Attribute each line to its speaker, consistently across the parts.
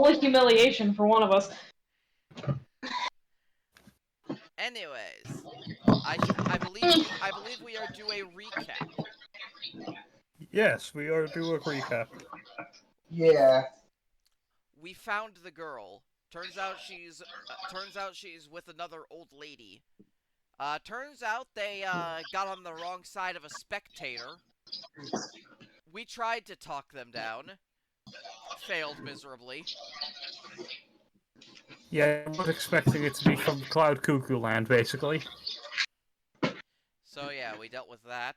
Speaker 1: holy humiliation for one of us.
Speaker 2: Anyways, I believe we are due a recap.
Speaker 3: Yes, we are due a recap.
Speaker 4: Yeah.
Speaker 2: We found the girl. Turns out she's with another old lady. Turns out they got on the wrong side of a spectator. We tried to talk them down. Failed miserably.
Speaker 3: Yeah, I was expecting it to be from Cloud Cuckoo Land, basically.
Speaker 2: So yeah, we dealt with that.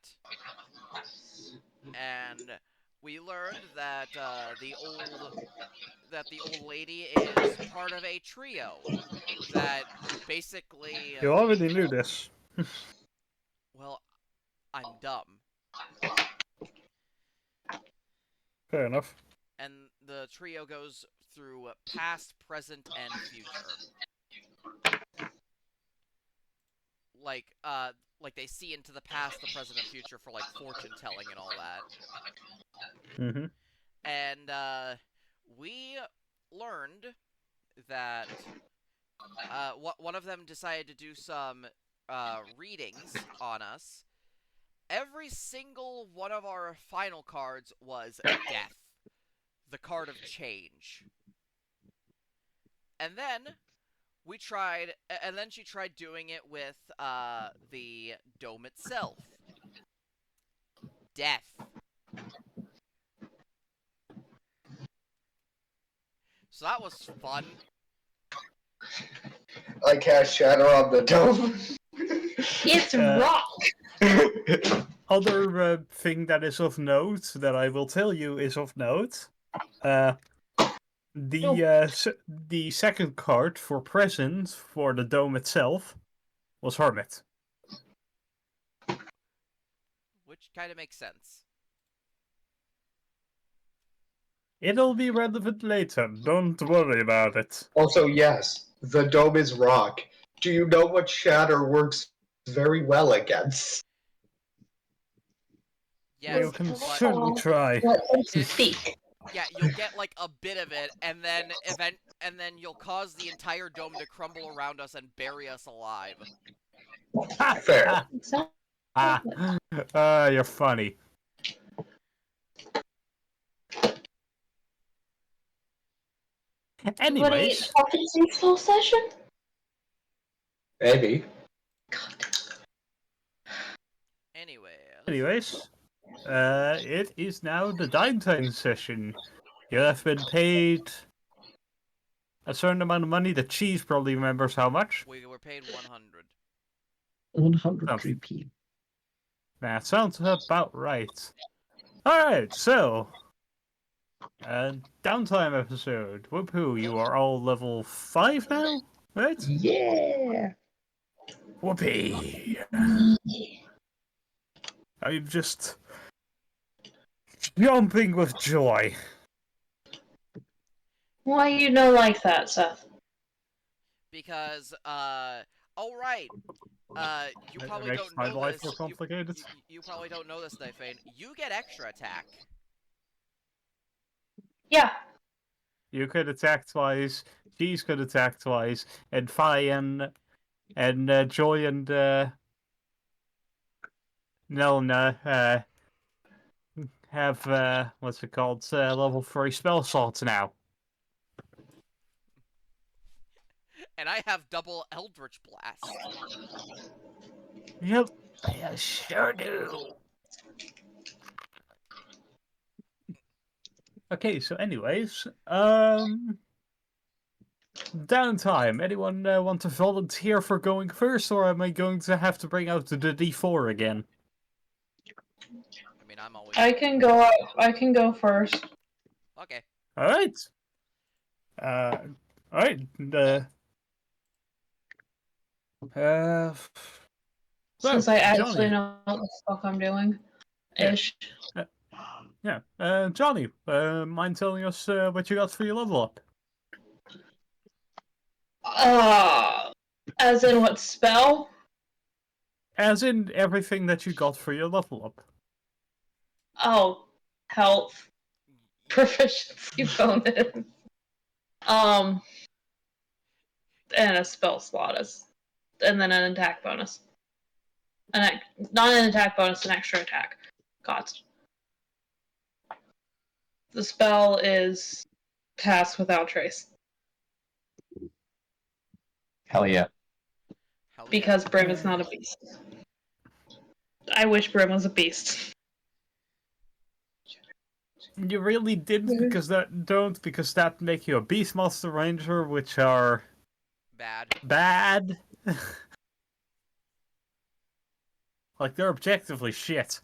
Speaker 2: And we learned that the old lady is part of a trio that basically,
Speaker 3: You already knew this.
Speaker 2: well, I'm dumb.
Speaker 3: Fair enough.
Speaker 2: And the trio goes through past, present, and future. Like they see into the past, the present, and future for like fortune telling and all that.
Speaker 3: Mm-hmm.
Speaker 2: And we learned that one of them decided to do some readings on us. Every single one of our final cards was death, the card of change. And then she tried doing it with the dome itself. Death. So that was fun.
Speaker 4: I cast Shatter on the dome.
Speaker 1: It's rock!
Speaker 3: Other thing that is of note, that I will tell you is of note, the second card for present for the dome itself was Hermit.
Speaker 2: Which kind of makes sense.
Speaker 3: It'll be relevant later, don't worry about it.
Speaker 4: Also, yes, the dome is rock. Do you know what Shatter works very well against?
Speaker 2: Yes,
Speaker 3: You can
Speaker 2: but
Speaker 3: certainly try.
Speaker 1: Let them speak.
Speaker 2: yeah, you'll get like a bit of it, and then you'll cause the entire dome to crumble around us and bury us alive.
Speaker 4: Fair.
Speaker 3: You're funny. Anyways,
Speaker 1: talking full session?
Speaker 4: Maybe.
Speaker 2: Anyways,
Speaker 3: it is now the downtime session. You have been paid a certain amount of money. The cheese probably remembers how much.
Speaker 2: we were paid 100.
Speaker 5: 100 rupee.
Speaker 3: That sounds about right. Alright, so downtime episode. Whoop-hoo, you are all level 5 now, right?
Speaker 5: Yeah!
Speaker 3: Whoopee! I'm just jumping with joy.
Speaker 1: Why you know like that, Seth?
Speaker 2: Because, oh right, you probably
Speaker 3: Makes
Speaker 2: don't
Speaker 3: my
Speaker 2: know
Speaker 3: life
Speaker 2: this.
Speaker 3: more complicated.
Speaker 2: You probably don't know this, Dyphane. You get extra attack.
Speaker 1: Yeah.
Speaker 3: You could attack twice, Cheese could attack twice, and Fi and Joy and Nelna have what's it called? Level 3 spell slots now.
Speaker 2: And I have double Eldritch Blast.
Speaker 3: Yep, I sure do. Okay, so anyways, downtime. Anyone want to volunteer for going first, or am I going to have to bring out the D4 again?
Speaker 2: I mean, I'm always...
Speaker 1: I can go first.
Speaker 2: Okay.
Speaker 3: Alright. Alright.
Speaker 1: Since
Speaker 3: Well,
Speaker 1: I actually
Speaker 3: Johnny.
Speaker 1: know what the fuck I'm doing. Ish.
Speaker 3: Yeah. Johnny, mind telling us what you got for your level up?
Speaker 1: As in what spell?
Speaker 3: As in everything that you got for your level up.
Speaker 1: Oh, health. Proficiency bonus. and a spell slot and then an attack bonus. Not an attack bonus, an extra attack cost. The spell is cast without trace.
Speaker 5: Hell yeah.
Speaker 2: Hell yeah.
Speaker 1: Because Brim is not a beast. I wish Brim was a beast.
Speaker 3: You really didn't because that make you a Beastmaster Ranger, which are
Speaker 2: Bad.
Speaker 3: bad. Like they're objectively shit.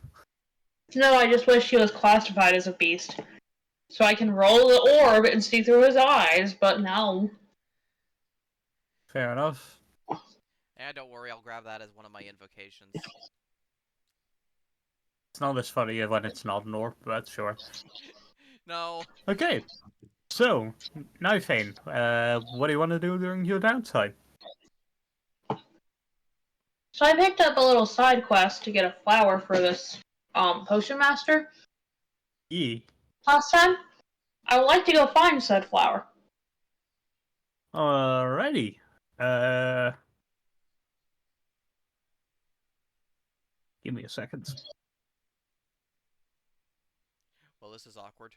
Speaker 1: No, I just wish he was classified as a beast. So I can roll the orb and see through his eyes, but no.
Speaker 3: Fair enough.
Speaker 2: Yeah, don't worry, I'll grab that as one of my invocations.
Speaker 3: It's not as funny when it's not an orb, but sure.
Speaker 2: No.
Speaker 3: Okay, so now Fane, what do you want to do during your downtime?
Speaker 1: So I picked up a little side quest to get a flower for this potion master last time. I would like to go find said flower.
Speaker 3: Alrighty. Give me a second.
Speaker 2: Well, this is awkward.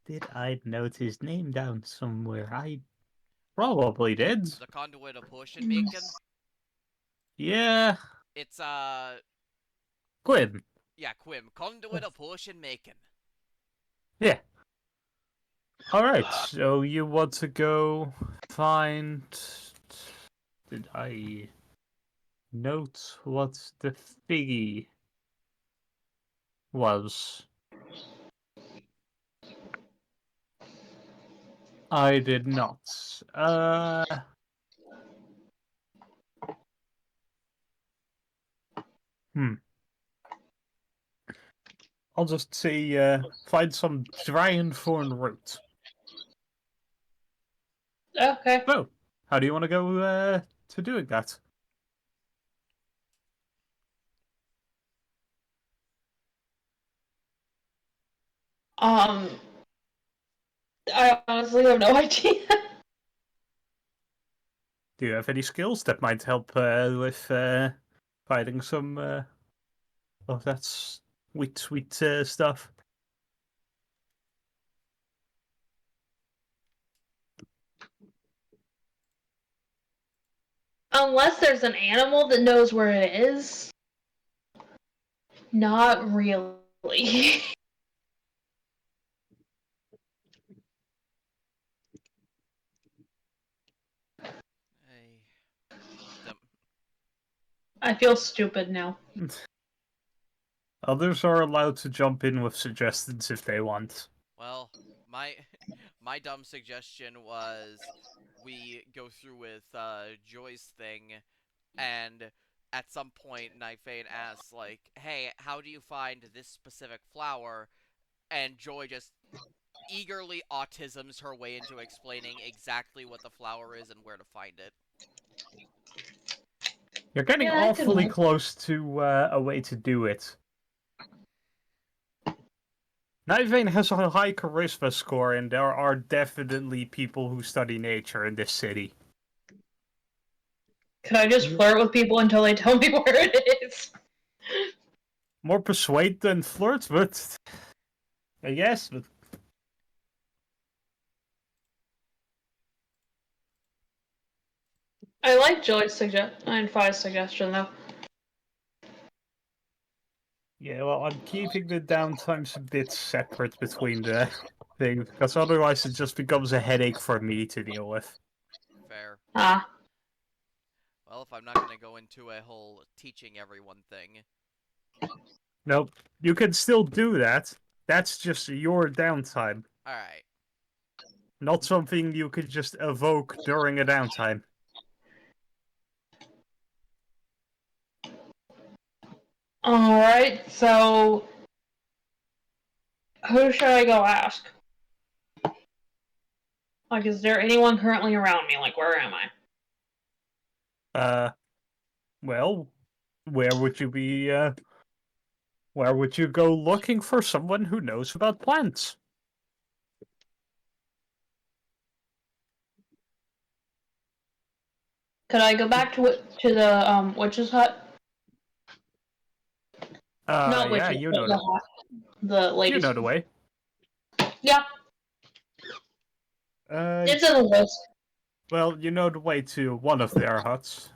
Speaker 3: Did I note his name down somewhere? I probably did.
Speaker 2: The Conduit of Potion Making.
Speaker 3: Yeah,
Speaker 2: It's,
Speaker 3: Quinn.
Speaker 2: yeah, Quim. Conduit of Potion Making.
Speaker 3: Yeah. Alright, so you want to go find... Did I note what the figgy was? I did not. I'll just say, find some giant thorn root.
Speaker 1: Okay.
Speaker 3: Oh, how do you want to go, to doing that?
Speaker 1: I honestly have no idea.
Speaker 3: Do you have any skills that might help, with, finding some, of that sweet, stuff?
Speaker 1: Unless there's an animal that knows where it is. Not really.
Speaker 2: Dumb.
Speaker 1: I feel stupid now.
Speaker 3: Others are allowed to jump in with suggestions if they want.
Speaker 2: Well, my my dumb suggestion was we go through with Joy's thing, and at some point Nightfane asks like, "Hey, how do you find this specific flower?" And Joy just eagerly autisms her way into explaining exactly what the flower is and where to find it.
Speaker 3: You're getting
Speaker 1: Yeah, that could
Speaker 3: awfully
Speaker 1: work.
Speaker 3: close to a way to do it. Nightvein has a high charisma score, and there are definitely people who study nature in this city.
Speaker 1: Could I just flirt with people until they tell me where it is?
Speaker 3: More persuade than flirt, but I guess. But
Speaker 1: I like Joy's and Fi's suggestion though.
Speaker 3: yeah, well, I'm keeping the downtimes a bit separate between the things, because otherwise it just becomes a headache for me to deal with.
Speaker 2: Fair.
Speaker 1: Ah.
Speaker 2: Well, if I'm not gonna go into a whole teaching everyone thing.
Speaker 3: Nope, you can still do that. That's just your downtime.
Speaker 2: Alright.
Speaker 3: Not something you could just evoke during a downtime.
Speaker 1: Alright, so who should I go ask? Like, is there anyone currently around me? Like, where am I?
Speaker 3: Well, where would you be, where would you go looking for someone who knows about plants?
Speaker 1: Could I go back to the witch's hut? Not
Speaker 3: Yeah,
Speaker 1: witch's,
Speaker 3: you
Speaker 1: but
Speaker 3: know
Speaker 1: the
Speaker 3: the
Speaker 1: hut. The ladies.
Speaker 3: you know the way.
Speaker 1: Yeah, it's in the list.
Speaker 3: Well, you know the way to one of their huts.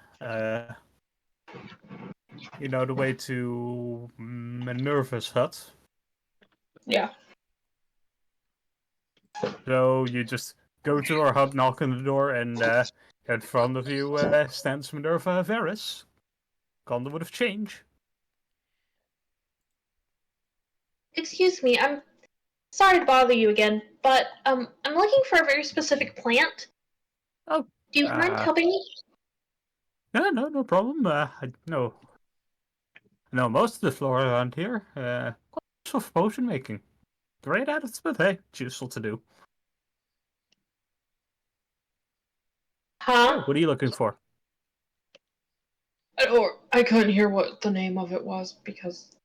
Speaker 3: You know the way to Minerva's hut.
Speaker 1: Yeah.
Speaker 3: So you just go to her hut, knock on the door, and in front of you stands Minerva Varys, conduit of change.
Speaker 1: Excuse me, I'm sorry to bother you again, but I'm looking for a very specific plant.
Speaker 3: Oh,
Speaker 1: Do you mind helping me?
Speaker 3: no problem. I know most of the flora around here. Quite useful for potion making. Great at it, but hey, it's useful to do.
Speaker 1: Huh?
Speaker 3: Oh, what are you looking for?
Speaker 1: Or I couldn't hear what the name of it was because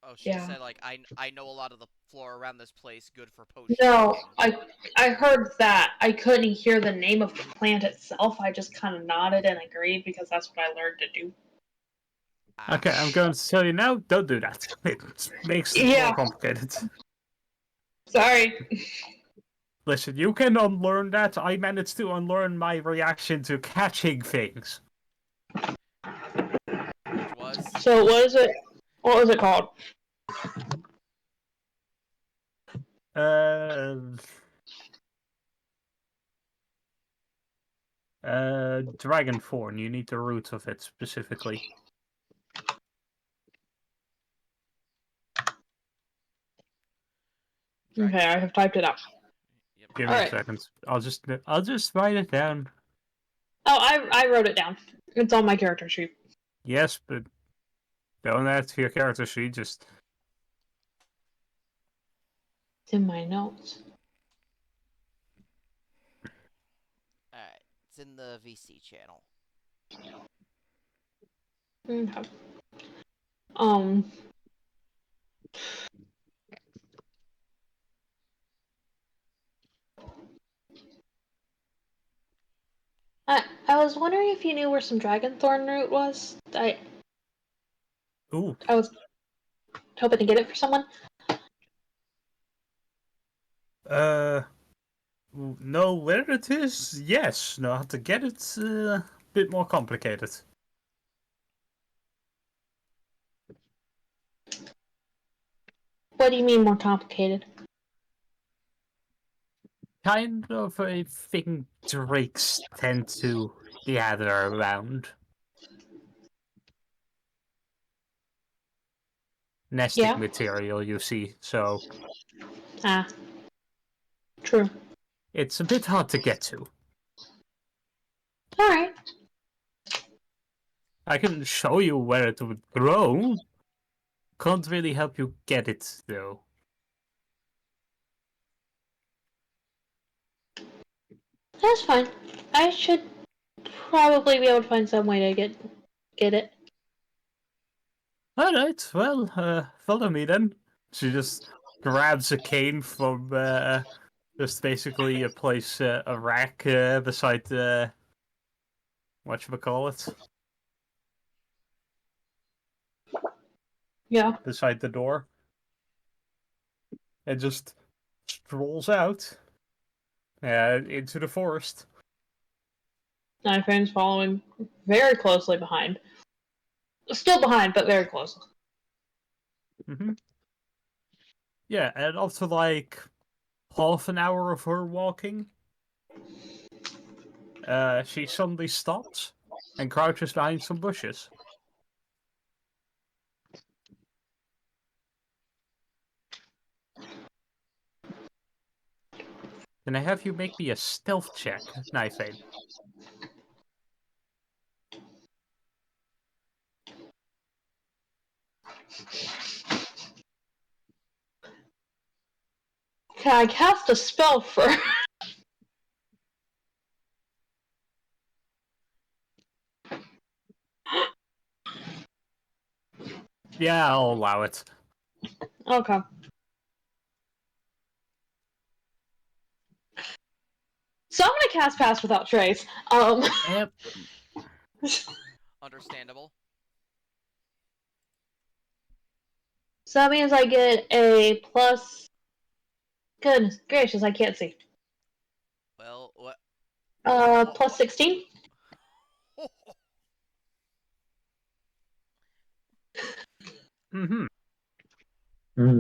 Speaker 2: Oh, she
Speaker 1: yeah.
Speaker 2: said, like, I know a lot of the flora around this place, good for potion
Speaker 1: No,
Speaker 2: making.
Speaker 1: I heard that. I couldn't hear the name of the plant itself. I just kind of nodded and agreed because that's what I learned to do.
Speaker 2: Ah.
Speaker 3: Okay, I'm going to tell you now. Don't do that. It makes it
Speaker 1: Yeah.
Speaker 3: more complicated.
Speaker 1: Sorry.
Speaker 3: Listen, you can unlearn that. I managed to unlearn my reaction to catching things.
Speaker 2: Which was?
Speaker 1: So what is it? What was it called?
Speaker 3: Dragonthorn. You need the root of it specifically.
Speaker 2: Dragon.
Speaker 1: Okay, I have typed it out.
Speaker 2: Yep.
Speaker 3: Give me
Speaker 1: All
Speaker 3: a
Speaker 1: right.
Speaker 3: second. I'll just write it down.
Speaker 1: Oh, I wrote it down. It's on my character sheet.
Speaker 3: Yes, but don't add to your character sheet. Just
Speaker 1: It's in my notes.
Speaker 2: Alright. It's in the VC channel.
Speaker 1: Okay. I was wondering if you knew where some dragonthorn root was.
Speaker 3: ooh.
Speaker 1: I was hoping to get it for someone.
Speaker 3: Know where it is? Yes. Know how to get it? A bit more complicated.
Speaker 1: What do you mean more complicated?
Speaker 3: Kind of a thing drakes tend to gather around. Nesting
Speaker 1: Yeah.
Speaker 3: material, you see, so
Speaker 1: Ah. True.
Speaker 3: it's a bit hard to get to.
Speaker 1: Alright.
Speaker 3: I can show you where it would grow. Can't really help you get it, though.
Speaker 1: That's fine. I should probably be able to find some way to get it.
Speaker 3: Alright, well, follow me then. She just grabs a cane from, just basically a place, a rack, beside the, whatchamacallit?
Speaker 1: Yeah.
Speaker 3: Beside the door. And just strolls out, into the forest.
Speaker 1: Knifehand's following very closely behind. Still behind, but very close.
Speaker 3: Mm-hmm. Yeah, and after like half an hour of her walking, she suddenly stops and crouches behind some bushes. Can I have you make me a stealth check, Knifeade?
Speaker 1: Can I cast a spell for?
Speaker 3: Yeah, I'll allow it.
Speaker 1: Okay. So I'm gonna cast Pass Without Trace.
Speaker 3: Yep.
Speaker 2: Understandable.
Speaker 1: So that means I get a plus. Goodness gracious, I can't see.
Speaker 2: Well, what?
Speaker 1: Plus 16.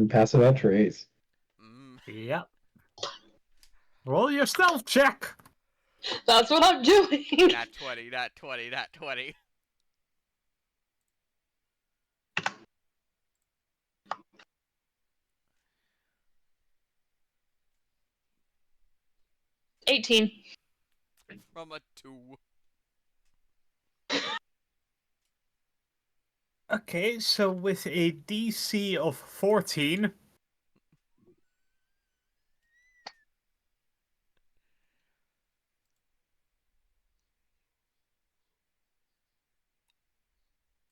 Speaker 5: Pass without trace.
Speaker 3: Yep. Roll your stealth check.
Speaker 1: That's what I'm doing.
Speaker 2: Nat 20, nat 20, nat 20.
Speaker 1: $18.
Speaker 2: From a 2.
Speaker 3: Okay, so with a DC of 14,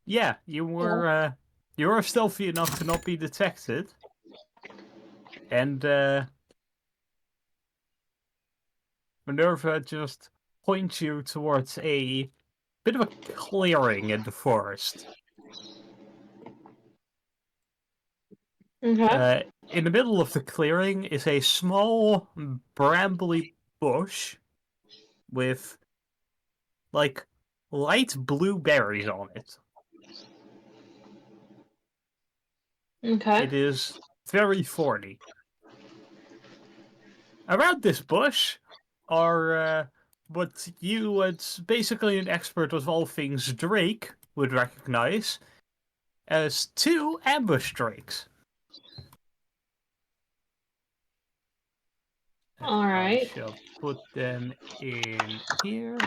Speaker 3: yeah, you were stealthy enough to not be detected, and Minerva just points you towards a bit of a clearing in the forest.
Speaker 1: Okay.
Speaker 3: In the middle of the clearing is a small brambly bush with like light blue berries on it.
Speaker 1: Okay.
Speaker 3: It is very thorny. Around this bush are what you, as basically an expert of all things Drake, would recognize as 2 ambush drakes.
Speaker 1: All
Speaker 3: I
Speaker 1: right.
Speaker 3: shall put them in here.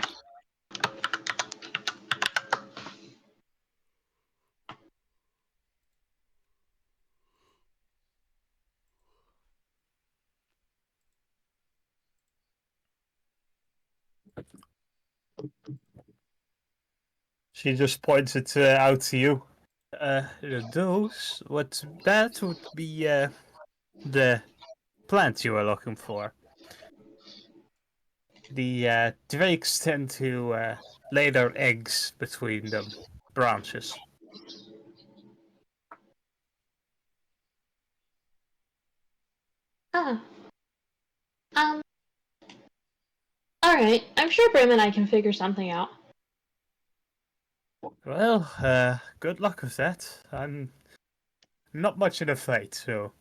Speaker 3: She just points it out to you. That would be the plant you are looking for. The drakes tend to lay their eggs between the branches.
Speaker 1: Ah. All right. I'm sure Brim and I can figure something out.
Speaker 3: Well, good luck with that. I'm not much in a fight, so.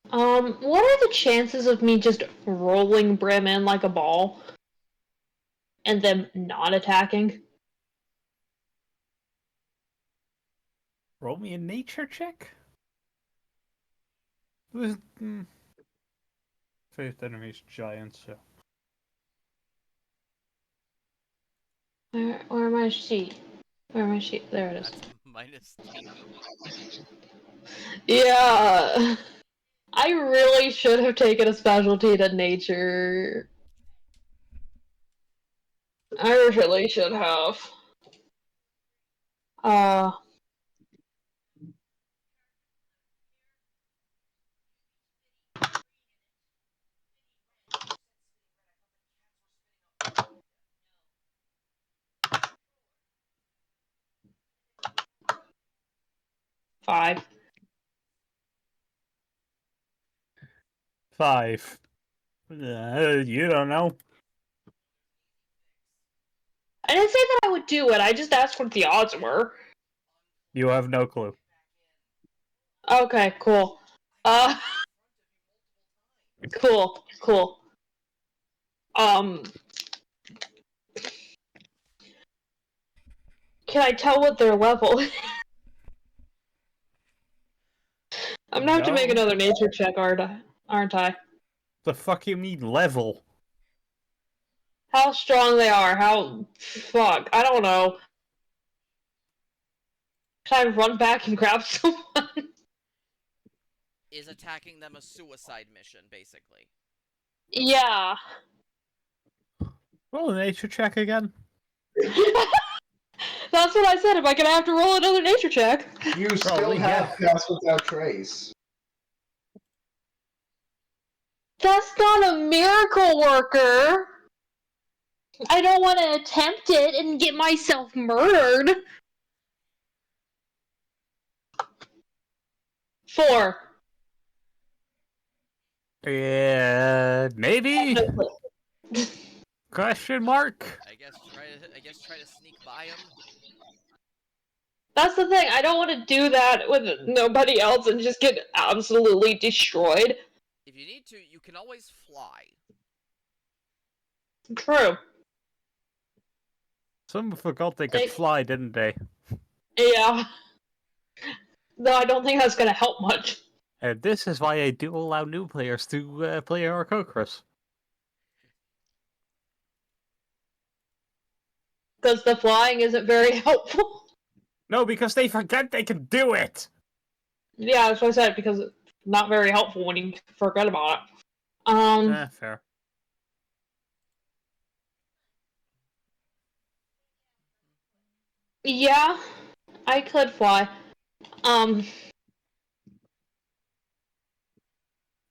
Speaker 1: What are the chances of me just rolling Brim in like a ball and them not attacking?
Speaker 3: Roll me a nature check? Faith enemy's giant, so.
Speaker 1: Where am I sheet? Where am I sheet? There it is.
Speaker 2: That's -2.
Speaker 1: Yeah. I really should have taken a specialty to nature. I really should have. Uh. Five.
Speaker 3: 5. You don't know.
Speaker 1: I didn't say that I would do it. I just asked what the odds were.
Speaker 3: You have no clue.
Speaker 1: Okay, cool. Cool. Can I tell what their level is? I'm gonna have to make
Speaker 3: No.
Speaker 1: another nature check, aren't I?
Speaker 3: The fuck you mean level?
Speaker 1: How strong they are, fuck, I don't know. Can I run back and grab someone?
Speaker 2: Is attacking them a suicide mission, basically?
Speaker 1: Yeah.
Speaker 3: Roll a nature check again.
Speaker 1: That's what I said. Am I gonna have to roll another nature check?
Speaker 4: You still
Speaker 3: Probably,
Speaker 4: have Pass Without Trace.
Speaker 1: That's not a miracle worker. I don't want to attempt it and get myself murdered. 4.
Speaker 3: Yeah, maybe? Question mark?
Speaker 2: I guess try to sneak by him.
Speaker 1: That's the thing. I don't want to do that with nobody else and just get absolutely destroyed.
Speaker 2: If you need to, you can always fly.
Speaker 1: True.
Speaker 3: Someone forgot they could fly, didn't they?
Speaker 1: Yeah. No, I don't think that's gonna help much.
Speaker 3: And this is why I do allow new players to play Aarakocras.
Speaker 1: Because the flying isn't very helpful.
Speaker 3: No, because they forget they can do it!
Speaker 1: Yeah, that's what I said, because it's not very helpful when you forget about it.
Speaker 3: Fair.
Speaker 1: Yeah, I could fly. I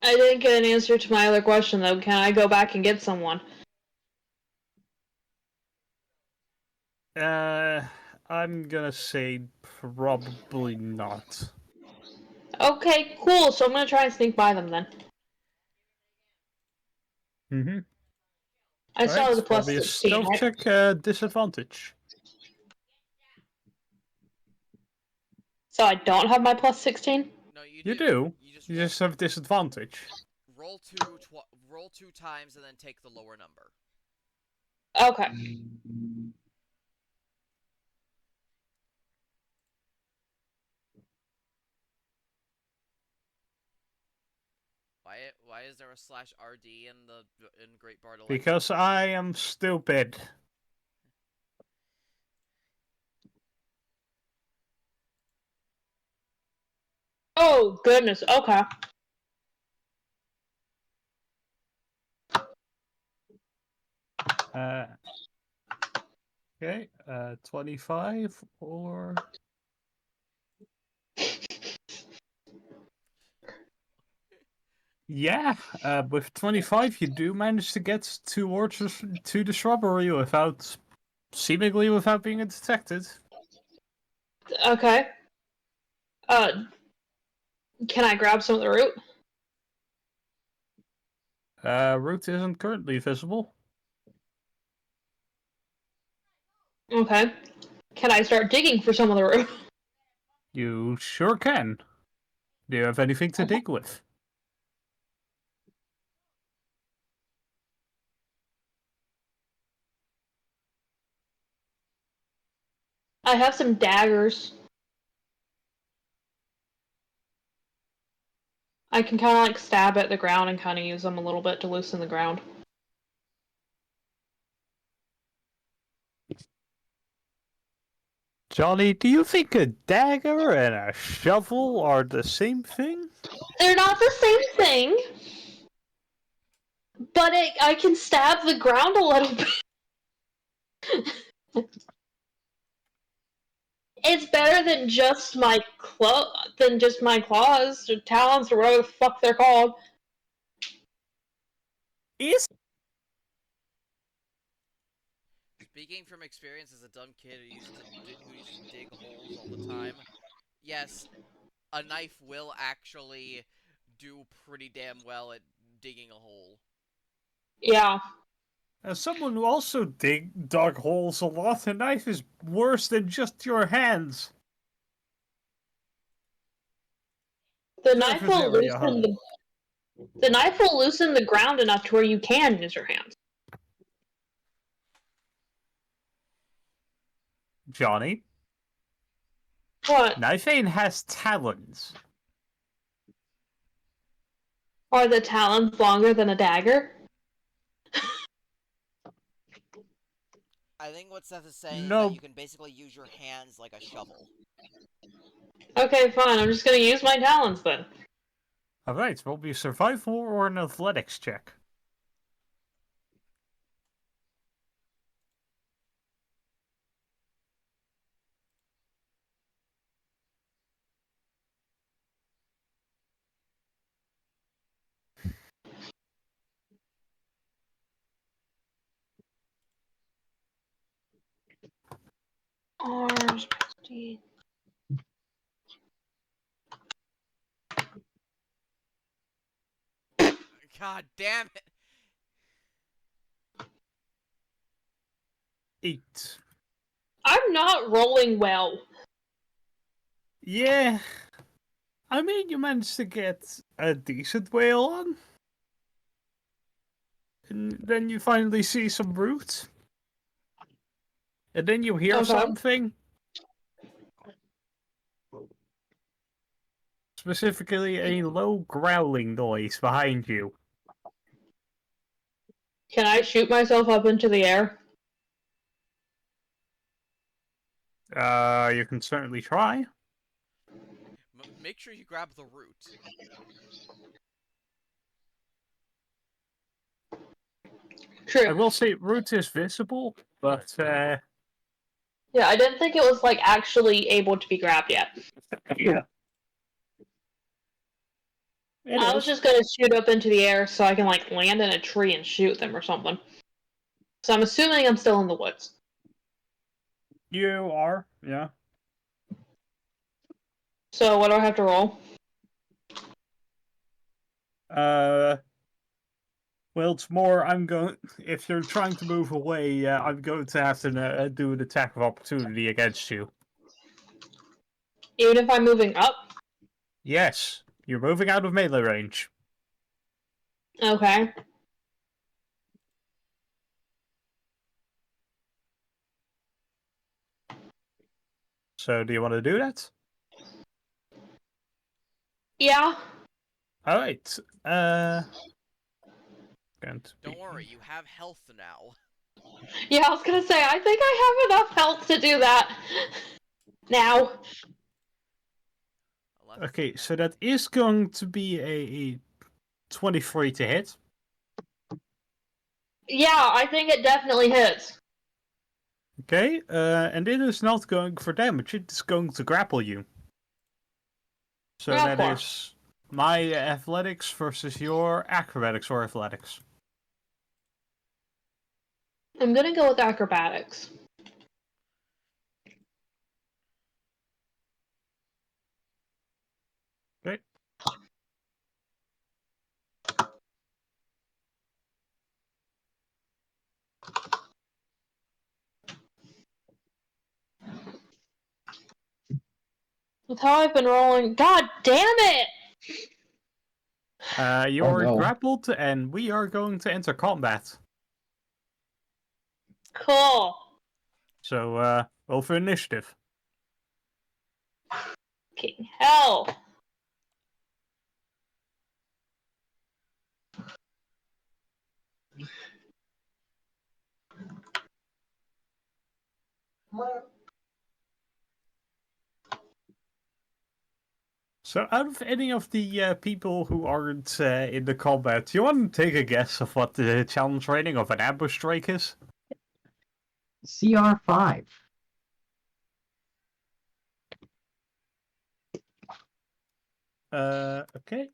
Speaker 1: didn't get an answer to my other question, though. Can I go back and get someone?
Speaker 3: I'm gonna say probably not.
Speaker 1: Okay, cool. So I'm gonna try and sneak by them then.
Speaker 3: Mm-hmm.
Speaker 1: I saw
Speaker 3: Right,
Speaker 1: the plus
Speaker 3: probably a
Speaker 1: 16,
Speaker 3: stealth
Speaker 1: right?
Speaker 3: check disadvantage.
Speaker 1: So I don't have my plus 16?
Speaker 2: No, you
Speaker 3: You do. You
Speaker 2: roll,
Speaker 3: just have disadvantage.
Speaker 2: roll two times and then take the lower number.
Speaker 1: Okay.
Speaker 2: Why is there a /RD in Great Bard Electric?
Speaker 3: Because I am stupid.
Speaker 1: Oh, goodness. Okay.
Speaker 3: Okay, 25 or... Yeah, with 25 you do manage to get towards to the shrubbery seemingly without being detected.
Speaker 1: Okay. Can I grab some of the root?
Speaker 3: Route isn't currently visible.
Speaker 1: Okay. Can I start digging for some of the root?
Speaker 3: You sure can. Do you have anything to dig with?
Speaker 1: I have some daggers. I can kind of like stab at the ground and kind of use them a little bit to loosen the ground.
Speaker 3: Johnny, do you think a dagger and a shovel are the same thing?
Speaker 1: They're not the same thing, but I can stab the ground a little bit. It's better than just my claws or talons or whatever the fuck they're called.
Speaker 3: Is
Speaker 2: Speaking from experience as a dumb kid who used to dig holes all the time, yes, a knife will actually do pretty damn well at digging a hole.
Speaker 1: Yeah.
Speaker 3: as someone who also dug holes a lot, a knife is worse than just your hands.
Speaker 1: The knife will loosen the ground enough to where you can use your hands.
Speaker 3: Johnny,
Speaker 1: What?
Speaker 3: Knifeane has talons.
Speaker 1: Are the talons longer than a dagger?
Speaker 2: I think what Seth is saying is
Speaker 3: No.
Speaker 2: that you can basically use your hands like a shovel.
Speaker 1: Okay, fine. I'm just gonna use my talons then.
Speaker 3: Alright, will be a survival or an athletics check?
Speaker 1: R's 50.
Speaker 2: God damn it.
Speaker 3: 8.
Speaker 1: I'm not rolling well.
Speaker 3: Yeah. I mean, you managed to get a decent whale on. And then you finally see some roots. And then you hear something. Specifically, a low growling noise behind you.
Speaker 1: Can I shoot myself up into the air?
Speaker 3: You can certainly try.
Speaker 2: Make sure you grab the root.
Speaker 1: True.
Speaker 3: I will say root is visible, but
Speaker 1: Yeah, I didn't think it was like actually able to be grabbed yet.
Speaker 3: yeah.
Speaker 1: I was just gonna shoot up into the air so I can like land in a tree and shoot them or something. So I'm assuming I'm still in the woods.
Speaker 3: You are, yeah.
Speaker 1: So what do I have to roll?
Speaker 3: Well, it's more. I'm going. If you're trying to move away, I'm going to have to do an attack of opportunity against you.
Speaker 1: Even if I'm moving up?
Speaker 3: Yes, you're moving out of melee range.
Speaker 1: Okay.
Speaker 3: So, do you want to do that?
Speaker 1: Yeah.
Speaker 3: All right.
Speaker 2: Don't worry, you have health now.
Speaker 1: Yeah, I was gonna say, I think I have enough health to do that. Now.
Speaker 3: Okay, so that is going to be a 23 to hit.
Speaker 1: Yeah, I think it definitely hits.
Speaker 3: Okay, and it is not going for damage. It's going to grapple you. So
Speaker 1: Yeah, of
Speaker 3: that
Speaker 1: course.
Speaker 3: is my athletics versus your acrobatics or athletics.
Speaker 1: I'm gonna go with acrobatics.
Speaker 3: Okay.
Speaker 1: With how I've been rolling, god damn it!
Speaker 3: You're grappled, and we are going to enter combat.
Speaker 1: Cool.
Speaker 3: So, roll for initiative.
Speaker 1: King hell.
Speaker 3: So, out of any of the people who aren't in the combat, do you want to take a guess of what the challenge rating of an ambush strike is?
Speaker 5: CR5.
Speaker 3: Okay.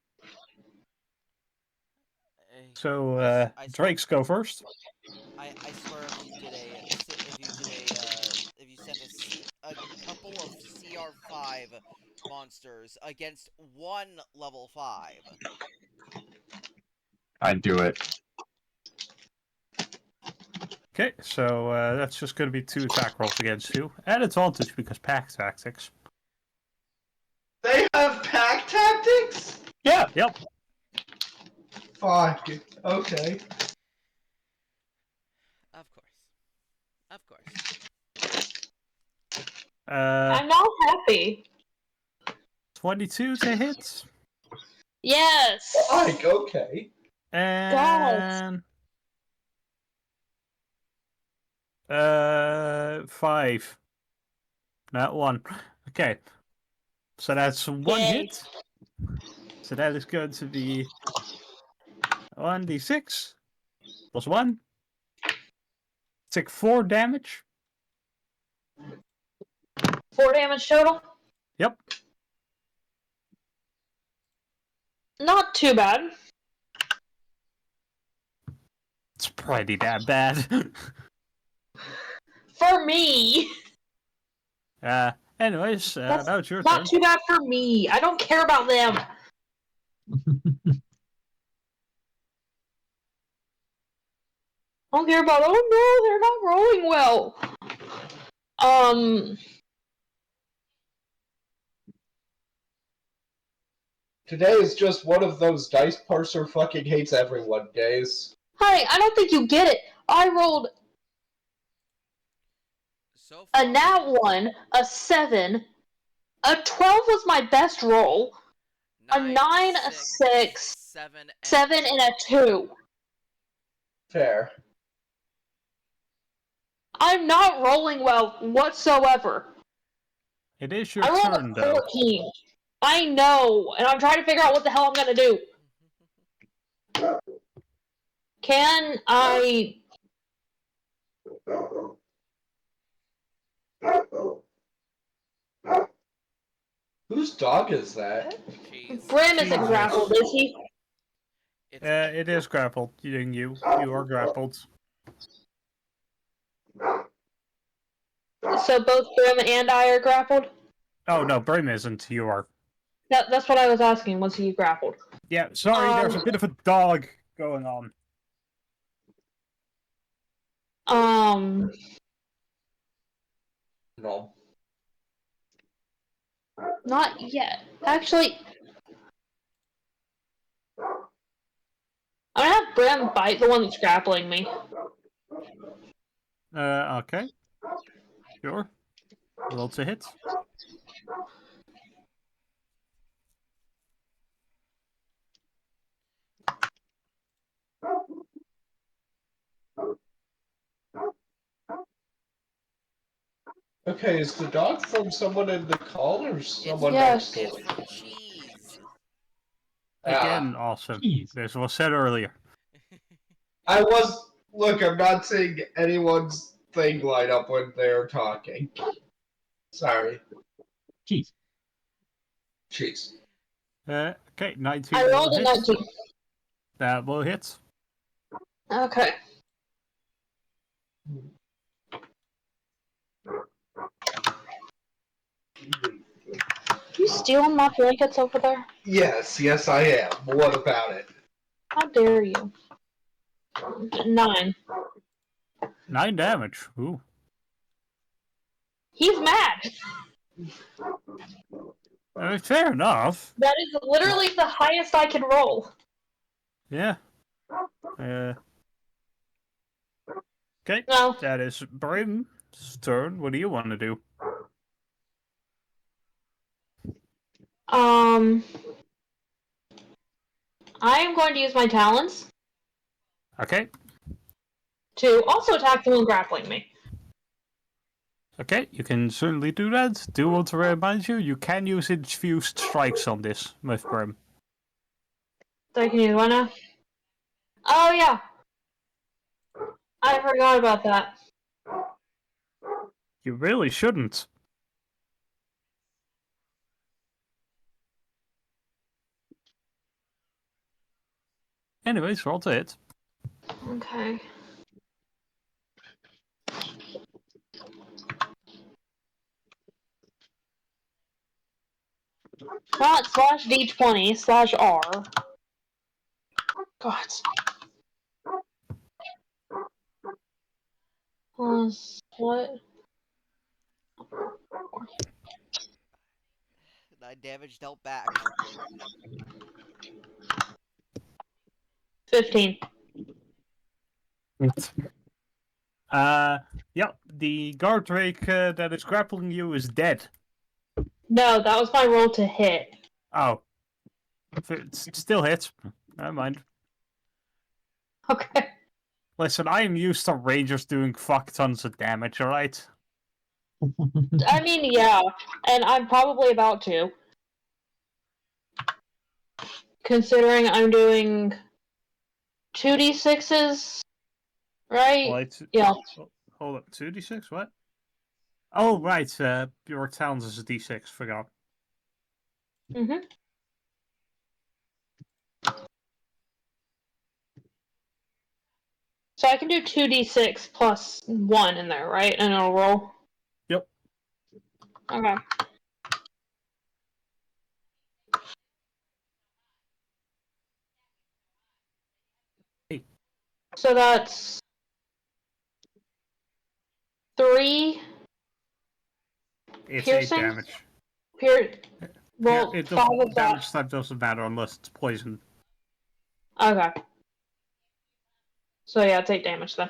Speaker 3: So, Drakes go first.
Speaker 2: I swear if you sent a couple of CR5 monsters against one level 5.
Speaker 5: I'd do it.
Speaker 3: Okay, so that's just going to be 2 attack rolls against you. At advantage because pack tactics.
Speaker 4: They have pack tactics?
Speaker 3: Yeah, yep.
Speaker 4: Fuck. Okay.
Speaker 2: Of course. Of course.
Speaker 1: I'm not happy.
Speaker 3: 22 to hit.
Speaker 1: Yes!
Speaker 4: Fuck, okay.
Speaker 3: And... 5. Not 1. Okay. So that's 1 hit. So that is going to be 1d6 plus 1. Take 4 damage.
Speaker 1: 4 damage total?
Speaker 3: Yep.
Speaker 1: Not too bad.
Speaker 3: It's pretty damn bad.
Speaker 1: For me!
Speaker 3: Anyways, now it's your
Speaker 1: Not
Speaker 3: turn.
Speaker 1: too bad for me. I don't care about them. I don't care about. Oh no, they're not rolling well.
Speaker 4: Today is just one of those dice parser fucking hates everyone days.
Speaker 1: Hi, I don't think you get it. I rolled
Speaker 2: So
Speaker 1: a
Speaker 2: far,
Speaker 1: nat 1, a 7, a 12 was my best roll, a 9, a 6,
Speaker 2: 7,
Speaker 1: 7, and a 2.
Speaker 4: Fair.
Speaker 1: I'm not rolling well whatsoever.
Speaker 3: It is your
Speaker 1: I rolled
Speaker 3: turn,
Speaker 1: a
Speaker 3: though.
Speaker 1: 14. I know, and I'm trying to figure out what the hell I'm gonna do. Can I...
Speaker 4: Whose dog is that?
Speaker 2: Cheese.
Speaker 1: Brim isn't
Speaker 3: Jesus.
Speaker 1: grappled, is he?
Speaker 2: It's
Speaker 3: It is grappled. You are grappled.
Speaker 1: So both Brim and I are grappled?
Speaker 3: Oh no, Brim isn't. You are.
Speaker 1: That's what I was asking, was he grappled?
Speaker 3: Yeah, sorry, there's a bit of a dog going on.
Speaker 4: No.
Speaker 1: Not yet. Actually, I'm gonna have Brim bite the one that's grappling me.
Speaker 3: Okay. Sure. Roll to hit.
Speaker 4: Okay, is the dog from someone in the call or someone
Speaker 1: Yes.
Speaker 4: next door?
Speaker 2: it's from Cheese.
Speaker 3: Again, awesome.
Speaker 5: Jeez.
Speaker 3: This was said earlier.
Speaker 4: I was. Look, I'm not seeing anyone's thing light up when they're talking. Sorry.
Speaker 5: Jeez.
Speaker 4: Jeez.
Speaker 3: Okay, 19
Speaker 1: I
Speaker 3: will
Speaker 1: rolled a
Speaker 3: hit.
Speaker 1: 19.
Speaker 3: That will hit.
Speaker 1: Okay. You stealing my blankets over there?
Speaker 4: Yes, I am. What about it?
Speaker 1: How dare you? 9.
Speaker 3: 9 damage. Ooh.
Speaker 1: He's mad!
Speaker 3: Fair enough.
Speaker 1: That is literally the highest I can roll.
Speaker 3: Yeah. Okay,
Speaker 1: No.
Speaker 3: that is Brim's turn. What do you want to do?
Speaker 1: I am going to use my talons
Speaker 3: Okay.
Speaker 1: to also attack the one grappling me.
Speaker 3: Okay, you can certainly do that. Do want to remind you, you can use infused strikes on this with Brim.
Speaker 1: So I can use one now? Oh, yeah. I forgot about that.
Speaker 3: You really shouldn't. Anyways, roll to hit.
Speaker 1: Okay. Not slash D20 slash R. God. What?
Speaker 2: 9 damage dealt back.
Speaker 1: 15.
Speaker 3: Yeah, the guard drake that is grappling you is dead.
Speaker 1: No, that was my roll to hit.
Speaker 3: Oh. It still hits. Never mind.
Speaker 1: Okay.
Speaker 3: Listen, I am used to rangers doing fuck tons of damage, alright?
Speaker 1: I mean, yeah, and I'm probably about to. Considering I'm doing 2d6s, right?
Speaker 3: What?
Speaker 1: Yeah.
Speaker 3: Hold up, 2d6? What? Oh, right, your talents is a d6, forgot.
Speaker 1: Mm-hmm. So I can do 2d6 plus 1 in there, right? And it'll roll?
Speaker 3: Yep.
Speaker 1: Okay. So that's 3
Speaker 3: It's 8
Speaker 1: piercing.
Speaker 3: damage.
Speaker 1: Well,
Speaker 3: It
Speaker 1: 5
Speaker 3: doesn't,
Speaker 1: of that.
Speaker 3: damage type doesn't matter unless it's poison.
Speaker 1: Okay. So yeah, it's 8 damage then.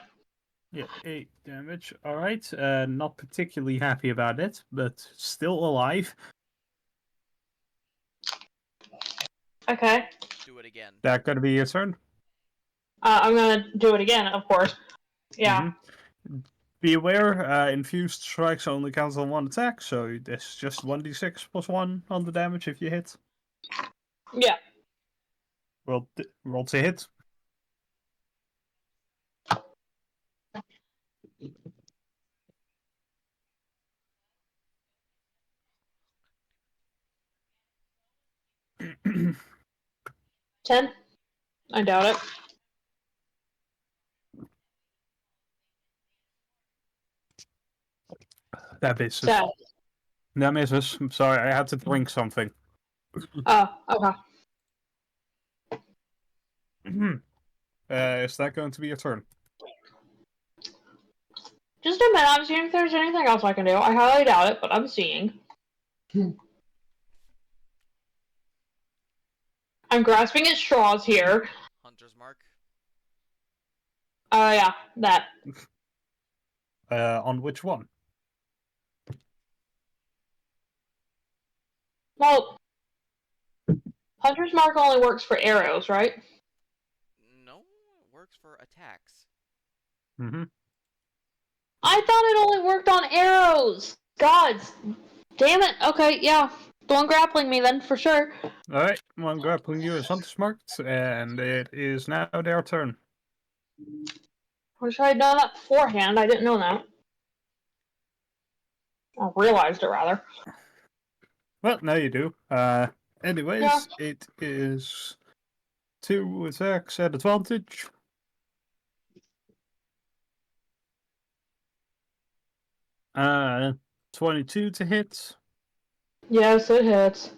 Speaker 3: Yeah, 8 damage. Alright, not particularly happy about it, but still alive.
Speaker 1: Okay.
Speaker 2: Do it again.
Speaker 3: That gonna be your turn?
Speaker 1: I'm gonna do it again, of course. Yeah.
Speaker 3: Be aware, infused strikes only counts on 1 attack, so there's just 1d6 plus 1 on the damage if you hit.
Speaker 1: Yeah.
Speaker 3: Roll to hit. That
Speaker 1: 10? I doubt it.
Speaker 3: misses.
Speaker 1: Sad.
Speaker 3: That misses. I'm sorry, I had to drink something.
Speaker 1: Oh, okay.
Speaker 3: Is that going to be your turn?
Speaker 1: Just a minute, I'm seeing if there's anything else I can do. I highly doubt it, but I'm seeing. I'm grasping at straws here.
Speaker 2: Hunter's mark.
Speaker 1: Yeah, that.
Speaker 3: On which one?
Speaker 1: Well, Hunter's Mark only works for arrows, right?
Speaker 2: No, it works for attacks.
Speaker 3: Mm-hmm.
Speaker 1: I thought it only worked on arrows! Gods! Damn it! Okay, yeah. The one grappling me then, for sure.
Speaker 3: Alright, one grappling you is Hunter's marked, and it is now their turn.
Speaker 1: Wish I had known that beforehand. I didn't know that. I realized it, rather.
Speaker 3: Well, now you do. Anyways,
Speaker 1: Yeah.
Speaker 3: it is 2 attacks at advantage. Uh, 22 to hit,
Speaker 1: Yes, it hits.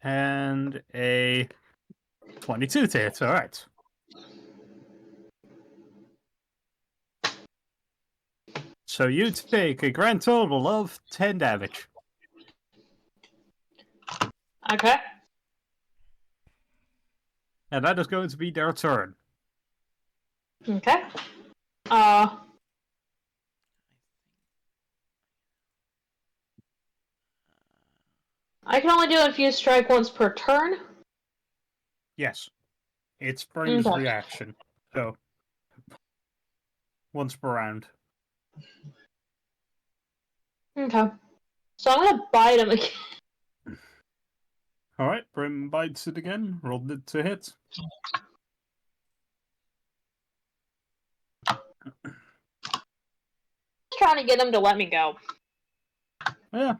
Speaker 3: and a 22 to hit. Alright. So you take a grand total of 10 damage.
Speaker 1: Okay.
Speaker 3: And that is going to be their turn.
Speaker 1: Okay. I can only do infused strike once per turn.
Speaker 3: Yes. It's Brim's
Speaker 1: Okay.
Speaker 3: reaction. So, once per round.
Speaker 1: Okay. So I'm gonna bite him again.
Speaker 3: Alright, Brim bites it again. Rolled it to hit.
Speaker 1: Trying to get him to let me go.
Speaker 3: Yeah.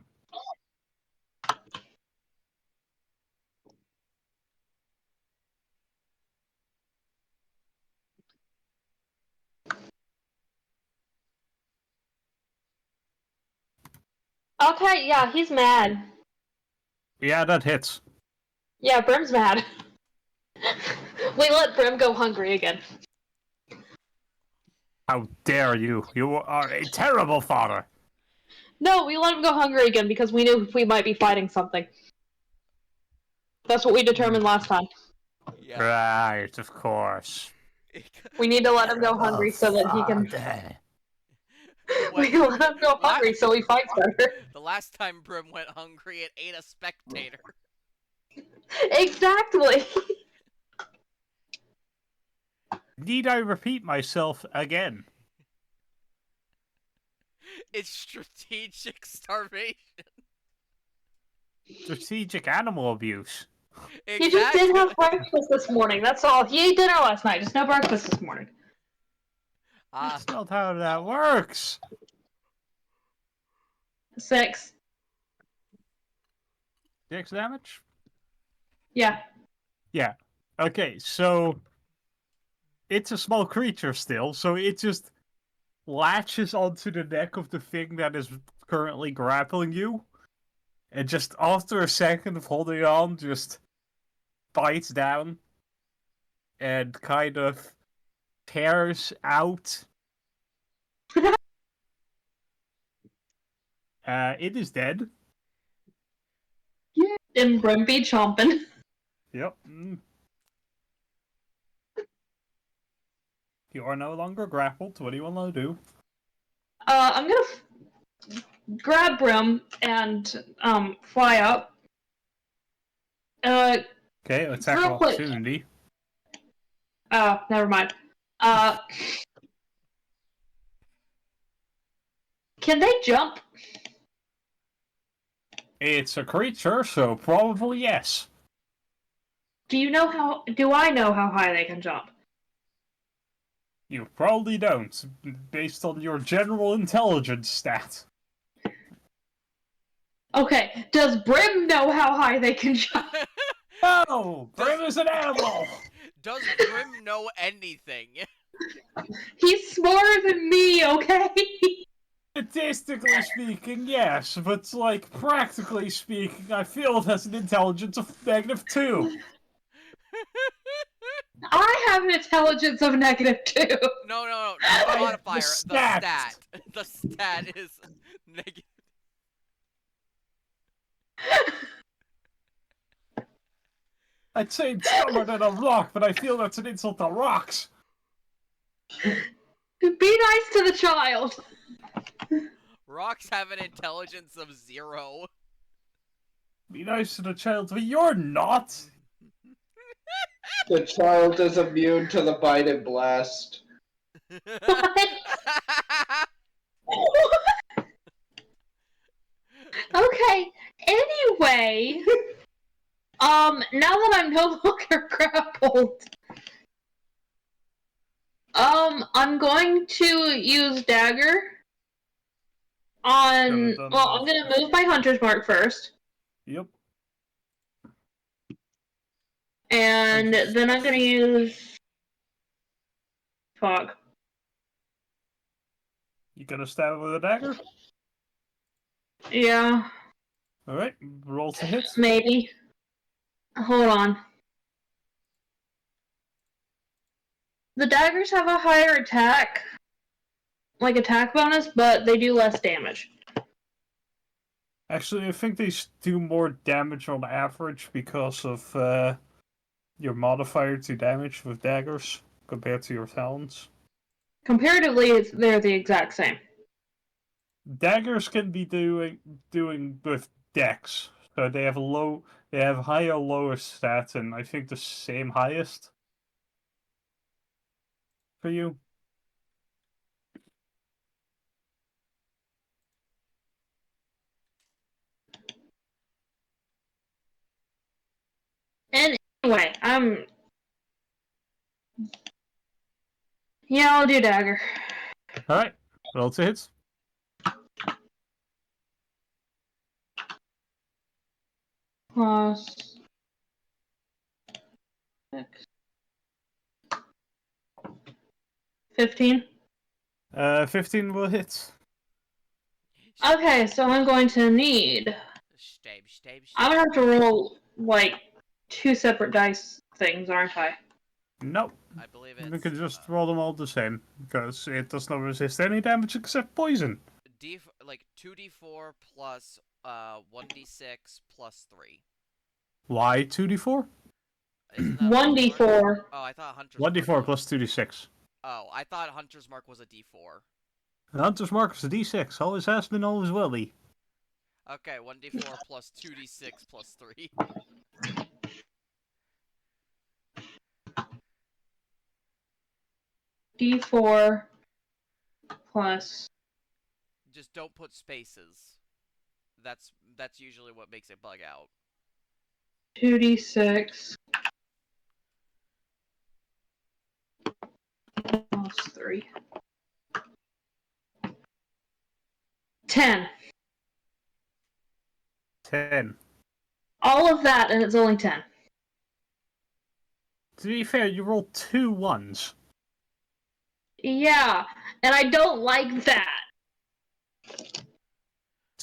Speaker 1: Okay, yeah, he's mad.
Speaker 3: Yeah, that hits.
Speaker 1: Yeah, Brim's mad. We let Brim go hungry again.
Speaker 3: How dare you? You are a terrible father.
Speaker 1: No, we let him go hungry again because we knew we might be fighting something. That's what we determined last time.
Speaker 2: Yeah.
Speaker 3: Right, of course.
Speaker 1: We need to let him go hungry so that he can. We let him go hungry so he fights better.
Speaker 2: The last time Brim went hungry, it ate a spectator.
Speaker 1: Exactly.
Speaker 3: Need I repeat myself again?
Speaker 2: It's strategic starvation.
Speaker 3: Strategic animal abuse.
Speaker 1: He just didn't have breakfast this morning. That's all. He ate dinner last night. Just no breakfast this morning.
Speaker 3: That's not how that works.
Speaker 1: 6.
Speaker 3: 6 damage?
Speaker 1: Yeah.
Speaker 3: Yeah. Okay, so it's a small creature still, so it just latches onto the neck of the thing that is currently grappling you, and just after a second of holding on, just bites down and kind of tears out. It is dead.
Speaker 1: And Brim be chomping.
Speaker 3: Yep. You are no longer grappled. What do you want to do?
Speaker 1: I'm gonna grab Brim and fly up.
Speaker 3: Okay, attack of
Speaker 1: real quick.
Speaker 3: opportunity.
Speaker 1: Oh, never mind. Can they jump?
Speaker 3: It's a creature, so probably yes.
Speaker 1: Do I know how high they can jump?
Speaker 3: You probably don't, based on your general intelligence stat.
Speaker 1: Okay, does Brim know how high they can jump?
Speaker 3: No! Brim is an animal!
Speaker 2: Does Brim know anything?
Speaker 1: He's smarter than me, okay?
Speaker 3: Statistically speaking, yes, but, like, practically speaking, I feel it has an intelligence of -2.
Speaker 1: I have an intelligence of -2.
Speaker 2: No, not the modifier, the
Speaker 3: stat.
Speaker 2: stat. The stat is negative.
Speaker 3: I'd say it's dumber than a rock, but I feel that's an insult to rocks.
Speaker 1: Be nice to the child.
Speaker 2: Rocks have an intelligence of 0.
Speaker 3: Be nice to the child, but you're not.
Speaker 4: The child is immune to the bite and blast.
Speaker 1: What? Okay, anyway. Now that I'm no longer grappled, I'm going to use dagger on. Well, I'm gonna move my hunter's mark first.
Speaker 3: Yep.
Speaker 1: And then I'm gonna use. Fuck.
Speaker 3: You gonna stab with a dagger?
Speaker 1: Yeah.
Speaker 3: Alright, roll to hit.
Speaker 1: Maybe. Hold on. The daggers have a higher attack bonus, but they do less damage.
Speaker 3: Actually, I think they do more damage on average because of your modifier to damage with daggers compared to your talons.
Speaker 1: Comparatively, they're the exact same.
Speaker 3: Daggers can be doing with dex, so they have higher lowest stats, and I think the same highest for you.
Speaker 1: Anyway, yeah, I'll do dagger.
Speaker 3: Alright, roll to hits.
Speaker 1: Plus 6. 15.
Speaker 3: 15 will hit.
Speaker 1: Okay, so I'm going to need. I'm gonna have to roll like 2 separate dice things, aren't I?
Speaker 3: Nope.
Speaker 2: I believe it's.
Speaker 3: You can just roll them all the same, because it does not resist any damage except poison.
Speaker 2: 2d4 plus 1d6 plus 3.
Speaker 3: Why 2d4?
Speaker 1: 1d4.
Speaker 2: Oh, I thought Hunter's
Speaker 3: 1d4
Speaker 2: Mark
Speaker 3: plus 2d6.
Speaker 2: Oh, I thought Hunter's Mark was a d4.
Speaker 3: Hunter's Mark is a d6. Always has been, always will be.
Speaker 2: Okay, 1d4 plus 2d6 plus 3.
Speaker 1: D4 plus.
Speaker 2: Just don't put spaces. That's usually what makes it bug out.
Speaker 1: 2d6 plus 3. 10.
Speaker 3: 10.
Speaker 1: All of that, and it's only 10.
Speaker 3: To be fair, you rolled 2 1s.
Speaker 1: Yeah, and I don't like that.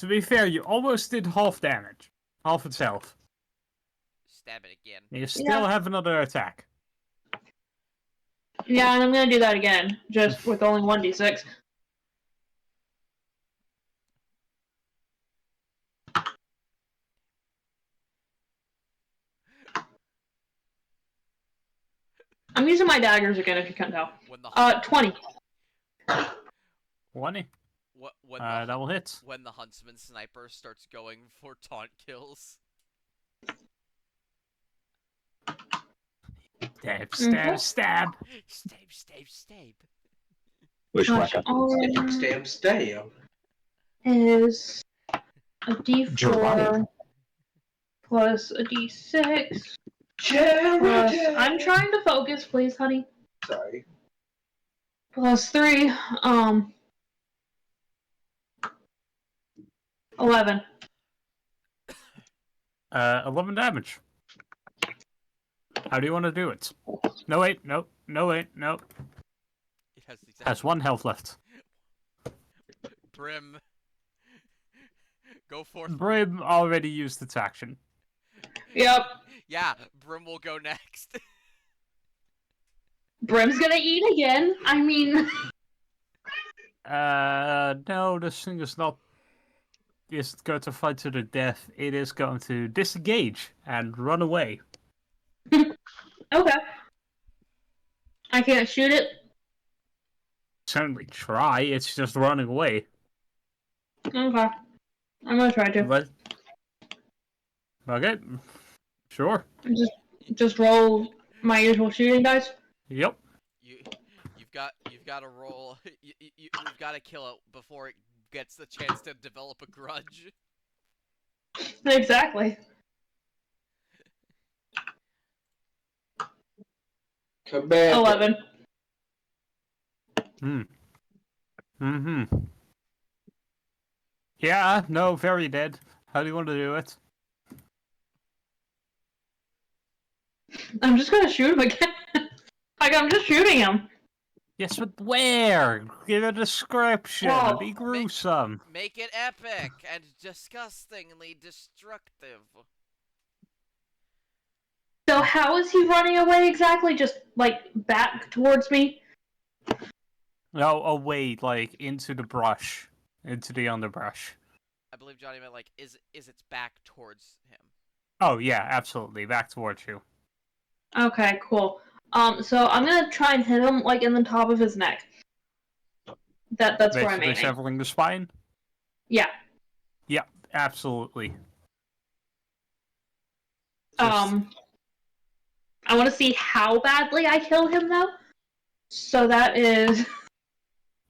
Speaker 3: To be fair, you almost did half damage. Half its health.
Speaker 2: Stab it again.
Speaker 3: You still have another attack.
Speaker 1: Yeah, and I'm gonna do that again, just with only 1d6. I'm using my daggers again, if you can't tell. 20.
Speaker 3: 20.
Speaker 2: When
Speaker 3: that will hit.
Speaker 2: When the huntsman sniper starts going for taunt kills.
Speaker 3: Stab, stab, stab.
Speaker 2: Stab.
Speaker 5: Wishwhacker.
Speaker 4: Stab, stab.
Speaker 1: Is a d4
Speaker 5: Dramatic.
Speaker 1: plus a d6
Speaker 4: Jeremy!
Speaker 1: plus... I'm trying to focus, please, honey.
Speaker 4: Sorry.
Speaker 1: Plus 3, 11.
Speaker 3: 11 damage. How do you want to do it? No, wait, no, wait, no.
Speaker 2: It has exactly...
Speaker 3: Has 1 health left.
Speaker 2: Brim. Go forth.
Speaker 3: Brim already used its action.
Speaker 1: Yep.
Speaker 2: Yeah, Brim will go next.
Speaker 1: Brim's gonna eat again. I mean...
Speaker 3: No, this thing is not... Isn't going to fight to the death. It is going to disengage and run away.
Speaker 1: Okay. I can't shoot it?
Speaker 3: Certainly try, it's just running away.
Speaker 1: Okay. I'm gonna try to.
Speaker 3: But... Okay. Sure.
Speaker 1: Just roll my usual shooting dice?
Speaker 2: You've
Speaker 3: Yep.
Speaker 2: got to roll. You've got to kill it before it gets the chance to develop a grudge.
Speaker 1: Exactly.
Speaker 4: Command.
Speaker 1: 11.
Speaker 3: Yeah, no, very dead. How do you want to do it?
Speaker 1: I'm just gonna shoot him again. Like, I'm just shooting him.
Speaker 3: Yes, but where? Give a description.
Speaker 1: Well,
Speaker 3: Be gruesome.
Speaker 2: Make it epic and disgustingly destructive.
Speaker 1: So how is he running away exactly? Just, like, back towards me?
Speaker 3: No, away, like, into the brush. Into the underbrush.
Speaker 2: I believe Johnny meant, like, is its back towards him.
Speaker 3: Oh, yeah, absolutely. Back towards you.
Speaker 1: Okay, cool. So I'm gonna try and hit him, like, in the top of his neck. That's where I'm
Speaker 3: Basically
Speaker 1: aiming.
Speaker 3: severing the spine?
Speaker 1: Yeah.
Speaker 3: Yep, absolutely.
Speaker 1: I want to see how badly I kill him, though. So that is...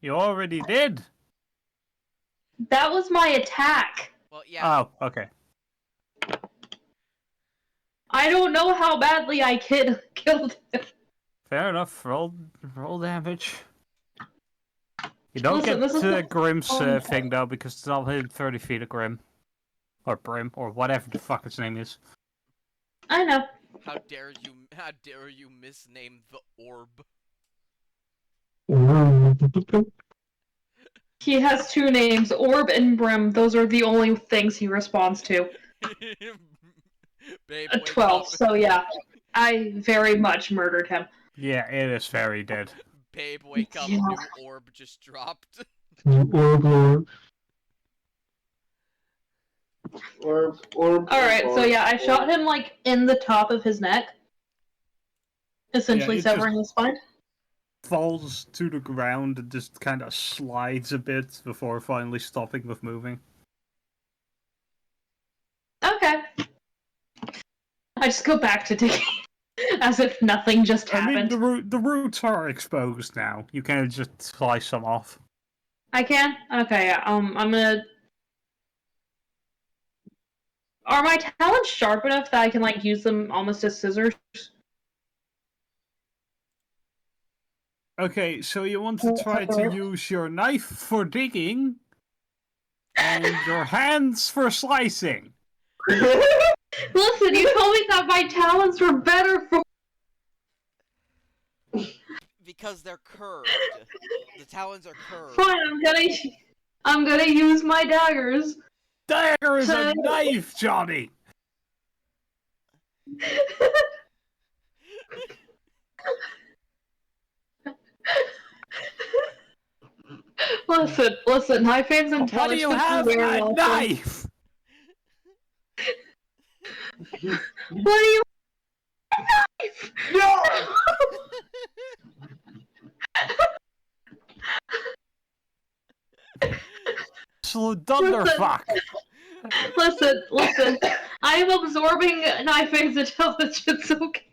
Speaker 3: You already did.
Speaker 1: That was my attack.
Speaker 2: Well, yeah.
Speaker 3: Oh, okay.
Speaker 1: I don't know how badly I killed him.
Speaker 3: Fair enough. Roll damage. You don't
Speaker 1: Listen, this is
Speaker 3: get
Speaker 1: the
Speaker 3: Grim's
Speaker 1: fun
Speaker 3: thing, though, because it's not within 30 feet of Grim. Or Brim, or whatever the fuck its name is.
Speaker 1: I know.
Speaker 2: How dare you misname the orb?
Speaker 1: He has 2 names, Orb and Brim. Those are the only things he responds to.
Speaker 2: Babe,
Speaker 1: A 12, so yeah. I very much murdered him.
Speaker 3: Yeah, it is very dead.
Speaker 2: Babe, wake up,
Speaker 1: Yeah.
Speaker 2: new orb just dropped.
Speaker 4: Orb.
Speaker 1: Alright, so yeah, I shot him, like, in the top of his neck. Essentially
Speaker 3: it
Speaker 1: severing his spine.
Speaker 3: Falls to the ground and just kind of slides a bit before finally stopping with moving.
Speaker 1: Okay. I just go back to digging. As if nothing just
Speaker 3: I mean,
Speaker 1: happened.
Speaker 3: the roots are exposed now. You can just slice them off.
Speaker 1: I can? Okay, yeah. I'm gonna... Are my talons sharp enough that I can, like, use them almost as scissors?
Speaker 3: Okay, so you want to try to use your knife for digging and your hands for slicing.
Speaker 1: Listen, you told me that my talons were better for...
Speaker 2: Because they're curved. The talons are curved.
Speaker 1: Fine, I'm gonna use my daggers.
Speaker 3: dagger is a knife, Johnny!
Speaker 1: Listen, High Fan's intelligence.
Speaker 3: What do you have? A knife!
Speaker 1: What do you knife?
Speaker 4: No!
Speaker 3: Absolute thunderfuck!
Speaker 1: Listen. I am absorbing Knife Fang's intelligence, okay?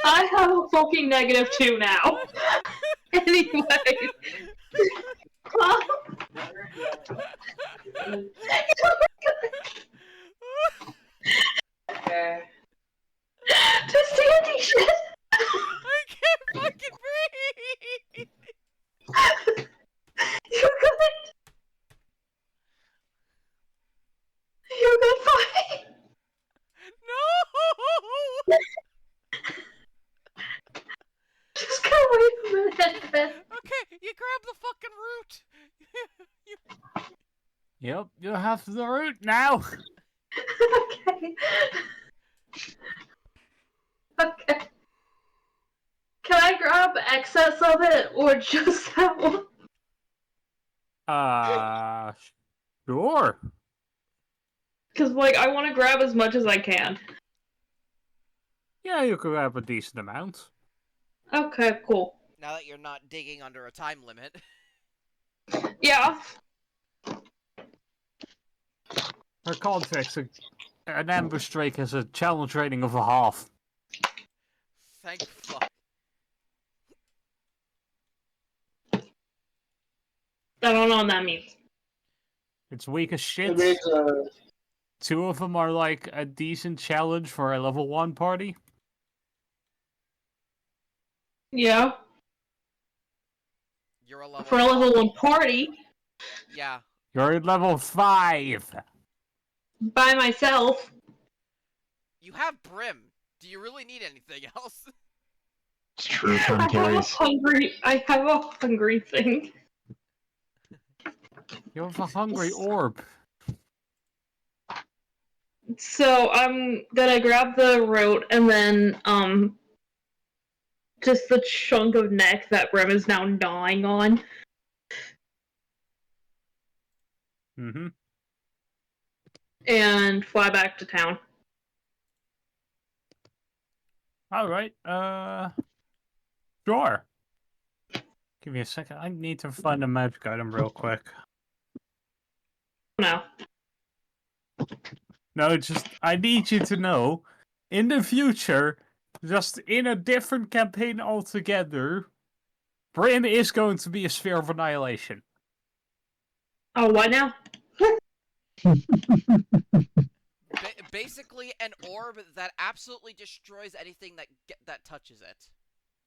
Speaker 1: I have a fucking -2 now. Anyway.
Speaker 4: Okay.
Speaker 1: Just Andy shit.
Speaker 2: I can't fucking breathe!
Speaker 1: You good? You good, buddy?
Speaker 2: No!
Speaker 1: Just go wait a minute.
Speaker 2: Okay, you grab the fucking root!
Speaker 3: Yep, you have the root now!
Speaker 1: Okay. Okay. Can I grab excess of it, or just that one?
Speaker 3: Sure.
Speaker 1: Because, like, I want to grab as much as I can.
Speaker 3: Yeah, you could have a decent amount.
Speaker 1: Okay, cool.
Speaker 2: Now that you're not digging under a time limit.
Speaker 1: Yeah.
Speaker 3: For context, an ambush drake has a challenge rating of a half.
Speaker 2: Thank fuck.
Speaker 1: I don't know what that means.
Speaker 3: It's weak as shit.
Speaker 4: It means,
Speaker 3: 2 of them are like a decent challenge for a level 1 party.
Speaker 1: Yeah.
Speaker 2: You're a level
Speaker 1: For a level 1 party.
Speaker 2: Yeah.
Speaker 3: You're at level 5!
Speaker 1: By myself.
Speaker 2: You have Brim. Do you really need anything else?
Speaker 5: It's true, turn carries.
Speaker 1: I have a hungry thing.
Speaker 3: You have a hungry orb.
Speaker 1: So I'm gonna grab the root and then just the chunk of neck that Brim is now gnawing on.
Speaker 3: Mm-hmm.
Speaker 1: And fly back to town.
Speaker 3: Alright, sure. Give me a second, I need to find a magic item real quick.
Speaker 1: No.
Speaker 3: No, just, I need you to know, in the future, just in a different campaign altogether, Brim is going to be a sphere of annihilation.
Speaker 1: Oh, what now?
Speaker 2: Basically, an orb that absolutely destroys anything that touches it.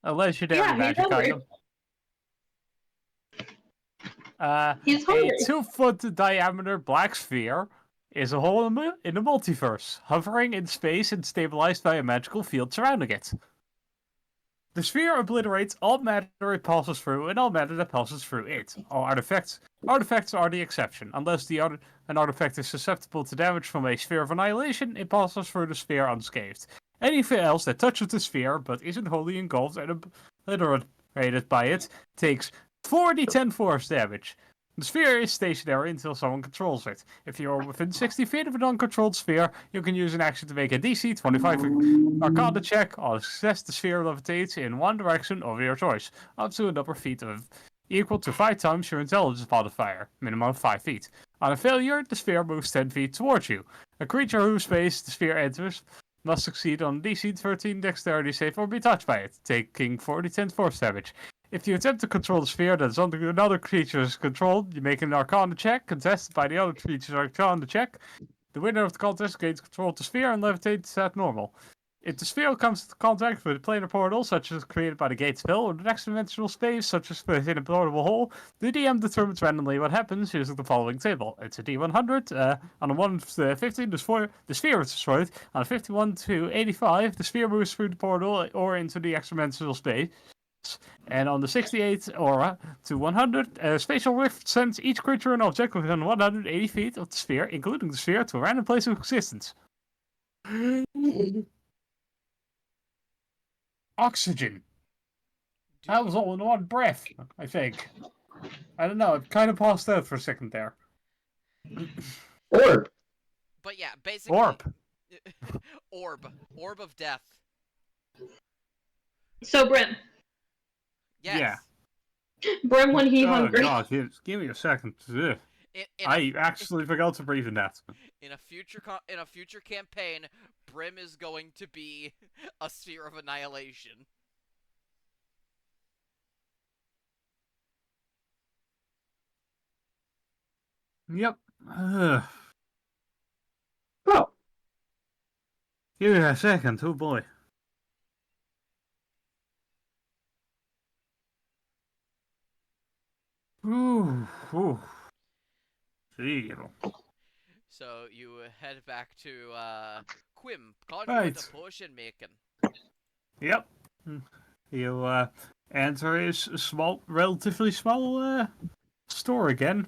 Speaker 3: A legendary
Speaker 1: Yeah, he's
Speaker 3: magic
Speaker 1: hungry.
Speaker 3: item.
Speaker 1: He's
Speaker 3: A
Speaker 1: hungry.
Speaker 3: 2-foot diameter black sphere is a hole in the multiverse, hovering in space and stabilized by a magical field surrounding it. The sphere obliterates all matter it passes through and all matter that passes through it. All artifacts are the exception. Unless an artifact is susceptible to damage from a sphere of annihilation, it passes through the sphere unscathed. Anything else that touches the sphere but isn't wholly engulfed and obliterated by it takes 4d10 force damage. The sphere is stationary until someone controls it. If you're within 60 feet of an uncontrolled sphere, you can use an action to make a DC 25 Arcana check. On success, the sphere levitates in one direction of your choice, up to a number of feet of equal to 5 times your intelligence modifier, minimum of 5 feet. On a failure, the sphere moves 10 feet towards you. A creature whose space the sphere enters must succeed on DC 13 dexterity save or be touched by it, taking 40-10 force damage. If you attempt to control the sphere that is under another creature's control, you make an Arcana check, contested by the other creature's Arcana check. The winner of the contest gains control of the sphere and levitates at normal. If the sphere comes into contact with a planar portal, such as created by the gates fill, or the next dimensional space, such as within a portable hole, the DM determines randomly what happens using the following table. It's a D100. On a 1 to 15, the sphere is destroyed. On a 51 to 85, the sphere moves through the portal or into the extra dimensional space. And on the 68 or to 100, a spatial rift sends each creature and object within 180 feet of the sphere, including the sphere, to a random place of existence. Oxygen. That was all in one breath, I think. I don't know, it kind of paused out for a second there.
Speaker 4: Orb.
Speaker 2: But yeah, basically...
Speaker 3: Orb.
Speaker 2: Orb of death.
Speaker 1: So, Brim.
Speaker 2: Yes.
Speaker 3: Yeah.
Speaker 1: Brim when he hungry.
Speaker 3: Oh god, give me a second. I actually forgot to breathe in that.
Speaker 2: In a future campaign, Brim is going to be a sphere of annihilation.
Speaker 3: Yep.
Speaker 4: Oh.
Speaker 3: Give me a second, oh boy. Ooh. Zero.
Speaker 2: So you head back to Quim, Conduit
Speaker 3: Right.
Speaker 2: of potion making.
Speaker 3: Yep. You enter his relatively small store again.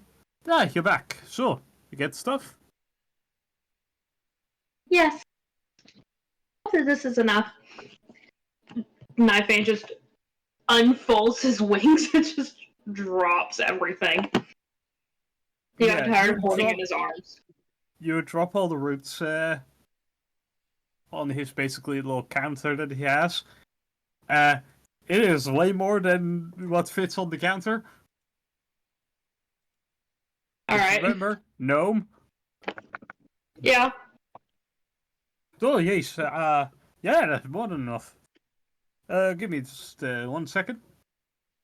Speaker 3: Ah, you're back. So, you get stuff?
Speaker 1: Yes. After this is enough. Knifeane just unfolds his wings and just drops everything. He got tired of holding it in his arms.
Speaker 3: You drop all the roots on his basically little counter that he has. It is way more than what fits on the counter.
Speaker 1: Alright.
Speaker 3: Remember, gnome.
Speaker 1: Yeah.
Speaker 3: Oh yes, yeah, that's more than enough. Give me just 1 second.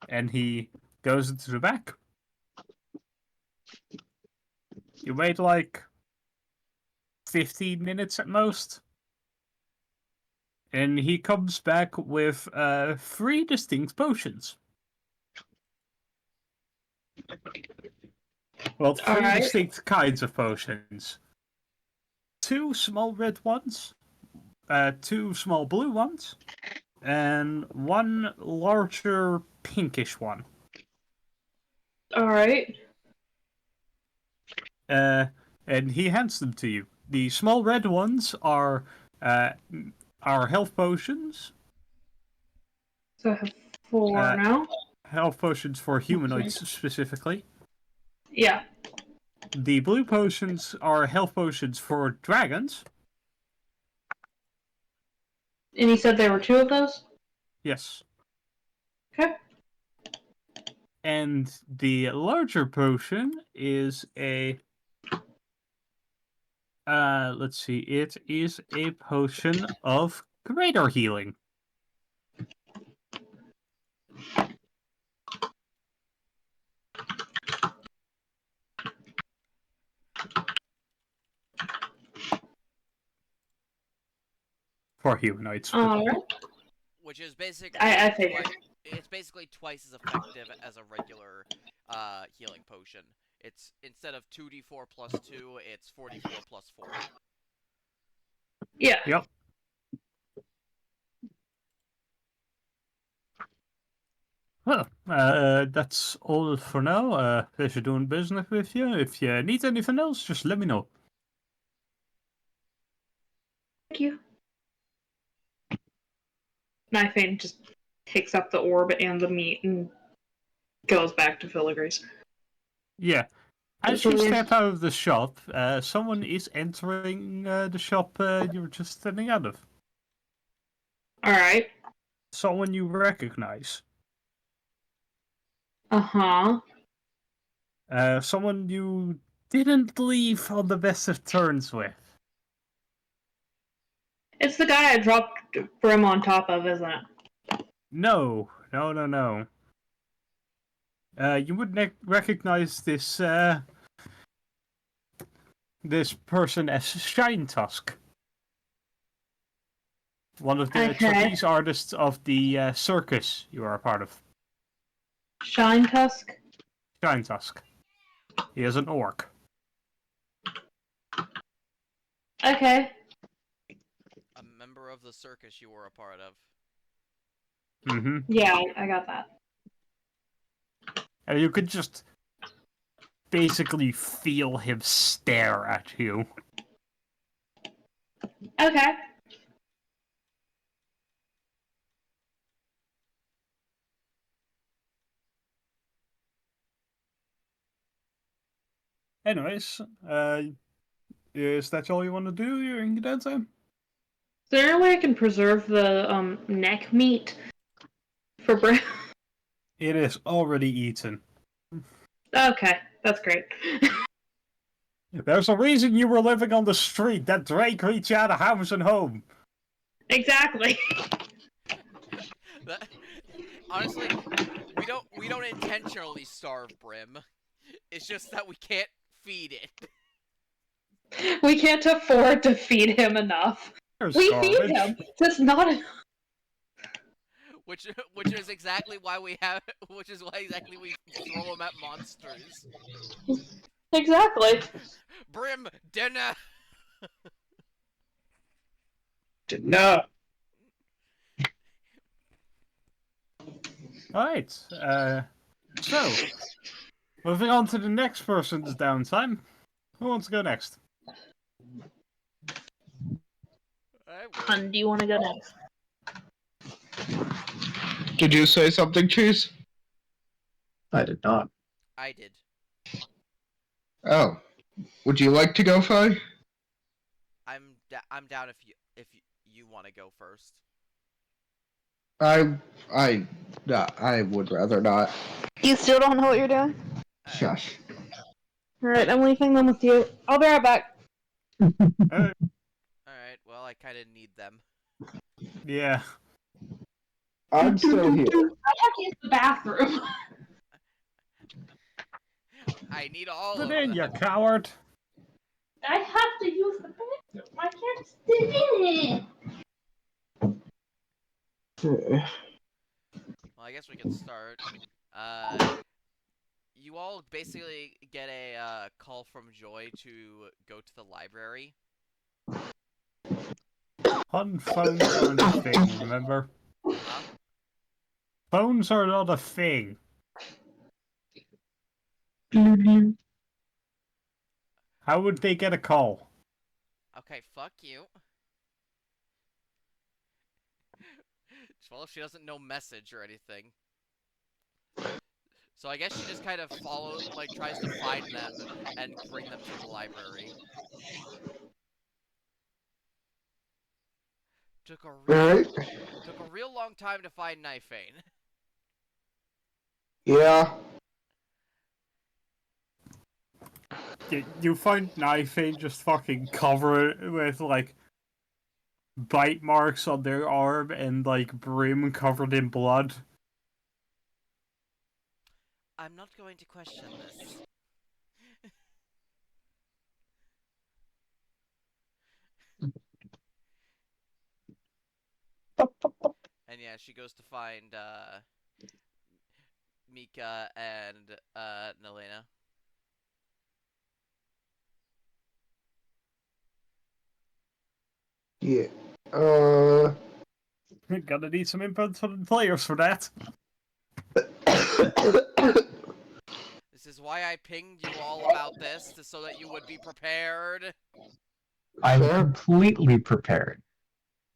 Speaker 3: And he goes into the back. You wait like 15 minutes at most. And he comes back with 3 distinct potions. Well, 3 distinct kinds of potions. 2 small red ones, 2 small blue ones, and 1 larger pinkish one.
Speaker 1: Alright.
Speaker 3: And he hands them to you. The small red ones are health potions.
Speaker 1: So I have 4 now.
Speaker 3: Health potions for humanoids specifically.
Speaker 1: Yeah.
Speaker 3: The blue potions are health potions for dragons.
Speaker 1: And he said there were 2 of those?
Speaker 3: Yes.
Speaker 1: Okay.
Speaker 3: And the larger potion is a... let's see. It is a potion of greater healing. For humanoids.
Speaker 2: Which is basically
Speaker 1: I figured.
Speaker 2: It's basically twice as effective as a regular healing potion. It's instead of 2d4 plus 2, it's 44 plus 4.
Speaker 1: Yeah.
Speaker 3: Yep. Well, that's all for now. Pleasure doing business with you. If you need anything else, just let me know.
Speaker 1: Thank you. Knifeane just picks up the orb and the meat and goes back to Filigree's.
Speaker 3: Yeah. As you step out of the shop, someone is entering the shop you were just standing out of.
Speaker 1: Alright.
Speaker 3: Someone you recognize.
Speaker 1: Uh-huh.
Speaker 3: Someone you didn't leave on the best of terms with.
Speaker 1: It's the guy I dropped Brim on top of, isn't it?
Speaker 3: No. You would recognize this this person as Shine Tusk. One of the
Speaker 1: Okay.
Speaker 3: trapeze artists of the circus you are a part of.
Speaker 1: Shine Tusk?
Speaker 3: Shine Tusk. He is an orc.
Speaker 1: Okay.
Speaker 2: A member of the circus you were a part of.
Speaker 3: Mm-hmm.
Speaker 1: Yeah, I got that.
Speaker 3: And you could just basically feel him stare at you.
Speaker 1: Okay.
Speaker 3: Anyways, is that all you want to do during the downtime?
Speaker 1: Is there any way I can preserve the neck meat for Brim?
Speaker 3: It is already eaten.
Speaker 1: Okay, that's great.
Speaker 3: There's a reason you were living on the street. That Drake reached you out of house and home.
Speaker 1: Exactly.
Speaker 2: Honestly, we don't intentionally starve Brim. It's just that we can't feed it.
Speaker 1: We can't afford to feed him enough.
Speaker 3: There's
Speaker 1: We
Speaker 3: garbage.
Speaker 1: feed him, just not enough.
Speaker 2: Which is exactly why we throw him at monsters.
Speaker 1: Exactly.
Speaker 2: Brim, dinner.
Speaker 4: No.
Speaker 3: Alright, so, moving on to the next person's downtime. Who wants to go next?
Speaker 1: Hun, do you want to go next?
Speaker 4: Did you say something, Cheese?
Speaker 5: I did not.
Speaker 2: I did.
Speaker 4: Oh. Would you like to go, Fi?
Speaker 2: I'm down if you want to go first.
Speaker 4: I would rather not.
Speaker 1: You still don't know what you're doing?
Speaker 4: Shush.
Speaker 1: Alright, I'm leaving them with you. I'll be right back.
Speaker 2: Alright, well, I kind of need them.
Speaker 3: Yeah.
Speaker 4: I'm still here.
Speaker 1: I have to use the bathroom.
Speaker 2: I need all
Speaker 3: Get
Speaker 2: of
Speaker 3: in,
Speaker 2: them.
Speaker 3: you coward!
Speaker 1: I have to use the bathroom. I can't stay.
Speaker 2: Well, I guess we can start. You all basically get a call from Joy to go to the library.
Speaker 3: Phones aren't a thing, remember?
Speaker 2: Huh?
Speaker 3: Phones are not a thing. How would they get a call?
Speaker 2: Okay, fuck you. Well, she doesn't know message or anything. So I guess she just kind of tries to find them and bring them to the library. Took a real long time to find Knifeane.
Speaker 4: Yeah.
Speaker 3: You find Knifeane just fucking covered with, like, bite marks on their arm and, like, Brim covered in blood.
Speaker 2: I'm not going to question this. And yeah, she goes to find Mika and Nelena.
Speaker 4: Yeah.
Speaker 3: Gonna need some input from the players for that.
Speaker 2: This is why I pinged you all about this, so that you would be prepared.
Speaker 5: I'm completely prepared.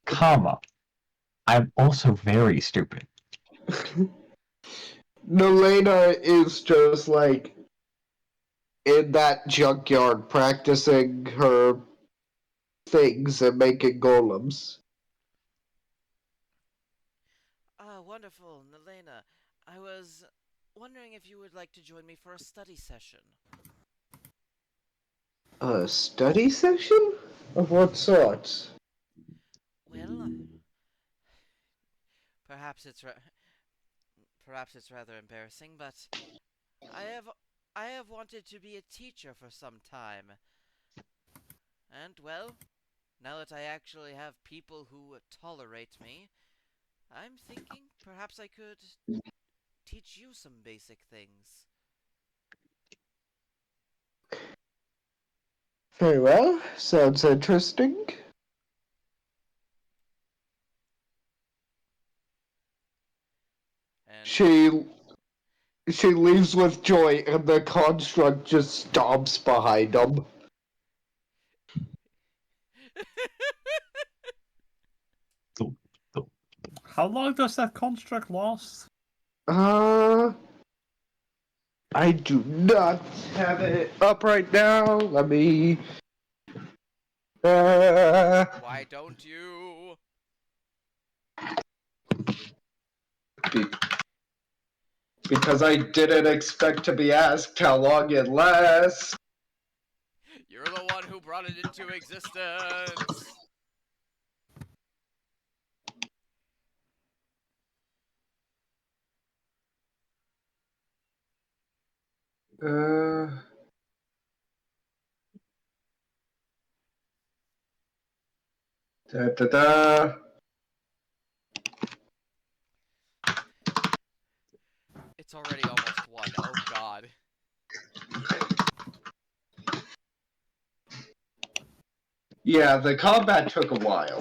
Speaker 5: Comma. I'm also very stupid.
Speaker 4: Nelena is just like in that junkyard practicing her things and making golems.
Speaker 2: Ah, wonderful, Nelena. I was wondering if you would like to join me for a study session.
Speaker 4: A study session? Of what sort?
Speaker 2: Well, perhaps it's rather embarrassing, but I have wanted to be a teacher for some time. And well, now that I actually have people who tolerate me, I'm thinking perhaps I could teach you some basic things.
Speaker 4: Very well. Sounds interesting.
Speaker 2: And
Speaker 4: She leaves with joy, and the construct just stomps behind them.
Speaker 3: How long does that construct last?
Speaker 4: I do not have it up right now. Let me.
Speaker 2: why don't you?
Speaker 4: Because I didn't expect to be asked how long it lasts.
Speaker 2: You're the one who brought it into existence.
Speaker 4: Uh. Da da da.
Speaker 2: It's already almost 1. Oh god.
Speaker 4: Yeah, the combat took a while.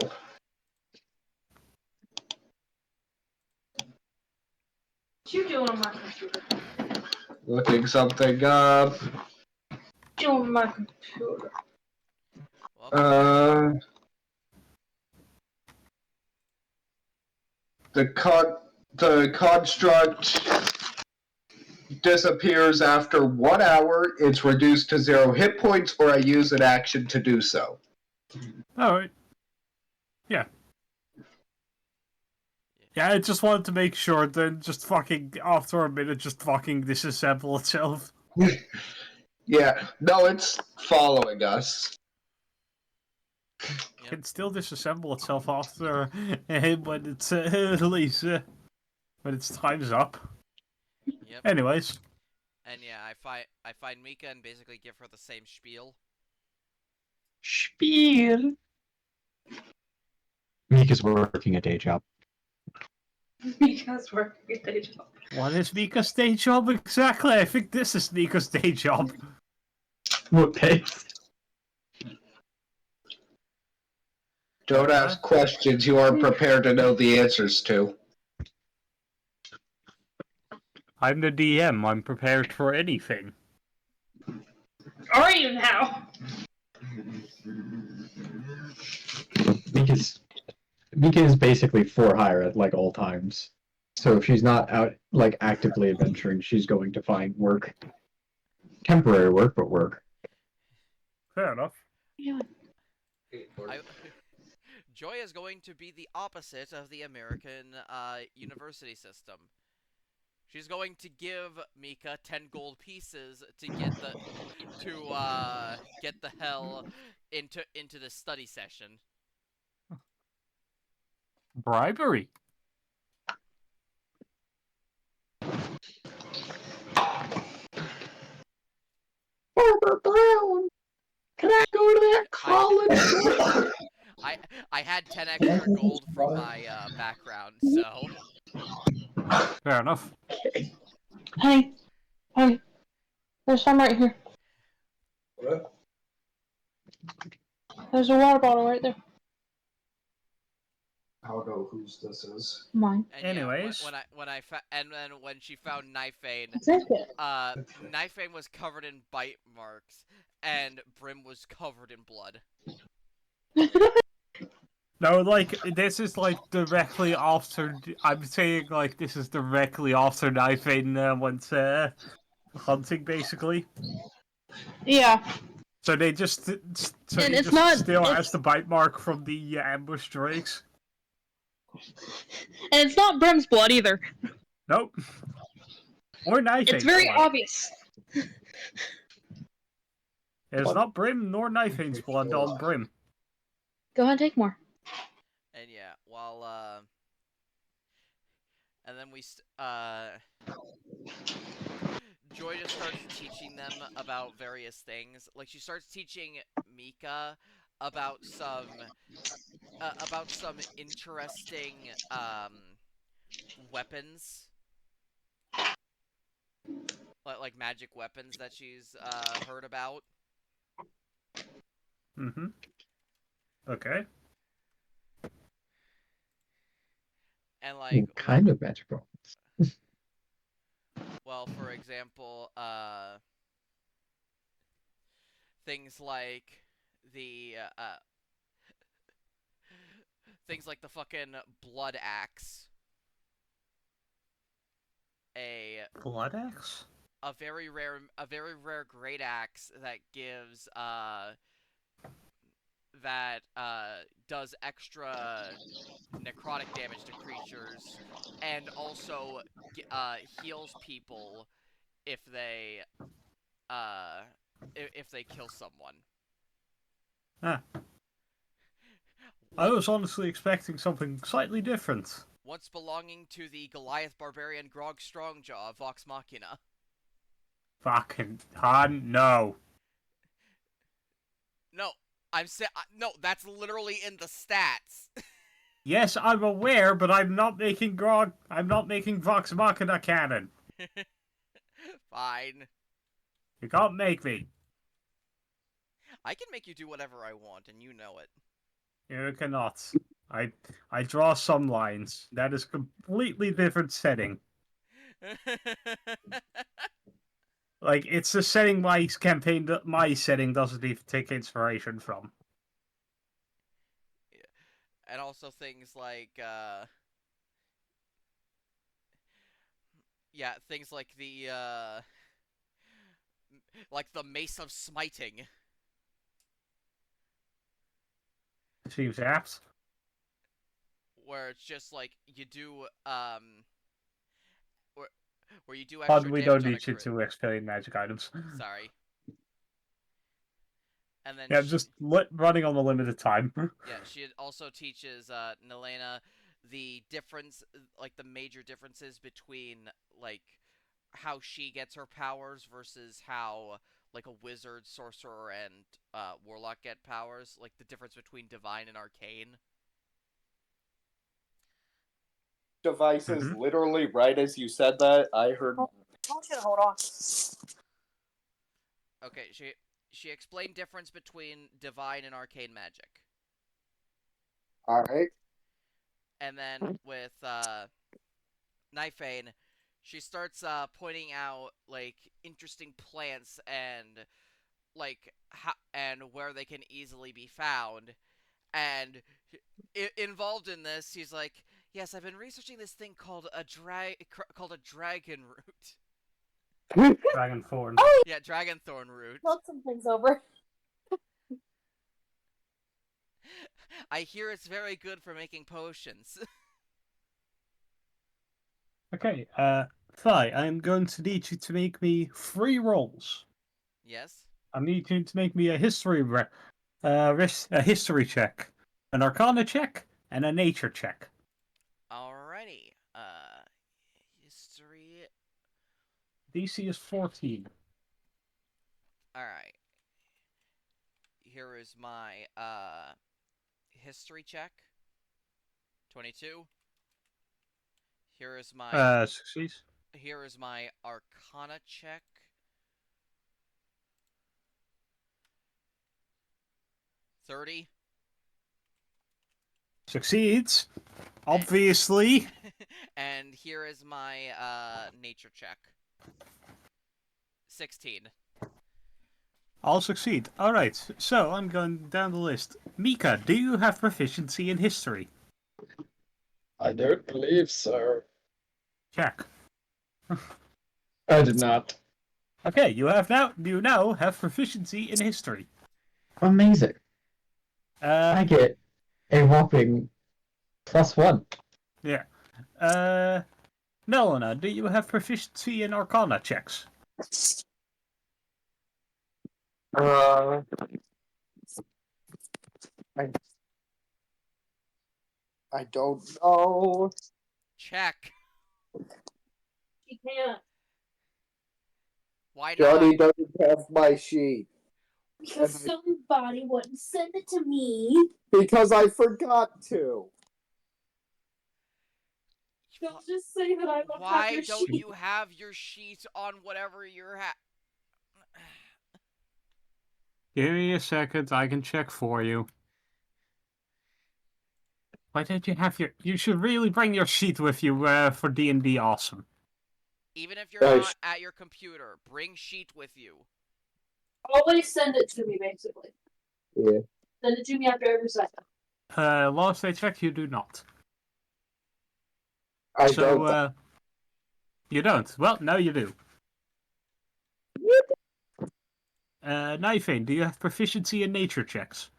Speaker 1: What you doing on my computer?
Speaker 4: Looking something up.
Speaker 1: Doing on my computer.
Speaker 2: Well,
Speaker 4: The construct disappears after 1 hour. It's reduced to 0 hit points, or I use an action to do so.
Speaker 3: Alright. Yeah. Yeah, I just wanted to make sure that just fucking, after a minute, just fucking disassemble itself.
Speaker 4: Yeah, no, it's following us.
Speaker 2: Yep.
Speaker 3: Can still disassemble itself after when it's at least when its time's up.
Speaker 2: Yep.
Speaker 3: Anyways,
Speaker 2: And yeah, I find Mika and basically give her the same spiel.
Speaker 5: Spiel. Mika's working a day job.
Speaker 1: Because we're a day job.
Speaker 3: what is Mika's day job exactly? I think this is Mika's day job.
Speaker 5: What pace?
Speaker 4: Don't ask questions you aren't prepared to know the answers to.
Speaker 3: I'm the DM. I'm prepared for anything.
Speaker 1: Are you now?
Speaker 5: Mika is basically for hire at like all times. So if she's not out like actively adventuring, she's going to find work. Temporary work, but work.
Speaker 3: Fair enough.
Speaker 2: Joy is going to be the opposite of the American university system. She's going to give Mika 10 gold pieces to get the hell into the study session.
Speaker 3: Bribery.
Speaker 4: Farmer Brown, can I go to that college?
Speaker 2: I had 10 extra gold from my background, so.
Speaker 3: Fair enough.
Speaker 1: Hey, there's some right here.
Speaker 4: What?
Speaker 1: There's a water bottle right there.
Speaker 4: I don't know whose this is.
Speaker 1: Mine.
Speaker 2: And
Speaker 3: Anyways.
Speaker 2: yeah, and then when she found Knifeane,
Speaker 1: Take it.
Speaker 2: Knifeane was covered in bite marks, and Brim was covered in blood.
Speaker 3: No, like, this is, like, directly after... I'm saying, like, this is directly after Knifeane went hunting, basically.
Speaker 1: Yeah.
Speaker 3: So they just... So
Speaker 1: And
Speaker 3: he
Speaker 1: it's
Speaker 3: just
Speaker 1: not-
Speaker 3: still
Speaker 1: it's-
Speaker 3: has the bite mark from the ambush drakes.
Speaker 1: And it's not Brim's blood either.
Speaker 3: Nope. Or Knifeane's
Speaker 1: It's very
Speaker 3: blood.
Speaker 1: obvious.
Speaker 3: It's not Brim nor Knifeane's blood on Brim.
Speaker 1: Go ahead and take more.
Speaker 2: And yeah, and then Joy just starts teaching them about various things. Like, she starts teaching Mika about some interesting weapons, like magic weapons that she's heard about.
Speaker 3: Mm-hmm. Okay.
Speaker 2: And like,
Speaker 5: What kind of magical?
Speaker 2: well, for example, things like the things like the fucking blood axe, a
Speaker 3: Blood axe?
Speaker 2: a very rare great axe that gives that does extra necrotic damage to creatures, and also heals people if they uh if they kill someone.
Speaker 3: Ah. I was honestly expecting something slightly different.
Speaker 2: Once belonging to the Goliath barbarian Grog Strongjaw of Vox Machina.
Speaker 3: Fucking Han, no.
Speaker 2: No, no. That's literally in the stats.
Speaker 3: Yes, I'm aware, but I'm not making Vox Machina canon.
Speaker 2: Fine.
Speaker 3: You can't make me.
Speaker 2: I can make you do whatever I want, and you know it.
Speaker 3: You cannot. I draw some lines. That is completely different setting. Like, it's a setting my setting doesn't even take inspiration from.
Speaker 2: Yeah. And also things like, yeah, things like the Mace of Smiting.
Speaker 3: Seems apt.
Speaker 2: Where it's just like, you do, where you do
Speaker 3: But
Speaker 2: extra
Speaker 3: we don't
Speaker 2: damage on a
Speaker 3: need you
Speaker 2: crit.
Speaker 3: to explain magic items.
Speaker 2: Sorry. And then
Speaker 3: Yeah, I'm just running on the limited time.
Speaker 2: yeah, she also teaches Nelena the difference, like the major differences between like how she gets her powers versus how like a wizard, sorcerer, and warlock get powers. Like the difference between divine and arcane.
Speaker 6: Devices, literally right as you said that, I heard.
Speaker 7: Oh, shit, hold on.
Speaker 2: Okay, she explained difference between divine and arcane magic.
Speaker 6: Alright.
Speaker 2: And then with Knifeane, she starts pointing out like interesting plants and like and where they can easily be found. And involved in this, he's like, "Yes, I've been researching this thing called a dragon root."
Speaker 3: Dragon thorn.
Speaker 7: Oh,
Speaker 2: Yeah, dragon thorn root.
Speaker 7: knock some things over.
Speaker 2: I hear it's very good for making potions.
Speaker 3: Okay, Fi, I'm going to need you to make me 3 rolls.
Speaker 2: Yes.
Speaker 3: I need you to make me a history a history check, an arcana check, and a nature check.
Speaker 2: Alrighty. History.
Speaker 3: DC is 14.
Speaker 2: Alright. Here is my history check. 22. Here is my
Speaker 3: Succeeds.
Speaker 2: Here is my arcana check. 30.
Speaker 3: Succeeds. Obviously.
Speaker 2: And here is my nature check. 16.
Speaker 3: I'll succeed. Alright, so I'm going down the list. Mika, do you have proficiency in history?
Speaker 5: I don't believe so.
Speaker 3: Check.
Speaker 5: I did not.
Speaker 3: Okay, you now have proficiency in history.
Speaker 5: Amazing. I get a whopping +1.
Speaker 3: Yeah. Melina, do you have proficiency in arcana checks?
Speaker 6: I don't know.
Speaker 2: Check.
Speaker 7: She can't.
Speaker 2: Why not?
Speaker 6: Johnny doesn't have my sheet.
Speaker 7: Because somebody wouldn't send it to me.
Speaker 6: Because I forgot to.
Speaker 7: Don't just say that I don't have
Speaker 2: Why
Speaker 7: your
Speaker 2: don't
Speaker 7: sheet.
Speaker 2: you have your sheet on whatever you're
Speaker 3: Give me a second, I can check for you. Why don't you have your... You should really bring your sheet with you for D&D Awesome.
Speaker 2: Even if you're not at your computer, bring sheet with you.
Speaker 7: Always send it to me, basically.
Speaker 6: Yeah.
Speaker 7: Send it to me after every session.
Speaker 3: Last I checked, you do not.
Speaker 6: I don't.
Speaker 3: You don't. Well, now you do. Knifing, do you have proficiency in nature checks?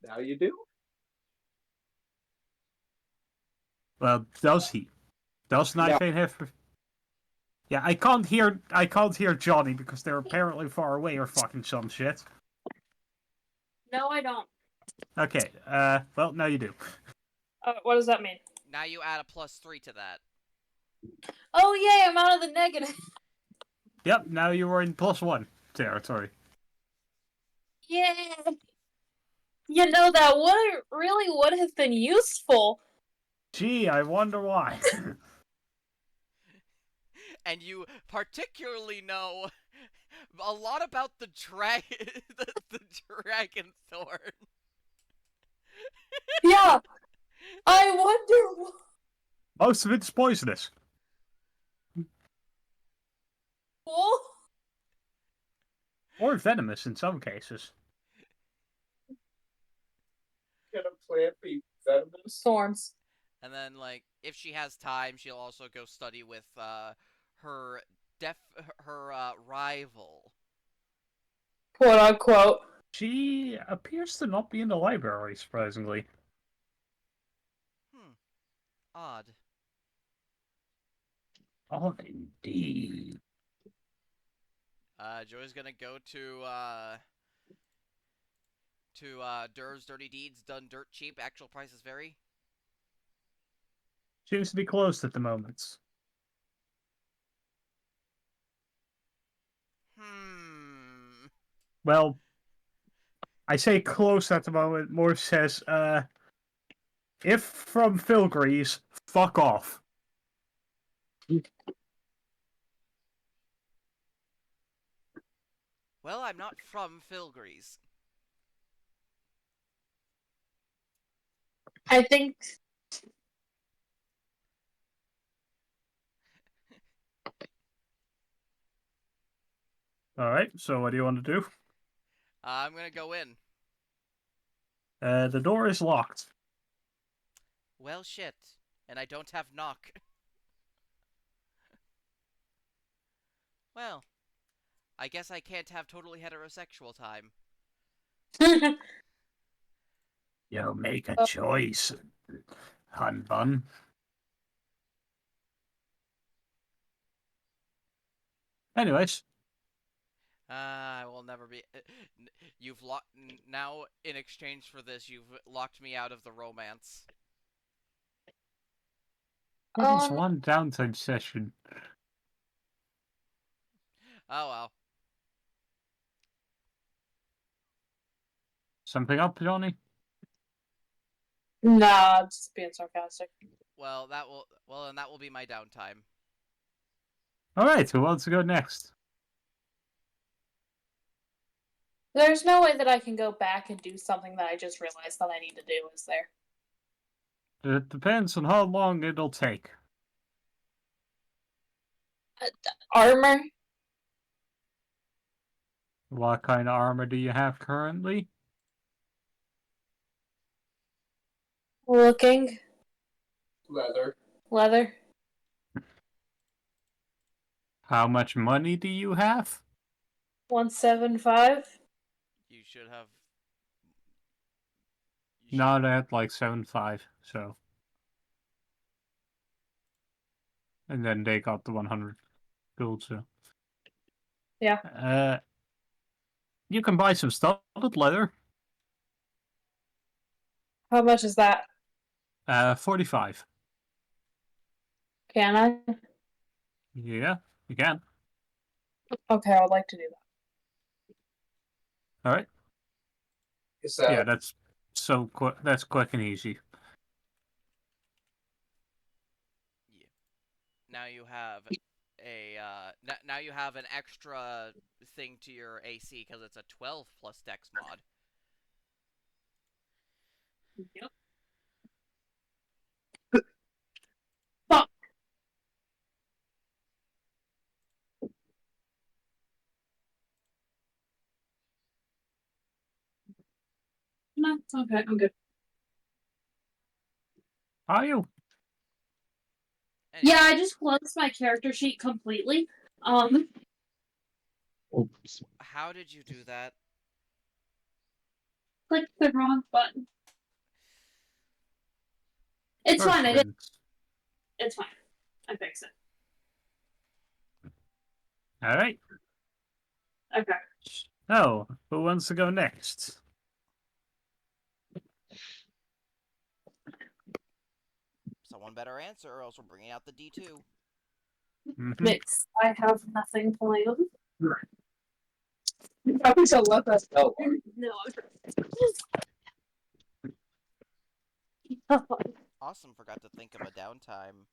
Speaker 6: Now you do?
Speaker 3: Well, does he? Does Knifing have... Yeah, I can't hear Johnny because they're apparently far away or fucking some shit.
Speaker 7: No, I don't.
Speaker 3: Okay, well, now you do.
Speaker 7: What does that mean?
Speaker 2: Now you add a +3 to that.
Speaker 7: Oh, yay, I'm out of the negative.
Speaker 3: Yep, now you are in +1 territory.
Speaker 7: Yeah. You know, that really would have been useful.
Speaker 3: Gee, I wonder why.
Speaker 2: And you particularly know a lot about the the dragon thorn.
Speaker 7: Yeah. I wonder.
Speaker 3: Most of it's poisonous.
Speaker 7: Well,
Speaker 3: Or venomous in some cases.
Speaker 6: Can a plant be venomous?
Speaker 7: thorns.
Speaker 2: And then, like, if she has time, she'll also go study with her rival.
Speaker 7: Quote unquote.
Speaker 3: She appears to not be in the library, surprisingly.
Speaker 2: Odd.
Speaker 3: Oh, indeed.
Speaker 2: Joey's gonna go to Dur's Dirty Deeds Done Dirt Cheap. Actual prices vary.
Speaker 3: Seems to be closed at the moment. Well, I say closed at the moment, more says, if from Filgrease, fuck off.
Speaker 2: Well, I'm not from Filgrease.
Speaker 7: I think.
Speaker 3: Alright, so what do you want to do?
Speaker 2: I'm gonna go in.
Speaker 3: The door is locked.
Speaker 2: Well, shit. And I don't have knock. Well, I guess I can't have totally heterosexual time.
Speaker 3: You make a choice, hun bun. Anyways.
Speaker 2: I will never be... You've locked... Now, in exchange for this, you've locked me out of the romance.
Speaker 3: It's one downtime session.
Speaker 2: Oh, well.
Speaker 3: Something up, Johnny?
Speaker 7: Nah, I'm just being sarcastic.
Speaker 2: Well, and that will be my downtime.
Speaker 3: Alright, who wants to go next?
Speaker 7: There's no way that I can go back and do something that I just realized that I need to do, is there?
Speaker 3: It depends on how long it'll take.
Speaker 7: Armor?
Speaker 3: What kind of armor do you have currently?
Speaker 7: Looking.
Speaker 6: Leather.
Speaker 7: Leather.
Speaker 3: How much money do you have?
Speaker 7: 175.
Speaker 2: You should have...
Speaker 3: No, they had like 7.5, so. And then they got the 100 gold, so.
Speaker 7: Yeah.
Speaker 3: You can buy some studded leather.
Speaker 7: How much is that?
Speaker 3: 45.
Speaker 7: Can I?
Speaker 3: Yeah, you can.
Speaker 7: Okay, I would like to do that.
Speaker 3: All right.
Speaker 6: Is that
Speaker 3: Yeah, that's that's quick and easy.
Speaker 2: Yeah. Now you have now you have an extra thing to your AC because it's a 12 plus Dex mod.
Speaker 7: Yep. Fuck. No, it's okay. I'm good.
Speaker 3: Are you?
Speaker 2: Anyway,
Speaker 7: Yeah, I just closed my character sheet completely.
Speaker 5: Oops.
Speaker 2: how did you do that?
Speaker 7: Clicked the wrong button. It's fine. I did. It's fine. I fixed it.
Speaker 3: All right.
Speaker 7: Okay.
Speaker 3: Oh, who wants to go next?
Speaker 2: Someone better answer, or else we're bringing out the D2.
Speaker 7: Mix. I have nothing planned.
Speaker 6: you probably should let us know.
Speaker 7: No.
Speaker 2: Awesome, forgot to think of a downtime.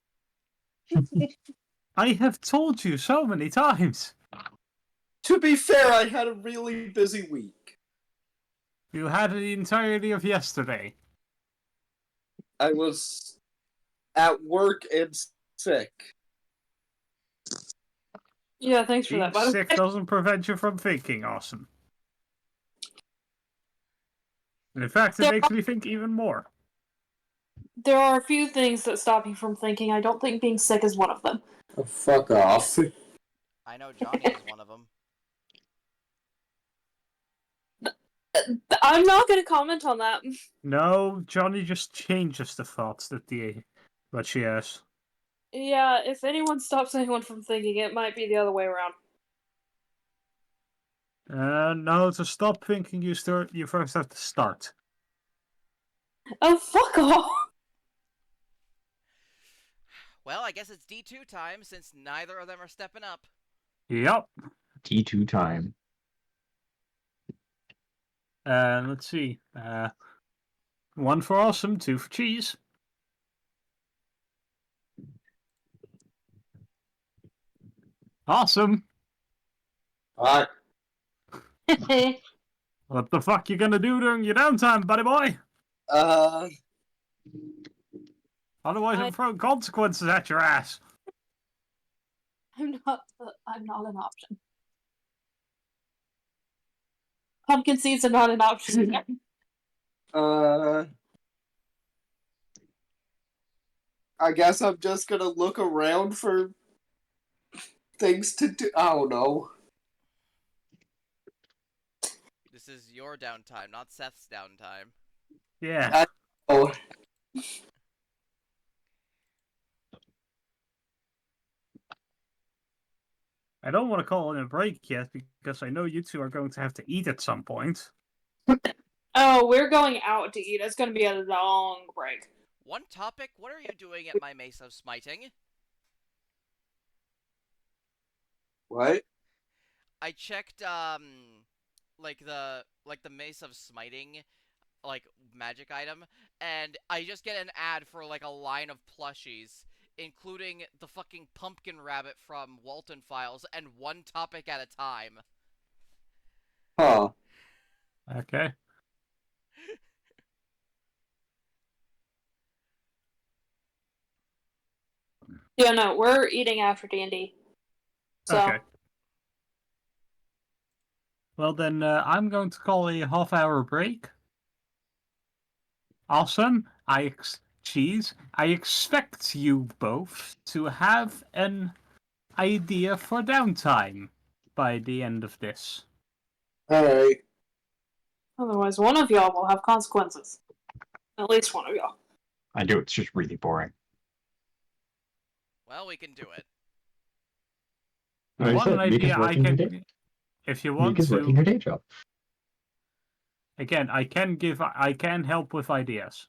Speaker 3: I have told you so many times.
Speaker 6: To be fair, I had a really busy week.
Speaker 3: You had the entirety of yesterday.
Speaker 6: I was at work and sick.
Speaker 7: Yeah, thanks for
Speaker 3: Being
Speaker 7: that. By the
Speaker 3: sick
Speaker 7: way,
Speaker 3: doesn't prevent you from thinking, awesome. In fact, it makes me think even more.
Speaker 7: there are a few things that stop you from thinking. I don't think being sick is one of them.
Speaker 6: Oh, fuck off.
Speaker 2: I know Johnny is one of them.
Speaker 7: I'm not going to comment on that.
Speaker 3: No, Johnny just changes the thoughts that she has.
Speaker 7: Yeah, if anyone stops anyone from thinking, it might be the other way around.
Speaker 3: No, to stop thinking, you first have to start.
Speaker 7: Oh, fuck off!
Speaker 2: Well, I guess it's D2 time, since neither of them are stepping up.
Speaker 3: Yep.
Speaker 5: T2 time.
Speaker 3: Let's see. 1 for awesome, 2 for cheese. Awesome.
Speaker 6: Alright.
Speaker 3: What the fuck you gonna do during your downtime, buddy boy? Otherwise, I'm throwing consequences at your ass.
Speaker 7: I'm not an option. Pumpkin seeds are not an option.
Speaker 6: I guess I'm just gonna look around for things to do. I don't know.
Speaker 2: This is your downtime, not Seth's downtime.
Speaker 3: Yeah.
Speaker 6: Oh.
Speaker 3: I don't want to call it a break yet because I know you two are going to have to eat at some point.
Speaker 7: Oh, we're going out to eat. It's going to be a long break.
Speaker 2: One topic, what are you doing at my Mace of Smiting?
Speaker 6: What?
Speaker 2: I checked, like the Mace of Smiting, like, magic item, and I just get an ad for, like, a line of plushies, including the fucking pumpkin rabbit from Walton Files, and one topic at a time.
Speaker 6: Huh.
Speaker 3: Okay.
Speaker 7: Yeah, no, we're eating after D&D. So.
Speaker 3: Okay. Well, then I'm going to call a half-hour break. Awesome. Cheese. I expect you both to have an idea for downtime by the end of this.
Speaker 6: Alright.
Speaker 7: Otherwise, one of y'all will have consequences. At least one of y'all.
Speaker 5: I do. It's just really boring.
Speaker 2: Well, we can do it.
Speaker 5: Like I said, Mika's working her day.
Speaker 3: If you want
Speaker 5: Mika's
Speaker 3: to,
Speaker 5: working her day job.
Speaker 3: Again, I can help with ideas.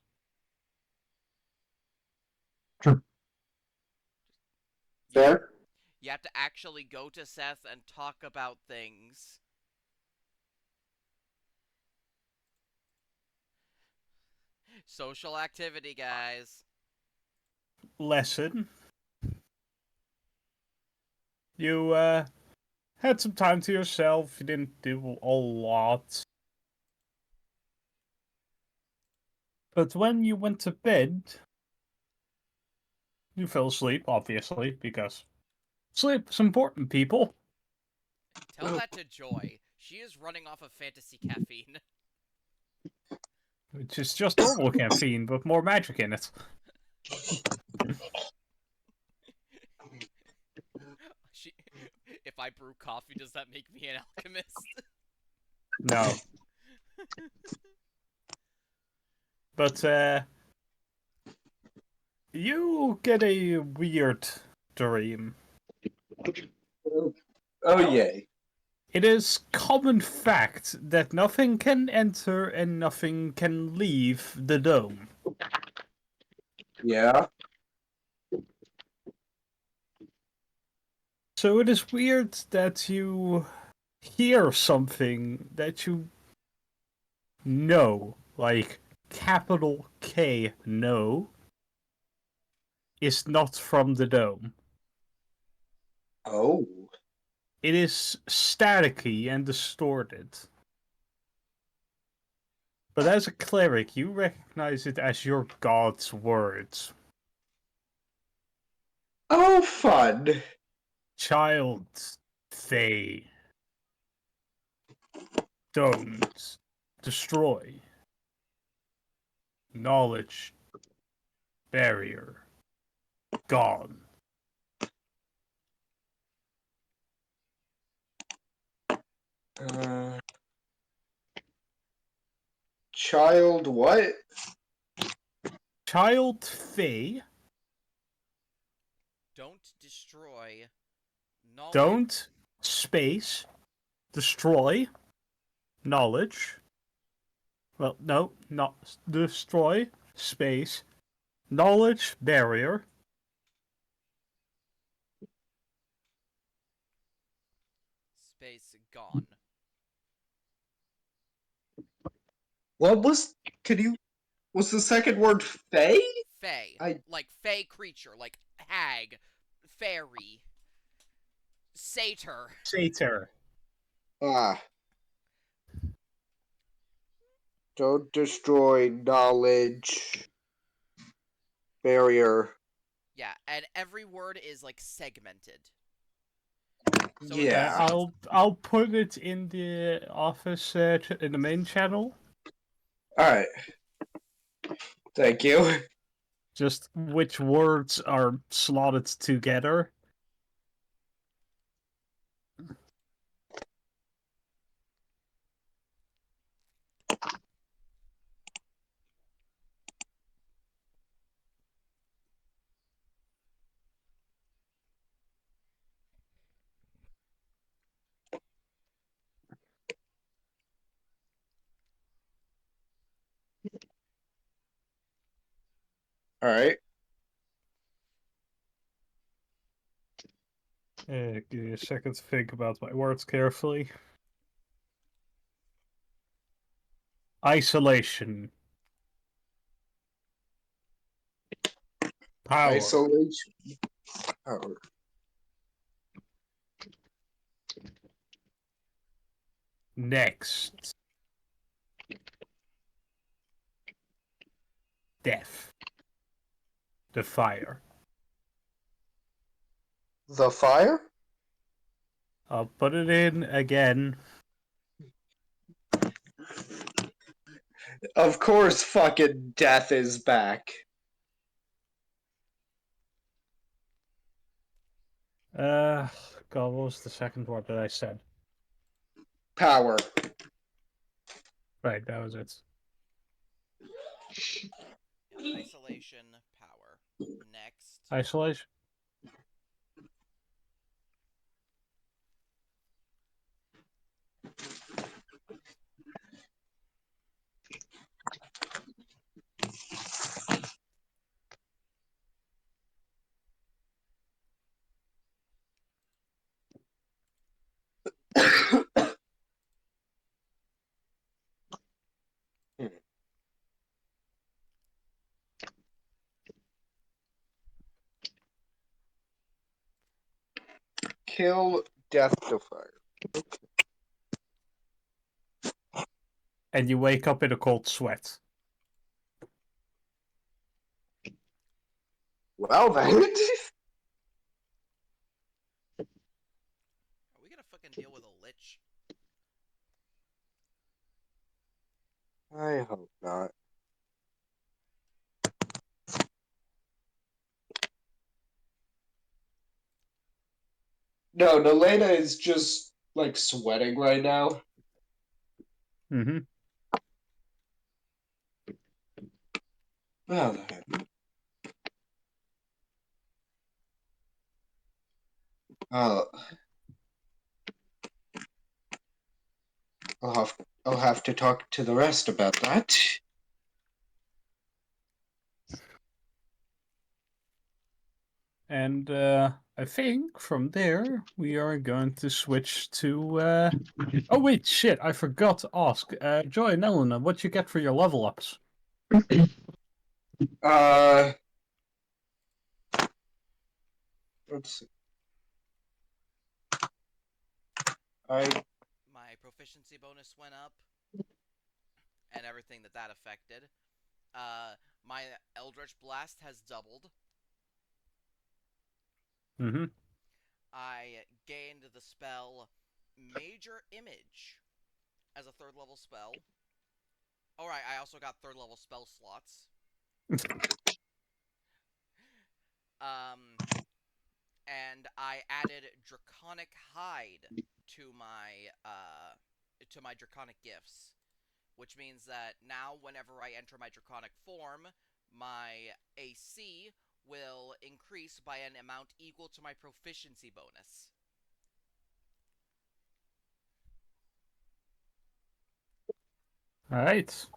Speaker 5: Sure.
Speaker 6: Fair?
Speaker 2: You have to actually go to Seth and talk about things. Social activity, guys.
Speaker 3: Lesson. You had some time to yourself. You didn't do a lot. But when you went to bed, you fell asleep, obviously, because sleep is important, people.
Speaker 2: Tell that to Joy. She is running off of fantasy caffeine.
Speaker 3: Which is just normal caffeine, but more magic in it.
Speaker 2: She, if I brew coffee, does that make me an alchemist?
Speaker 3: No. But, you get a weird dream.
Speaker 6: Oh, yay.
Speaker 3: It is common fact that nothing can enter and nothing can leave the dome.
Speaker 6: Yeah.
Speaker 3: So it is weird that you hear something that you know, like capital K, no, is not from the dome.
Speaker 6: Oh.
Speaker 3: It is staticky and distorted. But as a cleric, you recognize it as your god's words.
Speaker 6: Oh, fun.
Speaker 3: Child, Fae, don't destroy. Knowledge, barrier, gone.
Speaker 6: Child what?
Speaker 3: Child Fae,
Speaker 2: Don't destroy knowledge.
Speaker 3: don't space destroy knowledge. Well, no, not destroy space knowledge barrier.
Speaker 2: Space gone.
Speaker 6: What was... Could you... Was the second word Fae?
Speaker 2: Fae. Like fae creature. Like hag. Fairy. Satyr.
Speaker 3: Satyr.
Speaker 6: Ah. Don't destroy knowledge. Barrier.
Speaker 2: Yeah, and every word is like segmented. So
Speaker 6: Yeah.
Speaker 3: I'll put it in the office in the main channel.
Speaker 6: Alright. Thank you.
Speaker 3: Just which words are slotted together.
Speaker 6: Alright.
Speaker 3: Give me a second to think about my words carefully. Isolation. Power.
Speaker 6: Isolation. Power.
Speaker 3: Next. Death. The fire.
Speaker 6: The fire?
Speaker 3: I'll put it in again.
Speaker 6: Of course fucking death is back.
Speaker 3: God, what was the second word that I said?
Speaker 6: Power.
Speaker 3: Right, that was it.
Speaker 2: isolation, power. Next.
Speaker 3: Isolation.
Speaker 6: kill Death to Fire.
Speaker 3: And you wake up in a cold sweat.
Speaker 6: Well then.
Speaker 2: Are we gonna fucking deal with a lich?
Speaker 6: I hope not. No, Nelena is just like sweating right now.
Speaker 3: Mm-hmm.
Speaker 6: Well then. I'll have to talk to the rest about that.
Speaker 3: And I think from there we are going to switch to. Oh wait, shit! I forgot to ask. Joy and Elena, what you get for your level ups?
Speaker 6: Let's see.
Speaker 2: My proficiency bonus went up, and everything that affected. My Eldritch Blast has doubled.
Speaker 3: Mm-hmm.
Speaker 2: I gained the spell Major Image as a 3rd level spell. Alright, I also got 3rd level spell slots. And I added Draconic Hide to my Draconic Gifts, which means that now whenever I enter my Draconic form, my AC will increase by an amount equal to my proficiency bonus.
Speaker 3: All right.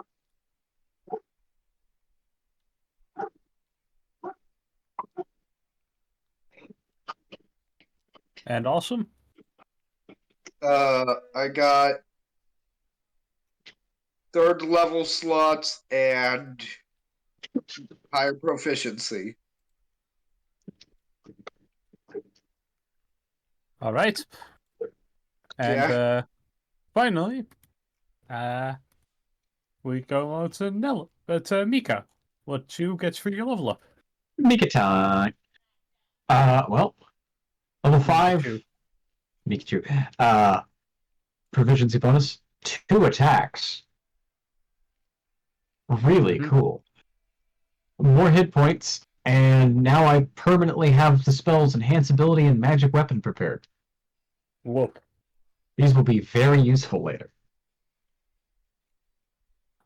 Speaker 3: And awesome.
Speaker 6: I got 3rd level slots and higher proficiency.
Speaker 3: All right. And finally, we go on to Mika. What you get for your level up?
Speaker 5: Mika time. Well, level 5. Mikachu. Proficiency bonus, 2 attacks. Really cool. More hit points, and now I permanently have the spells Enhance Ability and Magic Weapon prepared.
Speaker 3: Whoop.
Speaker 5: These will be very useful later.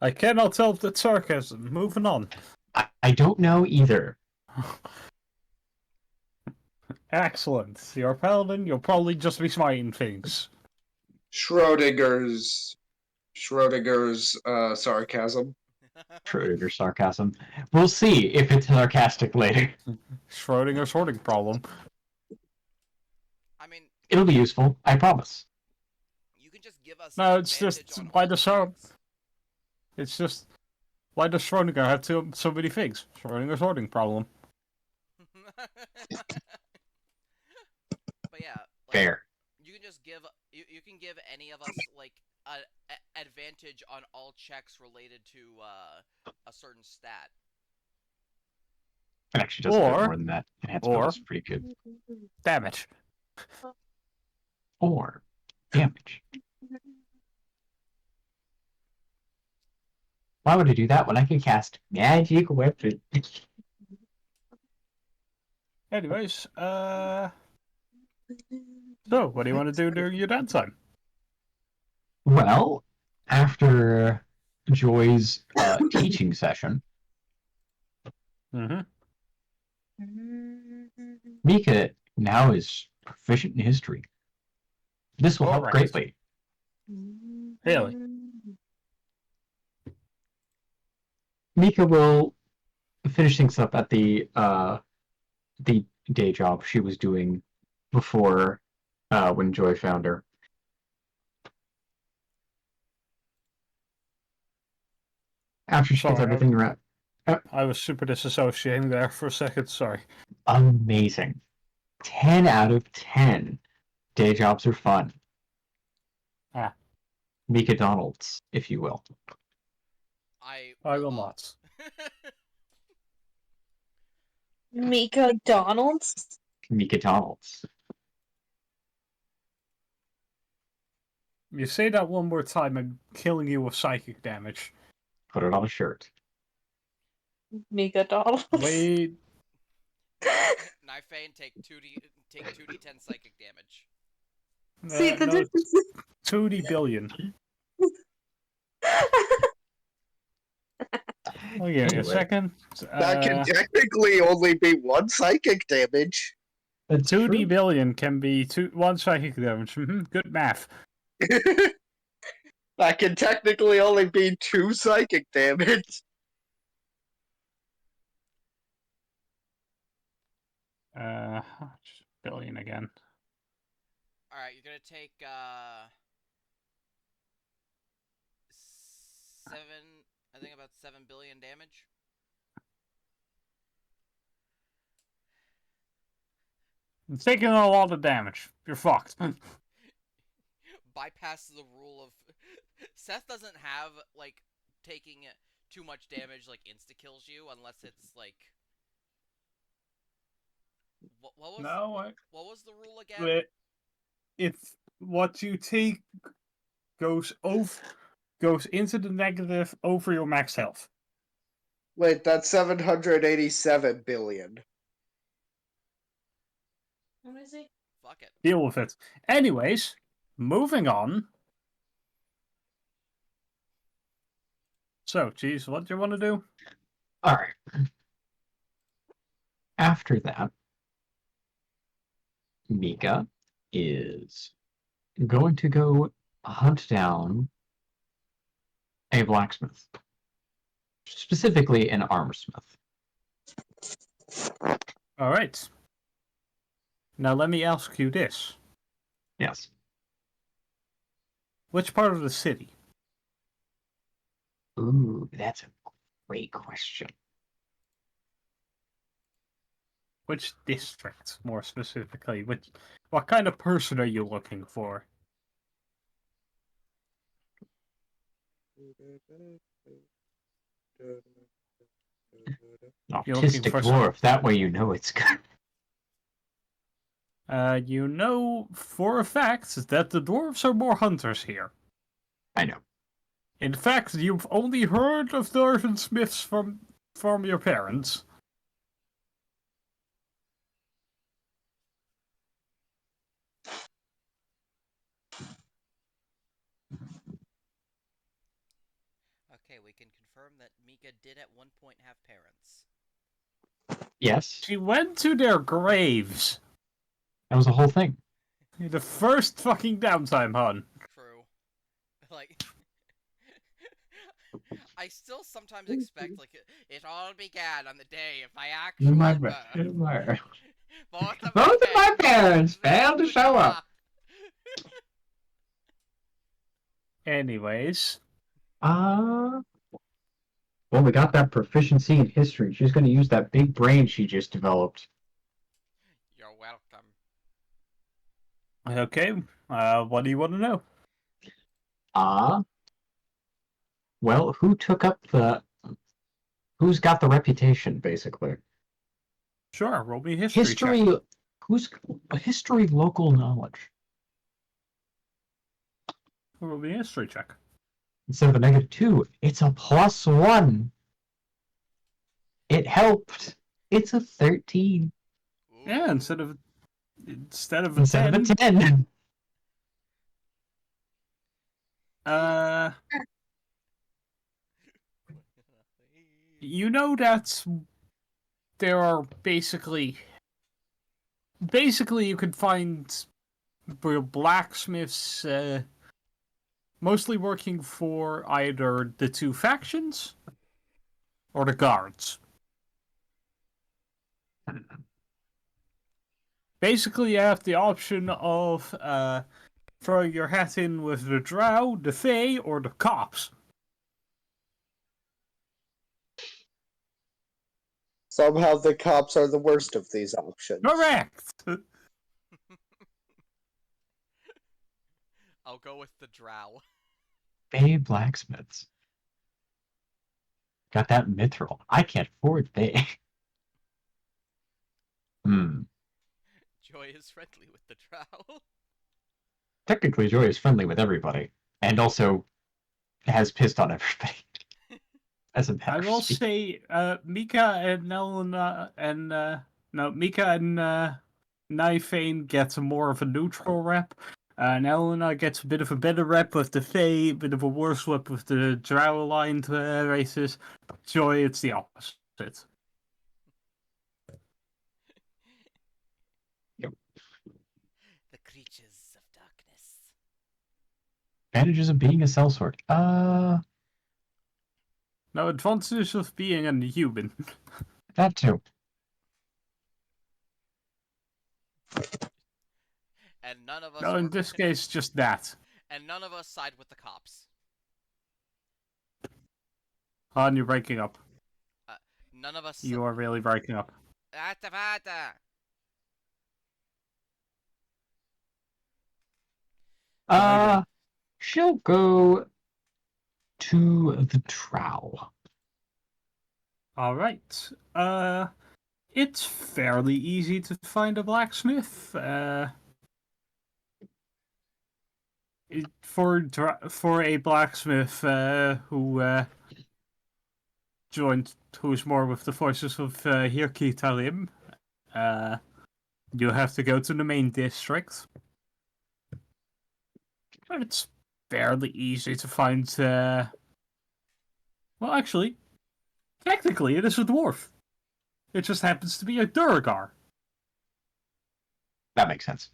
Speaker 3: I cannot tell if that's sarcasm. Moving on.
Speaker 5: I don't know either.
Speaker 3: Excellent. You're a paladin, you'll probably just be smiting things.
Speaker 6: Schrodinger's sarcasm.
Speaker 5: Schrodinger's sarcasm. We'll see if it's sarcastic later.
Speaker 3: Schrodinger's sorting problem.
Speaker 2: I mean,
Speaker 5: it'll be useful, I promise.
Speaker 2: You can just give us
Speaker 3: No, it's just why does It's just why does Schrodinger have so many things? Schrodinger's sorting problem.
Speaker 2: But yeah, like,
Speaker 5: fair.
Speaker 2: You can just give you can give any of us like an advantage on all checks related to a certain stat.
Speaker 5: It actually does a bit more than that. Enhanced bonus is pretty good.
Speaker 3: Damage.
Speaker 5: Or damage. Why would I do that when I can cast Magic Weapon?
Speaker 3: Anyways, so what do you want to do during your downtime?
Speaker 5: Well, after Joy's teaching session, Mika now is proficient in history. This will help greatly.
Speaker 3: Really?
Speaker 5: Mika will finish things up at the day job she was doing before when Joy found her. After she gets everything right.
Speaker 3: I was super disassociating there for a second, sorry.
Speaker 5: Amazing. 10 out of 10. Day jobs are fun.
Speaker 3: Ah.
Speaker 5: Mika Donalds, if you will.
Speaker 2: I
Speaker 3: will not.
Speaker 8: Mika Donalds?
Speaker 5: Mika Donalds.
Speaker 3: You say that one more time, I'm killing you with psychic damage.
Speaker 5: Put it on a shirt.
Speaker 8: Mika Donalds.
Speaker 3: Wait.
Speaker 2: Knifeane, take 2d10 psychic damage.
Speaker 8: See the
Speaker 3: No,
Speaker 8: difference.
Speaker 3: 2D billion. Oh, yeah,
Speaker 5: Anyway.
Speaker 3: a second.
Speaker 6: That can technically only be one psychic damage.
Speaker 5: That's
Speaker 3: 2D
Speaker 5: true.
Speaker 3: billion can be 1 psychic damage. Good math.
Speaker 6: That can technically only be 2 psychic damage.
Speaker 3: Just billion again.
Speaker 2: Alright, you're gonna take, 7 billion damage.
Speaker 3: I'm taking a lot of damage. You're fucked.
Speaker 2: Bypass the rule of... Seth doesn't have, like, taking too much damage, like, insta-kills you, unless it's, like... What was the rule again?
Speaker 3: If what you take goes into the negative over your max health.
Speaker 6: Wait, that's 787 billion.
Speaker 8: What is he?
Speaker 2: Fuck it.
Speaker 3: Deal with it. Anyways, moving on. So, geez, what do you want to do?
Speaker 5: Alright. After that, Mika is going to go hunt down a blacksmith. Specifically an armorsmith.
Speaker 3: Alright. Now let me ask you this.
Speaker 5: Yes.
Speaker 3: Which part of the city?
Speaker 5: Ooh, that's a great question.
Speaker 3: Which district, more specifically? What kind of person are you looking for?
Speaker 5: Autistic dwarf, that way you know it's good.
Speaker 3: You know for a fact that the dwarves are more hunters here.
Speaker 5: I know.
Speaker 3: In fact, you've only heard of dwarven smiths from your parents.
Speaker 2: Okay, we can confirm that Mika did at one point have parents.
Speaker 5: Yes.
Speaker 3: She went to their graves.
Speaker 5: That was the whole thing.
Speaker 3: The first fucking downtime, hon.
Speaker 2: True. Like... I still sometimes expect, like, it all began on the day of my actual birth. Both of
Speaker 5: my parents failed to show up.
Speaker 3: Anyways.
Speaker 5: Well, we got that proficiency in history. She's going to use that big brain she just developed.
Speaker 2: You're welcome.
Speaker 3: Okay, what do you want to know?
Speaker 5: Well, who took up who's got the reputation, basically?
Speaker 3: Sure, roll me a history check.
Speaker 5: Who's a history local knowledge?
Speaker 3: Roll me a history check.
Speaker 5: Instead of a -2, it's a +1. It helped. It's a 13.
Speaker 2: Ooh.
Speaker 3: Yeah, instead of a
Speaker 5: 10.
Speaker 3: You know that there are basically you can find blacksmiths mostly working for either the two factions or the guards. Basically, you have the option of throwing your hat in with the drow, the fae, or the cops.
Speaker 6: Somehow the cops are the worst of these options.
Speaker 3: Correct!
Speaker 2: I'll go with the drow.
Speaker 5: Bay blacksmiths. Got that mithril. I can't afford Bay.
Speaker 2: Joy is friendly with the drow.
Speaker 5: Technically, Joy is friendly with everybody, and also has pissed on everybody. As a matter
Speaker 3: I
Speaker 5: of
Speaker 3: will
Speaker 5: speaking.
Speaker 3: say, Mika and Mika and Nifane gets more of a neutral rep. And Elena gets a bit of a better rep with the Fae, a bit of a worse rep with the Drow-aligned races. Joy, it's the opposite.
Speaker 5: Yep.
Speaker 2: The creatures of darkness.
Speaker 5: Advantages of being a sellsword.
Speaker 3: No advantages of being a human.
Speaker 5: That too.
Speaker 2: And none of us.
Speaker 3: No, in this case, just that.
Speaker 2: And none of us side with the cops.
Speaker 3: And you're breaking up.
Speaker 2: None of us.
Speaker 3: You are really breaking up.
Speaker 5: She'll go to the Trow.
Speaker 3: Alright. It's fairly easy to find a blacksmith. For a blacksmith who's more with the forces of Hirki Talim, you have to go to the main district. But it's fairly easy to find. Well, actually, technically, it is a dwarf. It just happens to be a Durgar.
Speaker 5: That makes sense.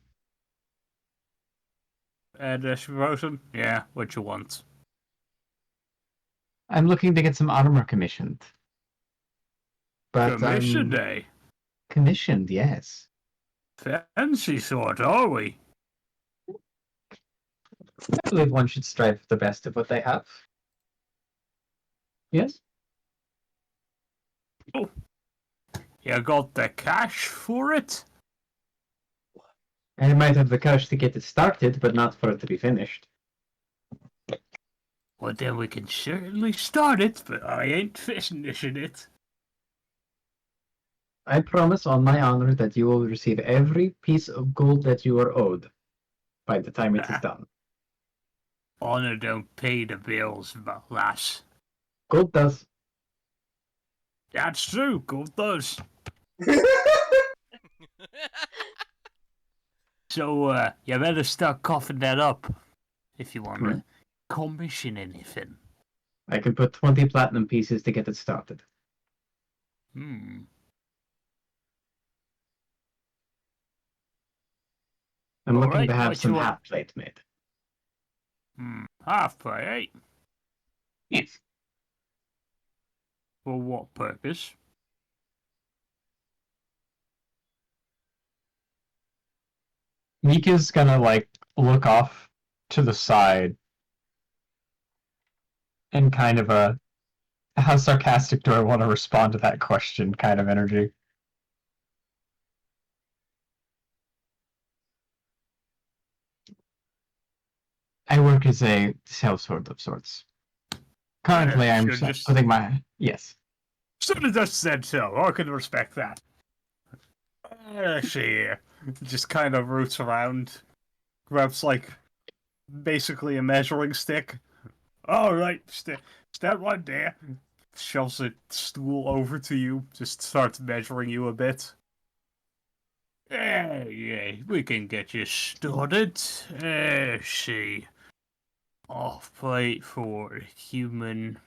Speaker 3: And Shirosen, yeah, what you want.
Speaker 5: I'm looking to get some armor commissioned. But
Speaker 3: Commissioned, eh?
Speaker 5: Commissioned, yes.
Speaker 3: Fancy sort, are we?
Speaker 5: I believe one should strive for the best of what they have. Yes?
Speaker 3: Oh. You got the cash for it?
Speaker 5: I might have the cash to get it started, but not for it to be finished.
Speaker 3: Well, then we can certainly start it, but I ain't finishing it.
Speaker 5: I promise on my honor that you will receive every piece of gold that you are owed by the time it is done.
Speaker 3: Honor don't pay the bills, lass.
Speaker 5: Gold does.
Speaker 3: That's true, gold does. So, you better start coughing that up if you want to commission anything.
Speaker 5: I can put 20 platinum pieces to get it started.
Speaker 3: Hmm.
Speaker 5: I'm looking to have some half plate made.
Speaker 3: Half plate, eh?
Speaker 5: Yes.
Speaker 3: For what purpose?
Speaker 5: Mika's gonna, look off to the side and kind of how sarcastic do I want to respond to that question kind of energy. I work as a sellsword of sorts. Currently, I'm putting my... Yes.
Speaker 3: Should have just said so. I can respect that. She just kind of roots around, grabs, basically a measuring stick. Alright, stand right there. Shoves a stool over to you, just starts measuring you a bit. Yeah, we can get you started. See. Off plate for human.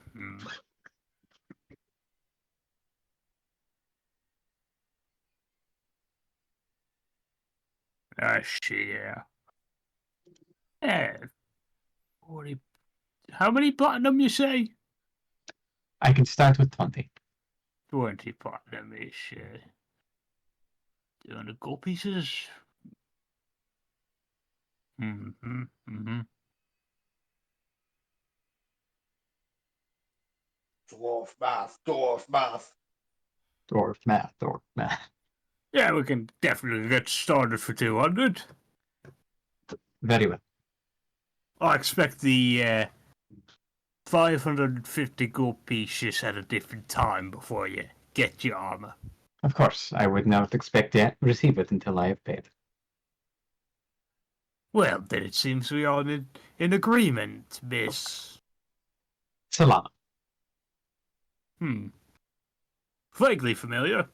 Speaker 3: See, yeah. Yeah. 40. How many platinum you say?
Speaker 5: I can start with 20.
Speaker 3: 20 platinum is 200 gold pieces.
Speaker 6: Dwarf math, dwarf math.
Speaker 5: Dwarf math, dwarf math.
Speaker 3: Yeah, we can definitely get started for 200.
Speaker 5: Very well.
Speaker 3: I expect the 550 gold pieces at a different time before you get your armor.
Speaker 5: Of course, I would not expect to receive it until I have paid.
Speaker 3: Well, then it seems we are in agreement, Miss.
Speaker 5: Solana.
Speaker 3: Vaguely familiar.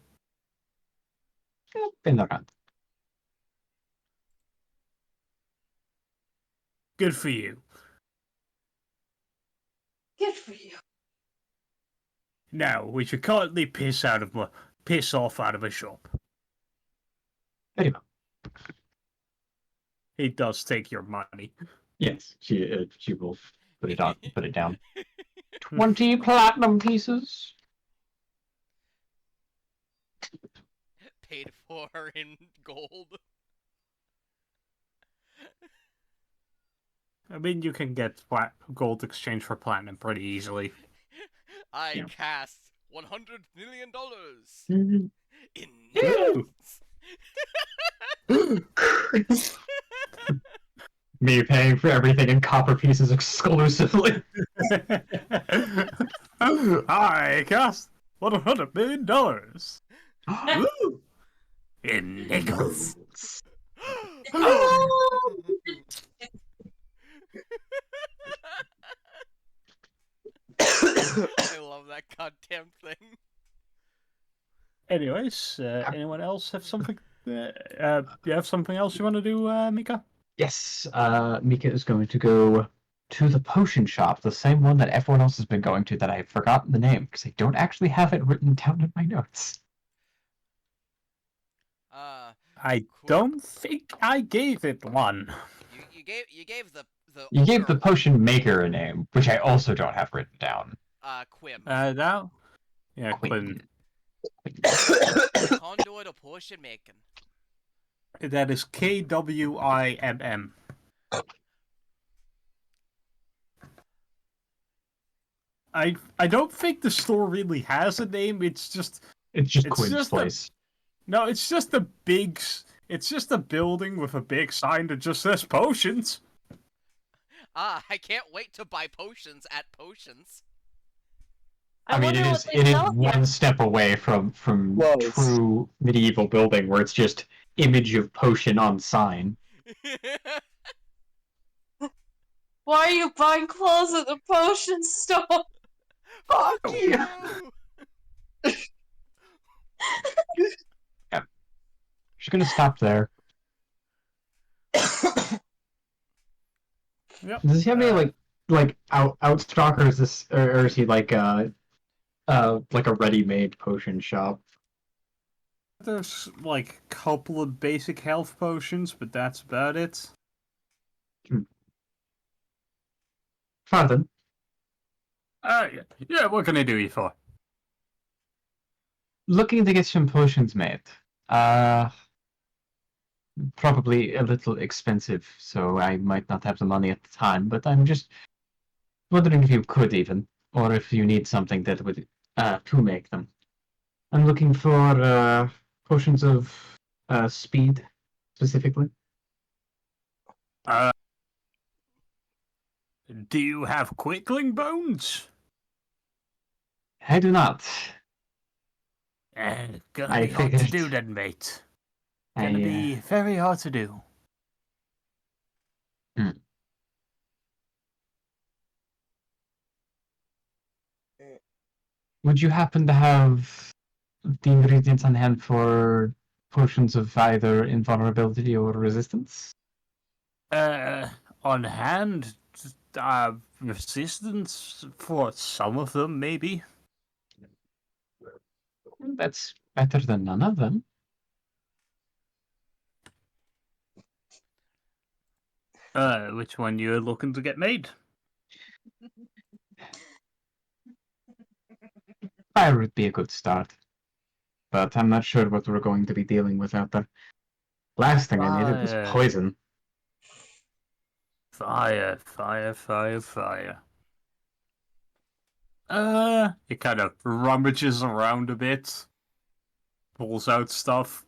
Speaker 5: Been around.
Speaker 3: Good for you.
Speaker 8: Good for you.
Speaker 3: Now, we should kindly piss off out of a shop.
Speaker 5: Very well.
Speaker 3: He does take your money.
Speaker 5: Yes, she will put it down. 20 platinum pieces.
Speaker 2: Paid for in gold.
Speaker 3: I mean, you can get gold exchange for platinum pretty easily.
Speaker 2: I cast $100 million in
Speaker 5: Ew.
Speaker 2: nickels.
Speaker 5: Me paying for everything in copper pieces exclusively.
Speaker 3: I cast $100 million. Woo! In nickels.
Speaker 2: I love that goddamn thing.
Speaker 3: Anyways, anyone else have something? You have something else you want to do, Mika?
Speaker 5: Yes, Mika is going to go to the potion shop, the same one that everyone else has been going to that I've forgotten the name, because I don't actually have it written down in my notes.
Speaker 3: I don't think I gave it one.
Speaker 2: You gave the
Speaker 5: You gave the
Speaker 2: owner,
Speaker 5: potion maker a name, which I also don't have written down.
Speaker 2: Quim.
Speaker 3: Now? Yeah,
Speaker 5: Quinn.
Speaker 2: Conduit of potion making.
Speaker 3: That is KWIMM. I don't think the store really has a name. It's just
Speaker 5: Quinn's place.
Speaker 3: No, it's just a big. It's just a building with a big sign that just says potions.
Speaker 2: I can't wait to buy potions at Potions.
Speaker 5: I mean, it is one step away from true medieval building where it's just image of potion on sign.
Speaker 8: Why are you buying clothes at the potion store?
Speaker 2: Fuck you!
Speaker 5: Yeah. She's gonna stop there.
Speaker 3: Yep.
Speaker 5: Does he have any outstock, or is this, or is he like a ready-made potion shop?
Speaker 3: There's like a couple of basic health potions, but that's about it.
Speaker 5: Pardon?
Speaker 3: Yeah, what can I do you for?
Speaker 5: Looking to get some potions made. Probably a little expensive, so I might not have the money at the time, but I'm just wondering if you could even, or if you need something that would, to make them. I'm looking for, potions of, speed, specifically.
Speaker 3: Do you have quickling bones?
Speaker 5: I do not.
Speaker 3: Gonna be hard to do then, mate. Gonna be very hard to do.
Speaker 5: Would you happen to have the ingredients on hand for potions of either invulnerability or resistance?
Speaker 3: On hand, resistance for some of them, maybe.
Speaker 5: That's better than none of them.
Speaker 3: Which one you're looking to get made?
Speaker 5: Fire would be a good start. But I'm not sure what we're going to be dealing with out there. Last thing I needed was poison.
Speaker 3: Fire. He kind of rummages around a bit, pulls out stuff,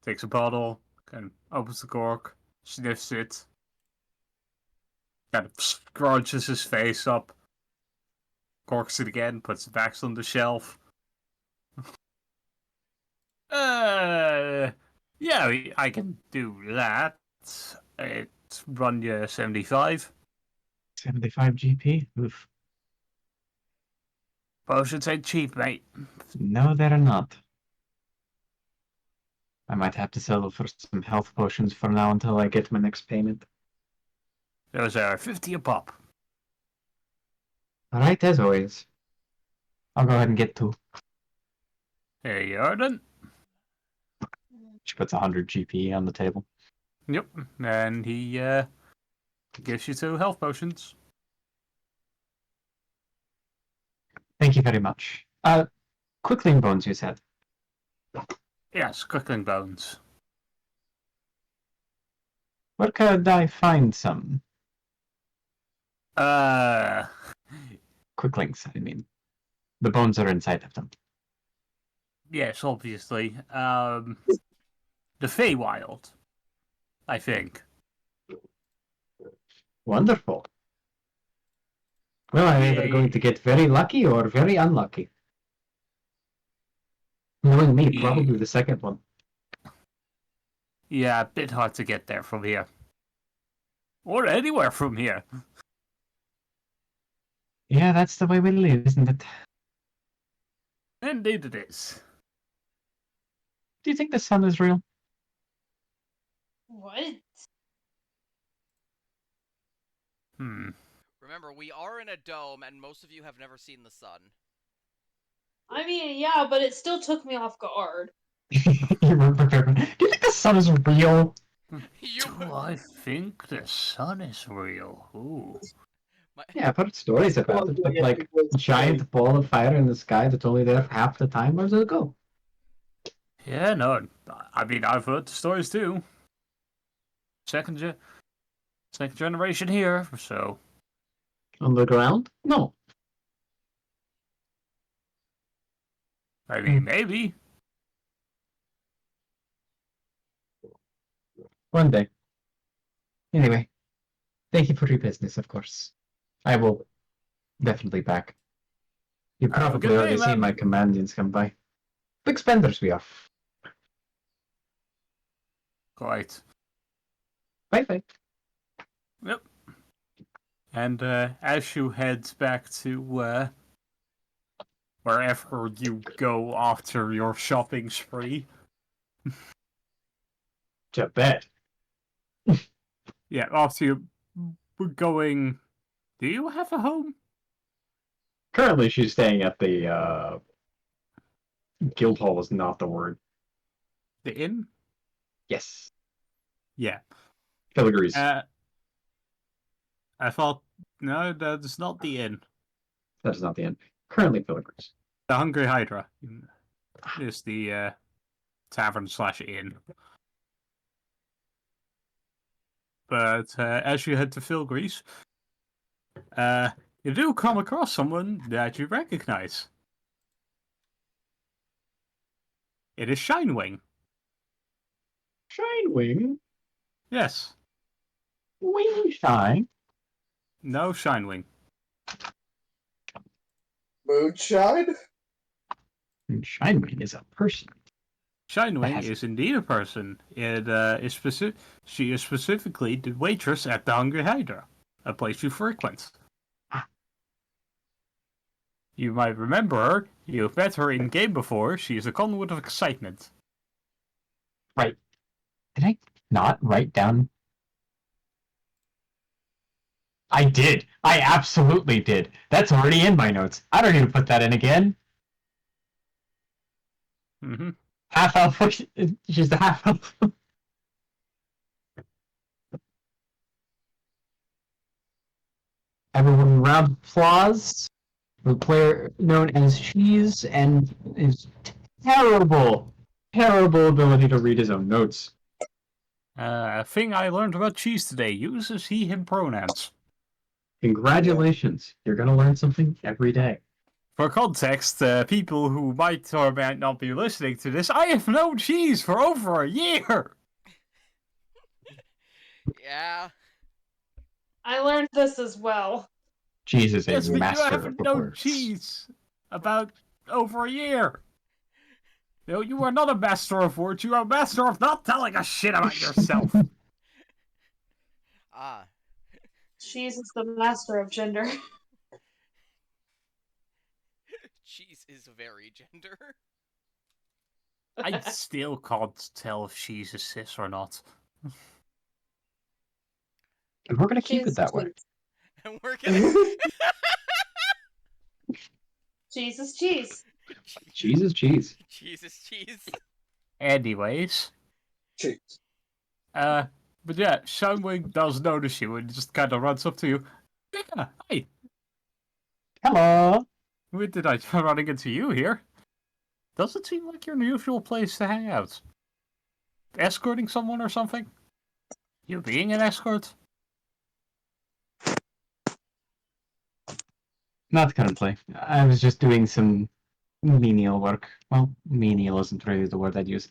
Speaker 3: takes a bottle, kind of opens the cork, sniffs it. Kind of scrunches his face up, corks it again, puts it back on the shelf. Yeah, I can do that. It's run you 75.
Speaker 5: 75 GP? Oof.
Speaker 3: Potions ain't cheap, mate.
Speaker 5: No, they're not. I might have to settle for some health potions for now until I get my next payment.
Speaker 3: Those are 50 a pop.
Speaker 5: Alright, as always. I'll go ahead and get 2.
Speaker 3: There you are, then.
Speaker 5: She puts 100 GP on the table.
Speaker 3: Yep, and he gives you 2 health potions.
Speaker 5: Thank you very much. Quickling bones, you said?
Speaker 3: Yes, quickling bones.
Speaker 5: Where could I find some? Quicklings, I mean. The bones are inside of them.
Speaker 3: Yes, obviously. The Feywild, I think.
Speaker 5: Wonderful. Well, I'm either going to get very lucky or very unlucky. Knowing me, probably the second one.
Speaker 3: Yeah, a bit hard to get there from here. Or anywhere from here.
Speaker 5: Yeah, that's the way we live, isn't it?
Speaker 3: Indeed it is.
Speaker 5: Do you think the sun is real?
Speaker 8: What?
Speaker 2: Remember, we are in a dome, and most of you have never seen the sun.
Speaker 8: I mean, yeah, but it still took me off guard.
Speaker 5: Do you think the sun is real?
Speaker 3: Do I think the sun is real? Ooh.
Speaker 5: Yeah, I've heard stories about it, but like a giant ball of fire in the sky that's only there for half the time. Where does it go?
Speaker 3: Yeah, no. I mean, I've heard the stories too. Second generation here, so.
Speaker 5: On the ground? No.
Speaker 3: I mean, maybe.
Speaker 5: One day. Anyway, thank you for your business, of course. I will definitely back. You probably already seen my companions come by. Big spenders we are.
Speaker 3: Quite.
Speaker 5: Bye-bye.
Speaker 3: Yep. And as you head back to wherever you go after your shopping spree.
Speaker 5: To bed.
Speaker 3: Yeah, after you're going... Do you have a home?
Speaker 5: Currently, she's staying at the, Guildhall is not the word.
Speaker 3: The inn?
Speaker 5: Yes.
Speaker 3: Yeah.
Speaker 5: Filigrees.
Speaker 3: I thought... No, that's not the inn.
Speaker 5: That is not the inn. Currently Filigrees.
Speaker 3: The Hungry Hydra is the tavern/inn. But as you head to Filigrees, you do come across someone that you recognize. It is Shinewing.
Speaker 5: Shinewing?
Speaker 3: Yes.
Speaker 5: Wing Shine?
Speaker 3: No, Shinewing.
Speaker 6: Moonshine?
Speaker 5: Shinewing is a person.
Speaker 3: Shinewing is indeed a person. It is she is specifically the waitress at the Hungry Hydra, a place you frequent. You might remember her. You've met her in game before. She is a conduit of excitement.
Speaker 5: Right. Did I not write down? I did. I absolutely did. That's already in my notes. I don't need to put that in again.
Speaker 3: Mm-hmm.
Speaker 5: Half elf. She's the half elf. Everyone round applause. The player known as Cheese and his terrible ability to read his own notes.
Speaker 3: A thing I learned about Cheese today: uses he/him pronouns.
Speaker 5: Congratulations! You're gonna learn something every day.
Speaker 3: For context, people who might or might not be listening to this, I have known Cheese for over a year.
Speaker 2: Yeah.
Speaker 8: I learned learned this as well.
Speaker 5: Cheese is a
Speaker 3: Yes, but you
Speaker 5: master of
Speaker 3: haven't
Speaker 5: the
Speaker 3: known
Speaker 5: words.
Speaker 3: cheese about over a year. No, you are not a master of words. You are a master of not telling a shit about yourself.
Speaker 2: Ah.
Speaker 1: Cheese is the master of gender.
Speaker 2: Cheese is very gender.
Speaker 3: I still can't tell if she's a cis or not.
Speaker 5: And we're gonna keep
Speaker 1: Cheese
Speaker 5: it that way.
Speaker 2: And we're gonna.
Speaker 1: Cheese is cheese.
Speaker 5: Cheese is cheese.
Speaker 2: Cheese is cheese.
Speaker 3: Anyways,
Speaker 6: Cheese.
Speaker 3: but yeah, Shinwing does notice you and just kind of runs up to you. Yeah, hi.
Speaker 5: Hello.
Speaker 3: When did I try running into you here? Doesn't seem like your usual place to hang out. Escorting someone or something? You being an escort?
Speaker 5: Not currently. I was just doing some menial work. Well, menial isn't really the word I'd use.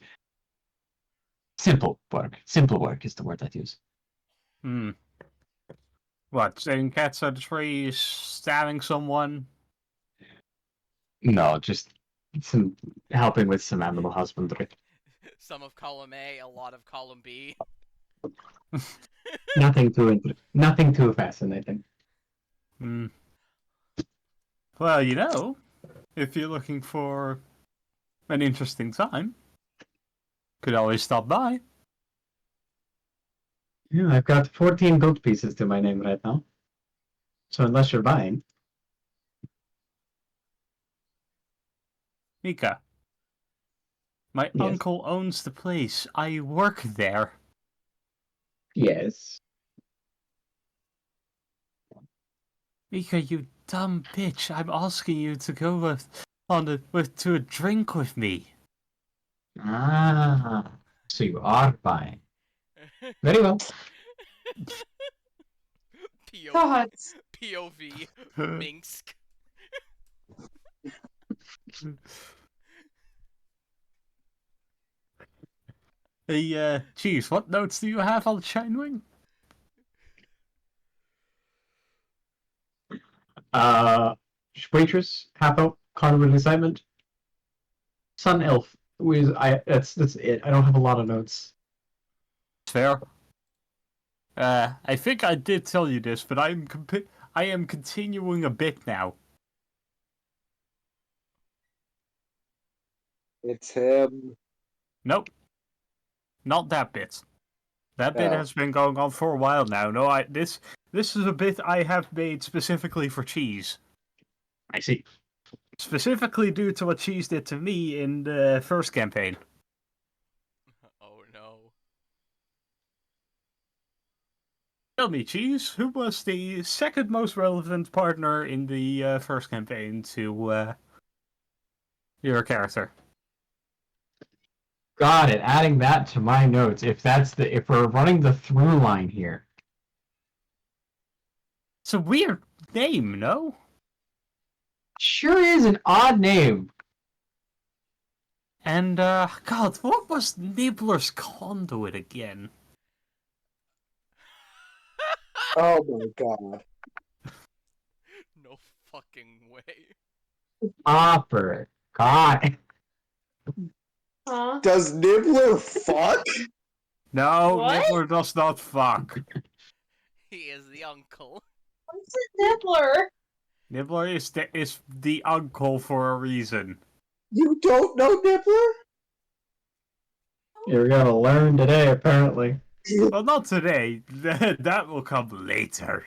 Speaker 5: Simple work. Simple work is the word I'd use.
Speaker 3: Hmm. What, setting cats at the trees, stabbing someone?
Speaker 5: No, just some helping with some animal husbandry.
Speaker 2: Some of column A, a lot of column B.
Speaker 5: Nothing too fascinating.
Speaker 3: Hmm. Well, you know, if you're looking for an interesting time, could always stop by.
Speaker 5: Yeah, I've got 14 gold pieces to my name right now. So unless you're buying.
Speaker 3: Mika, my
Speaker 5: Yes.
Speaker 3: uncle owns the place. I work there.
Speaker 5: Yes.
Speaker 3: Mika, you dumb bitch. I'm asking you to go to a drink with me.
Speaker 5: Ah, so you are buying. Very well.
Speaker 1: God.
Speaker 2: POV. Minsk.
Speaker 3: Hey, Chiefs, what notes do you have on Shinewing?
Speaker 5: Waitress, half elf, carnival excitement, sun elf. That's it. I don't have a lot of notes.
Speaker 3: Fair. I think I did tell you this, but I am continuing a bit now.
Speaker 6: It's him.
Speaker 3: Nope, not that bit. That bit
Speaker 6: Oh.
Speaker 3: has been going on for a while now. No, this is a bit I have made specifically for Cheese.
Speaker 5: I see.
Speaker 3: Specifically due to what Cheese did to me in the first campaign.
Speaker 2: Oh no.
Speaker 3: Tell me, Cheese, who was the second most relevant partner in the first campaign to your character?
Speaker 5: Got it. Adding that to my notes. If we're running the through line here.
Speaker 3: It's a weird name, no?
Speaker 5: Sure is an odd name.
Speaker 3: And, God, what was Nibbler's conduit again?
Speaker 6: Oh my god.
Speaker 2: No fucking way.
Speaker 5: Hopper. God.
Speaker 1: Huh?
Speaker 6: Does Nibbler fuck?
Speaker 3: No,
Speaker 1: What?
Speaker 3: Nibbler does not fuck.
Speaker 2: He is the uncle.
Speaker 1: What's a nibbler?
Speaker 3: Nibbler is the uncle for a reason.
Speaker 6: You don't know Nibbler?
Speaker 5: You're gonna learn today, apparently.
Speaker 3: Well, not today. That will come later.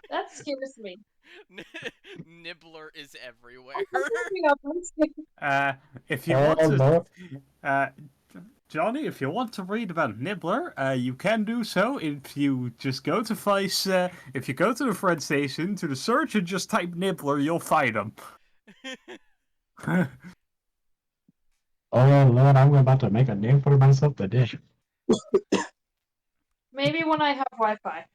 Speaker 1: That scares me.
Speaker 2: Nibbler is everywhere.
Speaker 3: If you want to, Johnny, if you want to read about Nibbler, you can do so if you just go to Vice. If you go to the friend station to the search and just type Nibbler, you'll find him.
Speaker 5: Oh Lord, I'm about to make a name for myself today.
Speaker 1: Maybe when I have Wi-Fi.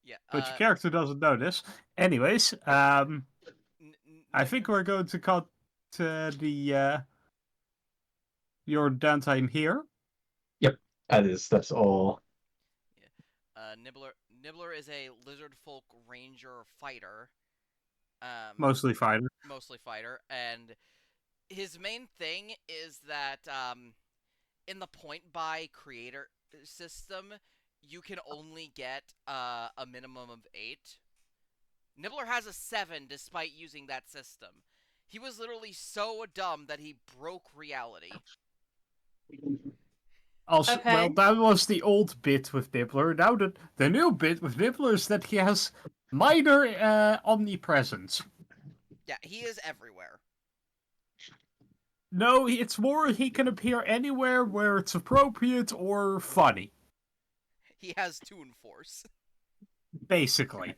Speaker 2: Yeah.
Speaker 3: But your character doesn't know this. Anyways, I think we're going to cut the your downtime here.
Speaker 5: Yep, that's all.
Speaker 2: Yeah. Nibbler is a lizard folk ranger fighter.
Speaker 3: Mostly fighter.
Speaker 2: Mostly fighter, and his main thing is that in the point buy creator system, you can only get a minimum of 8. Nibbler has a 7 despite using that system. He was literally so dumb that he broke reality.
Speaker 3: Also,
Speaker 1: Okay.
Speaker 3: well, that was the old bit with Nibbler. Now the new bit with Nibbler is that he has minor omnipresence.
Speaker 2: Yeah, he is everywhere.
Speaker 3: No, it's more he can appear anywhere where it's appropriate or funny.
Speaker 2: He has Toon Force.
Speaker 3: Basically.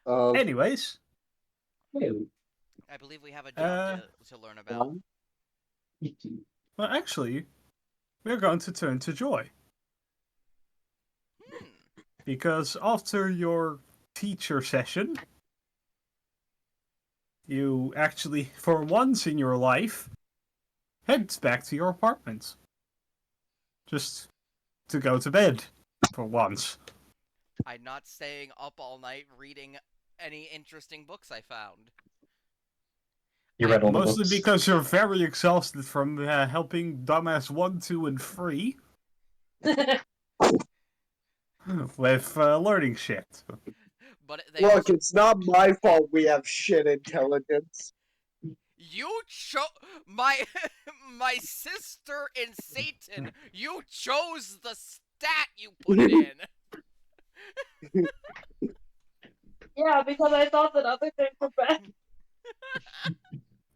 Speaker 3: Anyways.
Speaker 2: I believe we have a job to learn about.
Speaker 3: Well, actually, we're going to turn to Joy. Because after your teacher session, you actually, for once in your life, head back to your apartment. Just to go to bed, for once.
Speaker 2: I'm not staying up all night reading any interesting books I found.
Speaker 5: You read all the
Speaker 3: Mostly
Speaker 5: books?
Speaker 3: because you're very exhausted from helping Dumbass 1, 2, and 3 with learning shit.
Speaker 2: But they
Speaker 6: Look,
Speaker 2: also...
Speaker 6: it's not my fault we have shit intelligence.
Speaker 2: You my my sister in Satan. You chose the stat you put it in.
Speaker 8: Yeah, because I thought that other things were bad.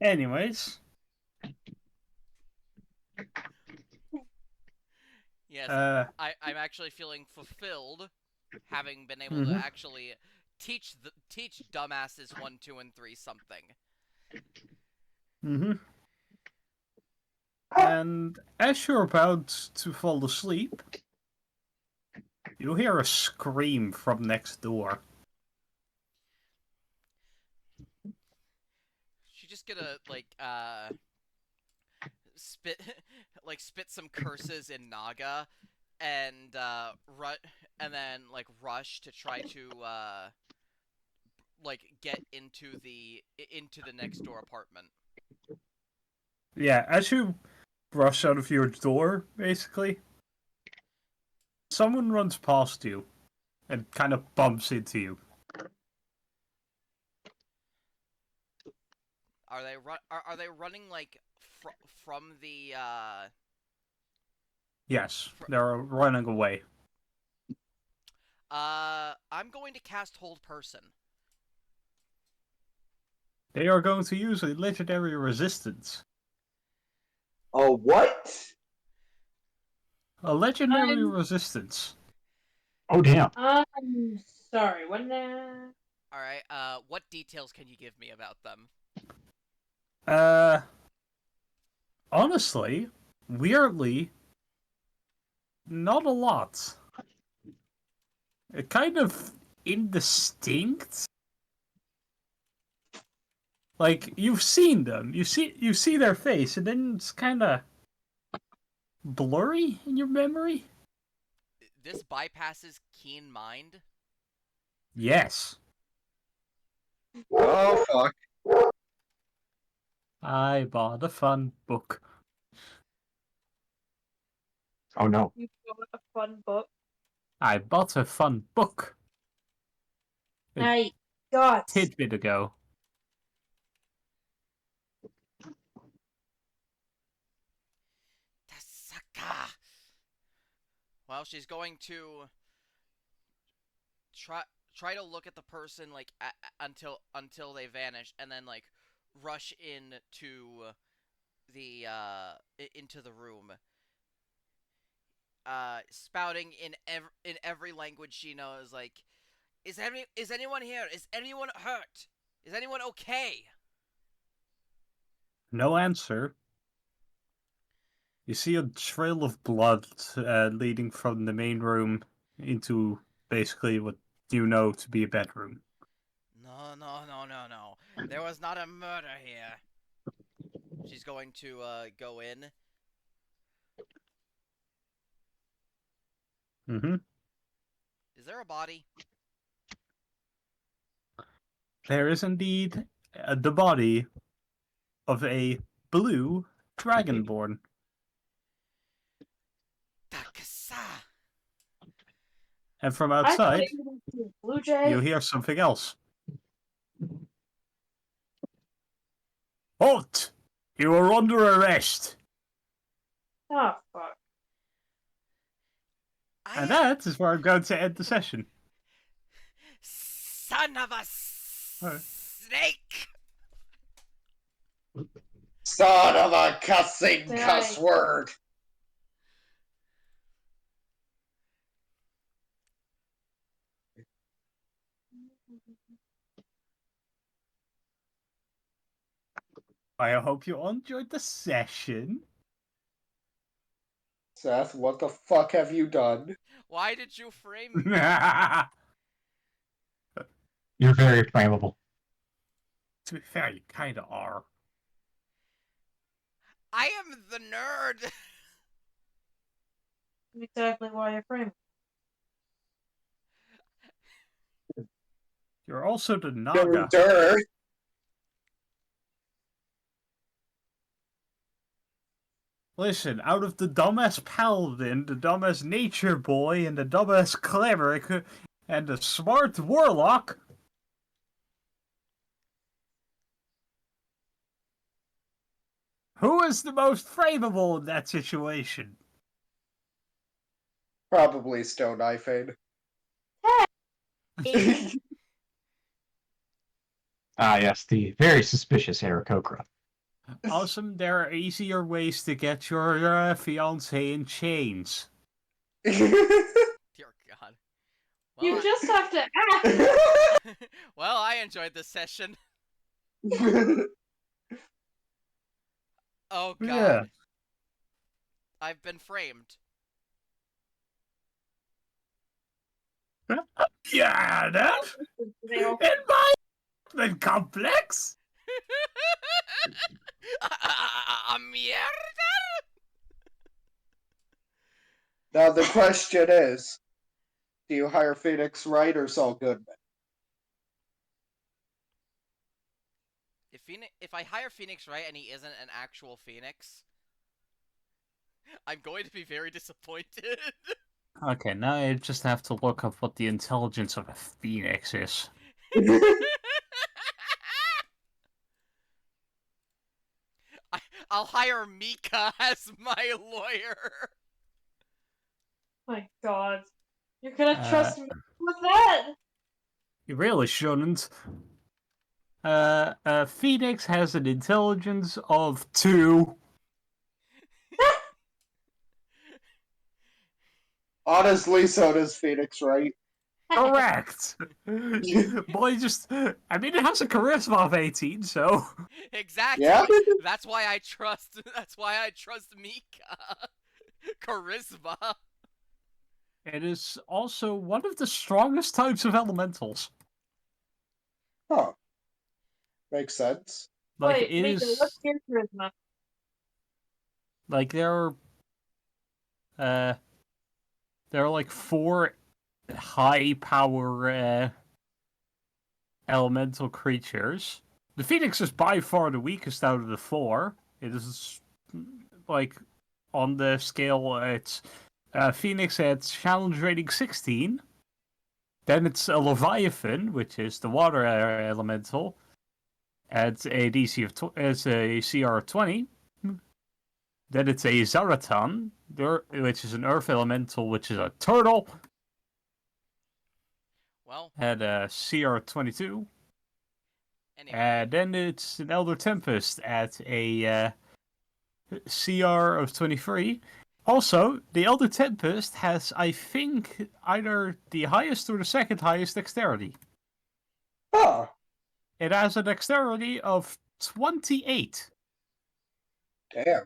Speaker 3: Anyways.
Speaker 2: Yes, I'm actually feeling fulfilled, having been able to actually teach dumbasses 1, 2, and 3 something.
Speaker 3: And as you're about to fall asleep, you hear a scream from next door.
Speaker 2: She's just gonna spit some curses in Naga, and then rush to try to get into the next door apartment.
Speaker 3: Yeah, as you rush out of your door, basically, someone runs past you and kind of bumps into you.
Speaker 2: Are they running from the
Speaker 3: Yes, they're running away.
Speaker 2: I'm going to cast Hold Person.
Speaker 3: They are going to use a legendary resistance.
Speaker 6: Oh, what?
Speaker 3: A legendary resistance.
Speaker 5: Oh, damn.
Speaker 1: I'm sorry, what now?
Speaker 2: Alright, what details can you give me about them?
Speaker 3: Honestly, weirdly, not a lot. Kind of indistinct. Like, you've seen them. You see their face, and then it's kind of blurry in your memory.
Speaker 2: This bypasses Keen Mind?
Speaker 3: Yes.
Speaker 6: Oh, fuck.
Speaker 3: I bought a fun book.
Speaker 5: Oh, no.
Speaker 8: You got a fun book.
Speaker 3: I bought a fun book.
Speaker 8: I got.
Speaker 3: Tidbit ago.
Speaker 2: Tasaka! Well, she's going to try to look at the person until they vanish, and then rush into the room, spouting in every language she knows, is anyone here? Is anyone hurt? Is anyone okay?
Speaker 3: No answer. You see a trail of blood leading from the main room into basically what you know to be a bedroom.
Speaker 2: No. There was not a murder here. She's going to go in.
Speaker 3: Mm-hmm.
Speaker 2: Is there a body?
Speaker 3: There is indeed the body of a blue dragonborn.
Speaker 2: Takasa!
Speaker 3: And from
Speaker 7: I thought
Speaker 3: outside,
Speaker 7: it was a blue jay.
Speaker 3: you hear something else. Halt! You are under arrest!
Speaker 7: Oh, fuck.
Speaker 3: And that is where I'm going to end the session.
Speaker 2: Son of a snake!
Speaker 6: Son of a cussing
Speaker 7: Dang.
Speaker 6: cuss word.
Speaker 3: I hope you enjoyed the session.
Speaker 6: Seth, what the fuck have you done?
Speaker 2: Why did you frame me?
Speaker 5: You're very flammable.
Speaker 3: To be fair, you kind of are.
Speaker 2: I am the nerd!
Speaker 7: Exactly why you're framing.
Speaker 3: You're also the Naga.
Speaker 6: Durr.
Speaker 3: Listen, out of the dumbass paladin, the dumbass nature boy, and the dumbass cleric, and the smart warlock, who is the most frameable in that situation?
Speaker 6: Probably Stone Knifing.
Speaker 5: Ah, yes, the very suspicious Aarakocra.
Speaker 3: Awesome, there are easier ways to get your fiancé in chains.
Speaker 2: Dear God. Well,
Speaker 7: You just have to ask.
Speaker 2: well, I enjoyed this session. Oh God.
Speaker 3: Yeah.
Speaker 2: I've been framed.
Speaker 3: Yeah, that? In my complex?
Speaker 2: Mierda!
Speaker 6: Now the question is, do you hire Phoenix Wright or Saul Goodman?
Speaker 2: If I hire Phoenix Wright and he isn't an actual Phoenix, I'm going to be very disappointed.
Speaker 3: Okay, now I just have to look up what the intelligence of a phoenix is.
Speaker 2: I'll hire Mika as my lawyer.
Speaker 7: My God. You're gonna trust me with that?
Speaker 3: You really shouldn't. Phoenix has an intelligence of 2.
Speaker 6: Honestly, so does Phoenix Wright.
Speaker 3: Correct! Boy, just... I mean, it has a charisma of 18, so...
Speaker 2: Exactly.
Speaker 6: Yeah?
Speaker 2: That's why I trust Mika. Charisma.
Speaker 3: It is also one of the strongest types of elementals.
Speaker 6: Huh. Makes sense.
Speaker 3: Like,
Speaker 7: Wait,
Speaker 3: it
Speaker 7: Mika,
Speaker 3: is...
Speaker 7: what's your charisma?
Speaker 3: Like, there are like 4 high-power, elemental creatures. The Phoenix is by far the weakest out of the 4. It is, like, on the scale, it's... Phoenix at challenge rating 16. Then it's a Leviathan, which is the water elemental, at a DC of it's a CR of 20. Then it's a Zaratan, which is an earth elemental, which is a turtle,
Speaker 2: Well,
Speaker 3: at a CR of 22.
Speaker 2: anyway.
Speaker 3: And then it's an Elder Tempest at a CR of 23. Also, the Elder Tempest has, I think, either the highest or the second highest dexterity.
Speaker 6: Huh.
Speaker 3: It has a dexterity of 28.
Speaker 6: Damn.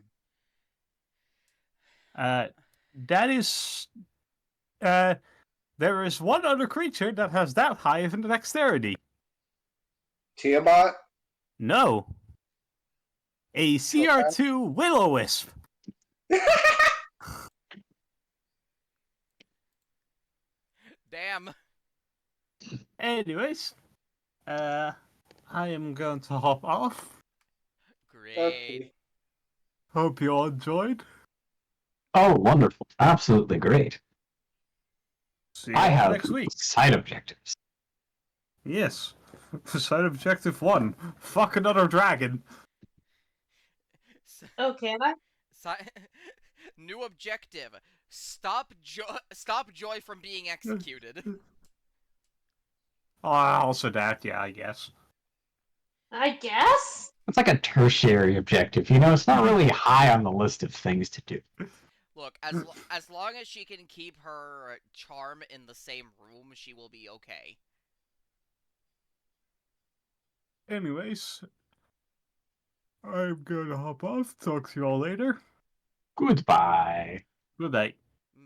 Speaker 3: That is... there is one other creature that has that high of a dexterity.
Speaker 6: Tiamat?
Speaker 3: No. A CR2 Will-O-Wisp.
Speaker 2: Damn.
Speaker 3: Anyways, I am going to hop off.
Speaker 2: Great.
Speaker 6: Okay.
Speaker 3: Hope you all enjoyed.
Speaker 5: Oh, wonderful. Absolutely great.
Speaker 3: See you
Speaker 5: I
Speaker 3: all
Speaker 5: have
Speaker 3: next week.
Speaker 5: side objectives.
Speaker 3: Yes. Side objective 1. Fuck another dragon.
Speaker 8: Oh, can I?
Speaker 2: New objective. Stop Joy from being executed.
Speaker 3: Also that, yeah, I guess.
Speaker 8: I guess?
Speaker 5: It's like a tertiary objective, you know? It's not really high on the list of things to do.
Speaker 2: Look, as long as she can keep her charm in the same room, she will be okay.
Speaker 3: Anyways, I'm gonna hop off. Talk to you all later.
Speaker 5: Goodbye.
Speaker 3: Good night.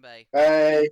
Speaker 2: Bye.
Speaker 6: Bye.